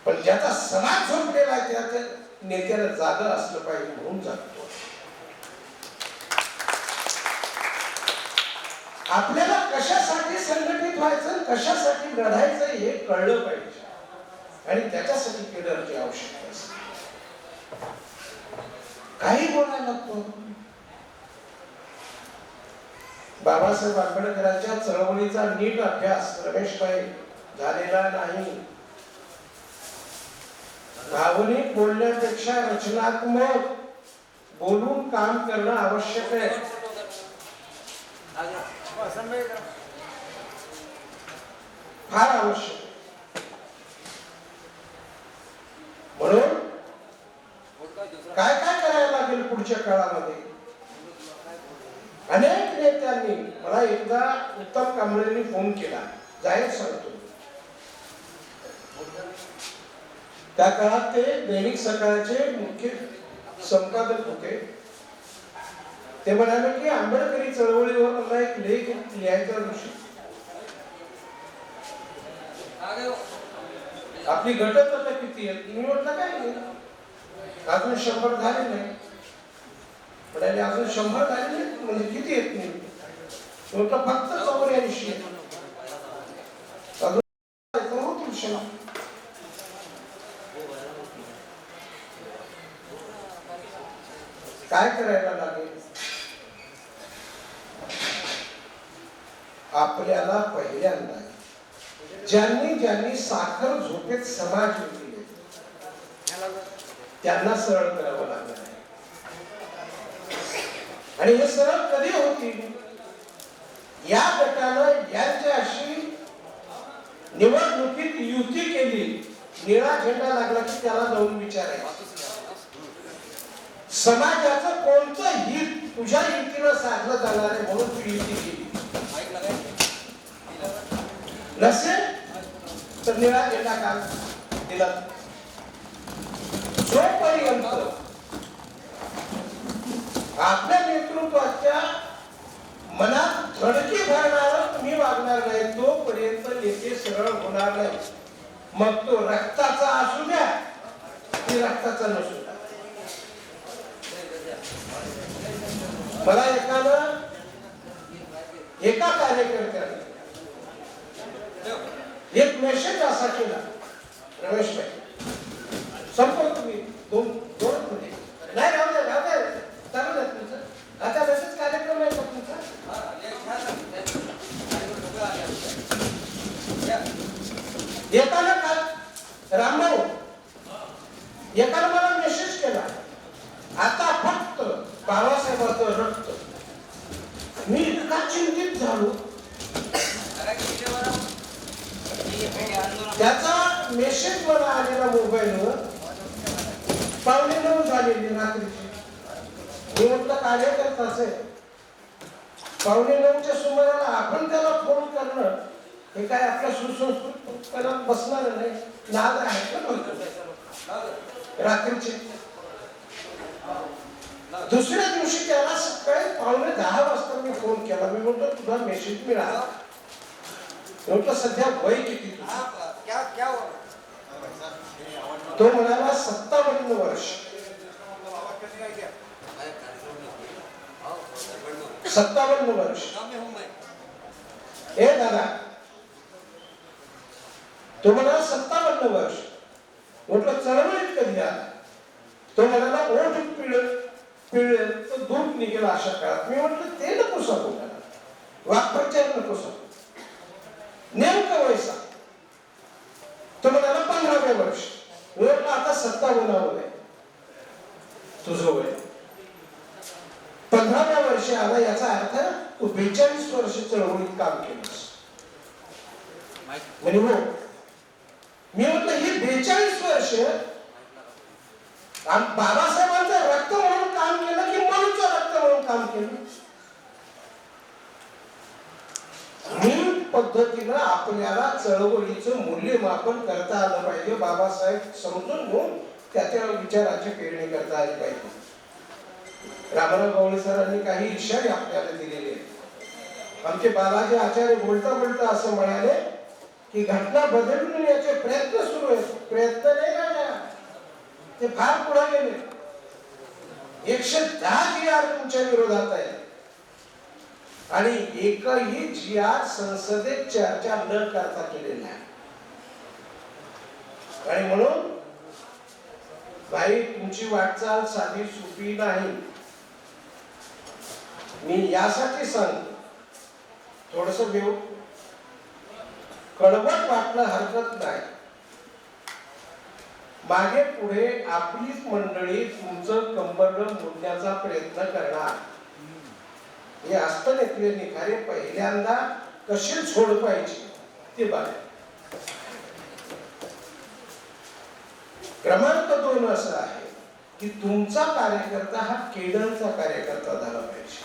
Speaker 11: पण ज्याचा समाज झोपलेला आहे त्याच्या नेत्याला जागा असलं पाहिजे म्हणून जागतो. आपल्याला कशासाठी संघटित व्हायचं, कशासाठी लढायचं हे कळलं पाहिजे आणि त्याच्यासाठी केडरची आवश्यकता असते. काही बोलायला नको. बाबासाहेब आंबेडकरांच्या चळवळीचा नीट अभ्यास रमेशभाई झालेला नाही. भावनिक बोलण्यापेक्षा रचनात्मक बोलून काम करणं आवश्यक आहे. फार आवश्यक. म्हणून काय काय करायला लागेल पुढच्या काळामध्ये? अनेक नेत्यांनी मला एकदा उत्तम कांबळेंनी फोन केला, जाहीर सांगतो. त्या काळात ते दैनिक सकाळचे मुख्य संपादक होते. ते म्हणाले की आंबेडकरी चळवळीवर मला एक लेख लिहायचा ऋषी. आपली घटक आता किती आहेत? मी म्हटलं काय नाही, अजून 100 झाले नाही. म्हणाले अजून 100 झाले नाही म्हणजे किती आहेत? मी म्हटलं फक्त 84 अजून होतील 100. काय करायला लागेल? आपल्याला पहिल्यांदा ज्यांनी साखर झोपेत समाज केले त्यांना सरळ करावं लागणार आहे. आणि हे सरळ कधी होतील? या गटानं यांच्याशी निवडणुकीत युती केली, निळा झेंडा लागला की त्याला जाऊन विचारायचं समाजाचं कोणतं हित तुझ्या युतीनं साधलं जाणार आहे म्हणून तू युती केली. नसेल तर निळा झेंडा का दिला? जोपर्यंत आपल्या नेतृत्वाच्या मनात धडकी भरणार तुम्ही वागणार नाही तोपर्यंत नेते सरळ होणार नाही. मग तो रक्ताचा असू द्या की रक्ताचा नसू द्या. मला एका कार्यकर्त्याने एक मेसेज असा केला, रमेश भाई संपर्क तुम्ही दोन मध्ये नाही राहू द्या चालू द्या तुमचं. आता मेसेज कार्यक्रम आहे का तुमचा? एकाला काल रामभाऊ एकाला मला मेसेज केला, आता फक्त बाबासाहेबांचं रक्त. मी इतका चिंतित झालो. त्याचा मेसेज मला आलेला मोबाईलवर 9:15 झालेली रात्रीची. मी म्हटलं कार्यकर्ताच आहे, 9:15च्या सुमाराला आपण त्याला फोन करणं हे काय आपल्या सुसंस्कृत बसणार नाही. नाद आहे का रात्रीचे? दुसऱ्या दिवशी त्याला सकाळी 9:10 वाजता मी फोन केला. मी म्हटलं तुझा मेसेज मिळाला. म्हटलं सध्या वय किती तुझं? तो म्हणाला 57 वर्ष. 57 वर्ष. ए दादा तो म्हणाला 57 वर्ष. म्हटलं चळवळीत कधी आला? तो म्हणाला ओठ पिळेल तर दूध निघेल अशा काळात. मी म्हटलं ते नको सांगू मला, वाक्प्रचार नको सांग, नेमकं वय सांग. तो म्हणाला 15व्या वर्ष. मी म्हटलं आता 57 वय तुझं वय. 15व्या वर्षी आला याचा अर्थ तू 42 वर्ष चळवळीत काम केलंस. म्हणे हो. मी म्हटलं ही 42 वर्ष बाबासाहेबांचं रक्त म्हणून काम केलं की मनुष्य रक्त म्हणून काम केलं. मी पद्धतीनं आपल्याला चळवळीचं मूल्यमापन करता आलं पाहिजे. बाबासाहेब समजून घेऊन त्याच्या विचाराची पेरणी करता आली पाहिजे. रामराव गवळी सरांनी काही इशारे आपल्याला दिलेले आहेत. आमचे बालाजी आचार्य बोलता बोलता असं म्हणाले की घटना बदलून येण्याचे प्रयत्न सुरू आहेत. प्रयत्न नाही ना, ते फार पुढे गेले. 110 जी.आर. तुमच्या विरोधात आहे आणि एकही जी.आर. संसदेत चर्चा न करता केलेला आहे. आणि म्हणून भाई तुमची वाटचाल साधी सोपी नाही. मी यासाठी सांगतो, थोडस कडवट वाटणं हरकत नाही. मागे पुढे आपलीच मंडळी तुमचं कंबरडं मोडण्याचा प्रयत्न करणार. हे असतं नेतले निखारे पहिल्यांदा कशी सोडवायची ते बघा. क्रमांक 2 असा आहे की तुमचा कार्यकर्ता हा केडरचा कार्यकर्ता झाला पाहिजे.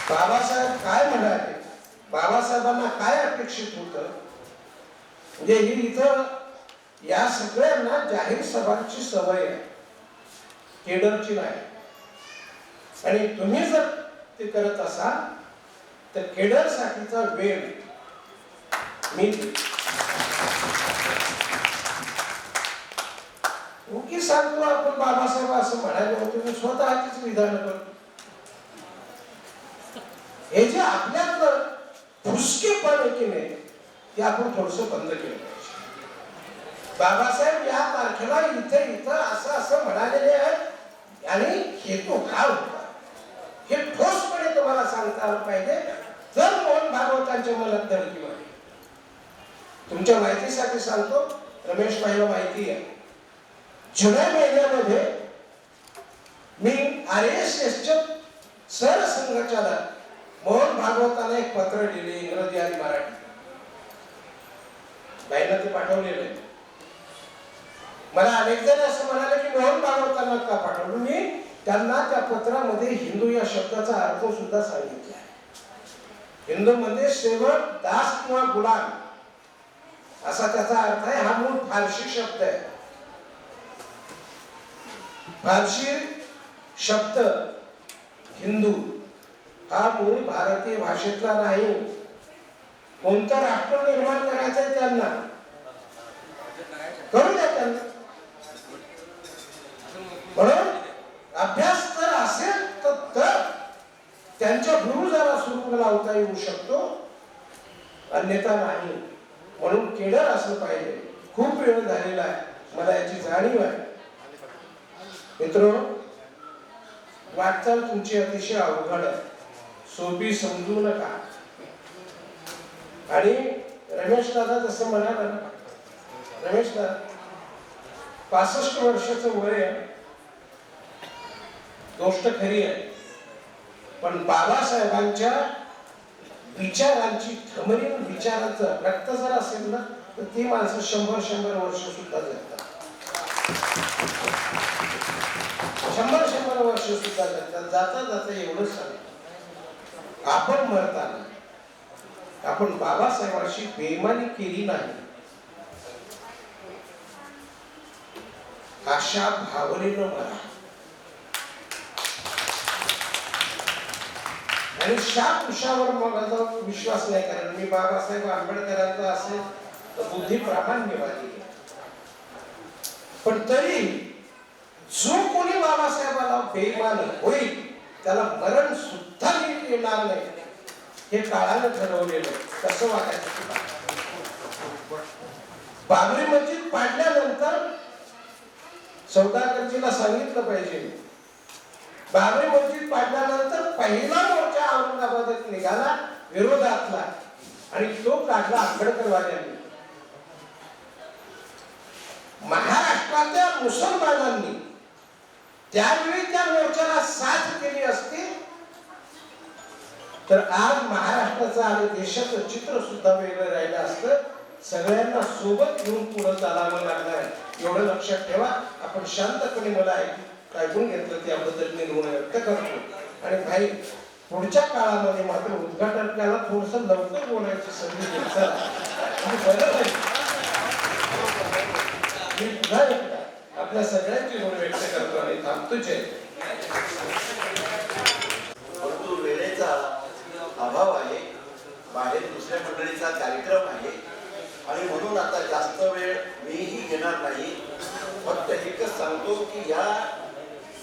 Speaker 11: बाबासाहेब काय म्हणाले, बाबासाहेबांना काय अपेक्षित होतं, म्हणजे ही इथं या सगळ्यांना जाहीर सभांची सवय आहे, केडरची नाही. आणि तुम्ही जर ते करत असाल तर केडर साठीचा वेळ मी उगी सांगतो. आपण बाबासाहेब असं म्हणाले होते, मी स्वतःचीच विधान करतो. हे जे आपल्यातलं फुसकेपण आहे की नाही ते आपण थोडस बंद केलं पाहिजे. बाबासाहेब या तारखेला इथे इथं असं म्हणालेले आहेत आणि हेतू काय होता हे ठोसपणे तुम्हाला सांगता आलं पाहिजे. जर मोहन भागवतांच्या मनात धडकी वाटली. तुमच्या माहितीसाठी सांगतो, रमेश भाईला माहिती आहे, जुलै महिन्यामध्ये मी RSSच्या सरसंघचालक मोहन भागवतांना एक पत्र लिहिले, इंग्रजी आणि मराठी. बाईंना ते पाठवलेलं आहे. मला अनेक जण असं म्हणाले की मोहन भागवतांना का पाठवलं. मी त्यांना त्या पत्रामध्ये हिंदू या शब्दाचा अर्थ सुद्धा सांगितला आहे. हिंदू म्हणजे सेवक, दास किंवा गुलाम असा त्याचा अर्थ आहे. हा मूळ फारसी शब्द आहे. फारसी शब्द हिंदू हा मूळ भारतीय भाषेतला नाही. कोणतं राष्ट्र निर्माण करायचंय त्यांना करू द्या त्यांना. म्हणून अभ्यास जर असेल तर त्यांच्या गुरुजाला सुरू लावता येऊ शकतो, अन्यथा नाही. म्हणून केडर असं पाहिजे. खूप वेळ झालेला आहे, मला याची जाणीव आहे. मित्रांनो, वाटचाल तुमची अतिशय अवघड आहे, सोपी समजू नका. आणि रमेश दादा जसं म्हणाला ना, रमेश दादा 65 वर्षाचं वय आहे, गोष्ट खरी आहे. पण बाबासाहेबांच्या विचारांची ठमरीन विचारांचं रक्त जर असेल ना तर ती माणसं 100 वर्ष सुद्धा जगतात. 100 वर्ष सुद्धा जगतात. जाता जाता एवढंच सांग, आपण मरताना आपण बाबासाहेबांशी बेईमानी केली नाही अशा भावनेनं मरा. आणि शापुषावर माझा विश्वास नाही. कारण मी बाबासाहेब आंबेडकरांचा असेल तर बुद्धी प्रामाण्यवादी, पण तरी जो कोणी बाबासाहेबाला बेईमान होईल त्याला मरण सुद्धा येणार नाही हे काळानं ठरवलेलं. कसं वागायचं. बाबरी मस्जिद पाडल्यानंतर सौदागरजीला सांगितलं पाहिजे बाबरी मस्जिद पाडल्यानंतर पहिला मोर्चा औरंगाबादात निघाला विरोधातला आणि तो काढला आंबेडकरवाद्यांनी. महाराष्ट्रातल्या मुसलमानांनी त्यावेळी त्या मोर्चाला साथ केली असती तर आज महाराष्ट्राचं आणि देशाचं चित्र सुद्धा वेगळं राहिलं असतं. सगळ्यांना सोबत घेऊन पुढे चालावं लागणार आहे एवढं लक्षात ठेवा. आपण शांतपणे मला ऐकून घेतलं त्याबद्दल मी ऋण व्यक्त करतो. आणि भाई पुढच्या काळामध्ये मात्र उद्घाटकाला थोडस लवकर बोलायची संधी देत चला. बरं नाही मी पुन्हा एकदा आपल्या सगळ्यांची ऋण व्यक्त करतो आणि थांबतोच आहे.
Speaker 1: परंतु वेळेचा अभाव आहे, बाहेर दुसऱ्या मंडळीचा कार्यक्रम आहे आणि म्हणून आता जास्त वेळ मीही घेणार नाही. फक्त एकच सांगतो की या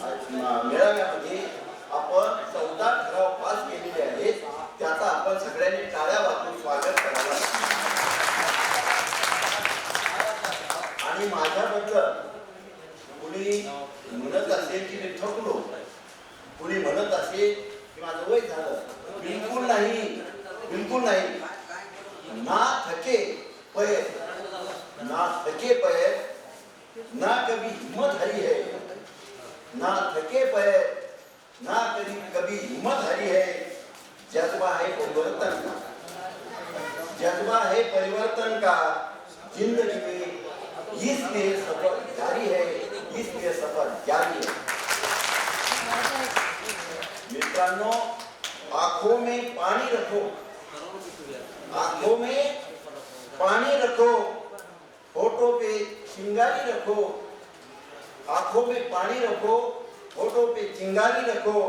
Speaker 1: मेळाव्यामध्ये आपण 14 ठराव पास केलेले आहेत. त्याचा आपण सगळ्यांनी टाळ्या वाजवून स्वागत करावं. आणि माझ्याबद्दल कुणी म्हणत असेल की मी थकलो, कुणी म्हणत असेल की माझं वय झालं, बिलकुल नाही, बिलकुल नाही. ना थके पैर, ना थके पैर, ना कभी हिम्मत हारी है, ना थके पैर, ना कभी हिम्मत हारी है. जज्बा है परिवर्तन का, जज्बा है परिवर्तन का. जिंदगी में इसलिए सफर जारी है, इसलिए सफर जारी है. मित्रांनो, आंखों में पानी रखो, आंखों में पानी रखो, होठों पे चिंगारी रखो. आंखों में पानी रखो, होठों पे चिंगारी रखो.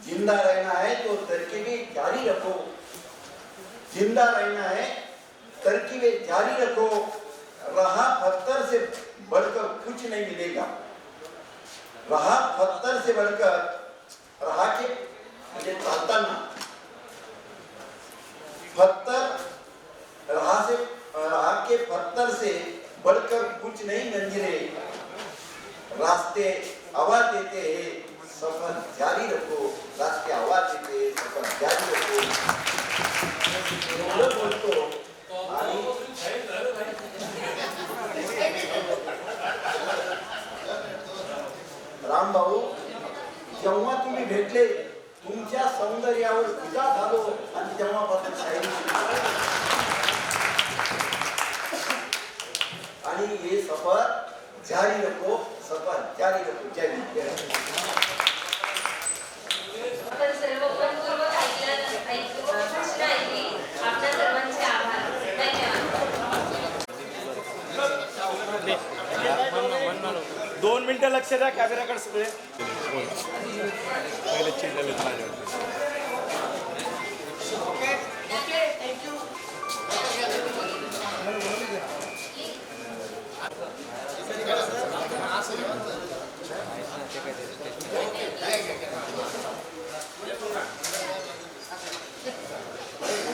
Speaker 1: जिंदा रहना है तो तरकीबें जारी रखो, जिंदा रहना है तरकीबें जारी रखो. रहा पत्थर से बढ़कर कुछ नहीं मिलेगा, रहा पत्थर से बढ़कर, रहा के म्हणजे चालताना पत्थर, रहा के पत्थर से बढ़कर कुछ नहीं मंजिले. रास्ते आवाज देते हैं, सफर जारी रखो. रास्ते आवाज देते हैं, सफर जारी रखो. एवढं बोलतो आणि राम भाऊ, जेव्हा तुम्ही भेटले तुमच्या सौंदर्यावर फिदा झालो आणि तेव्हापासून शायरी आणि हे सफर जारी रखो, सफर जारी रखो. जय हिंद.
Speaker 12: आपण सर्व मनपूर्वक भाषण ऐकली. आपल्या सर्वांचे आभार. धन्यवाद.
Speaker 8: 2 मिनिटं लक्ष द्या कॅमेराकडे सगळे.
Speaker 3: पहिले चिडलेले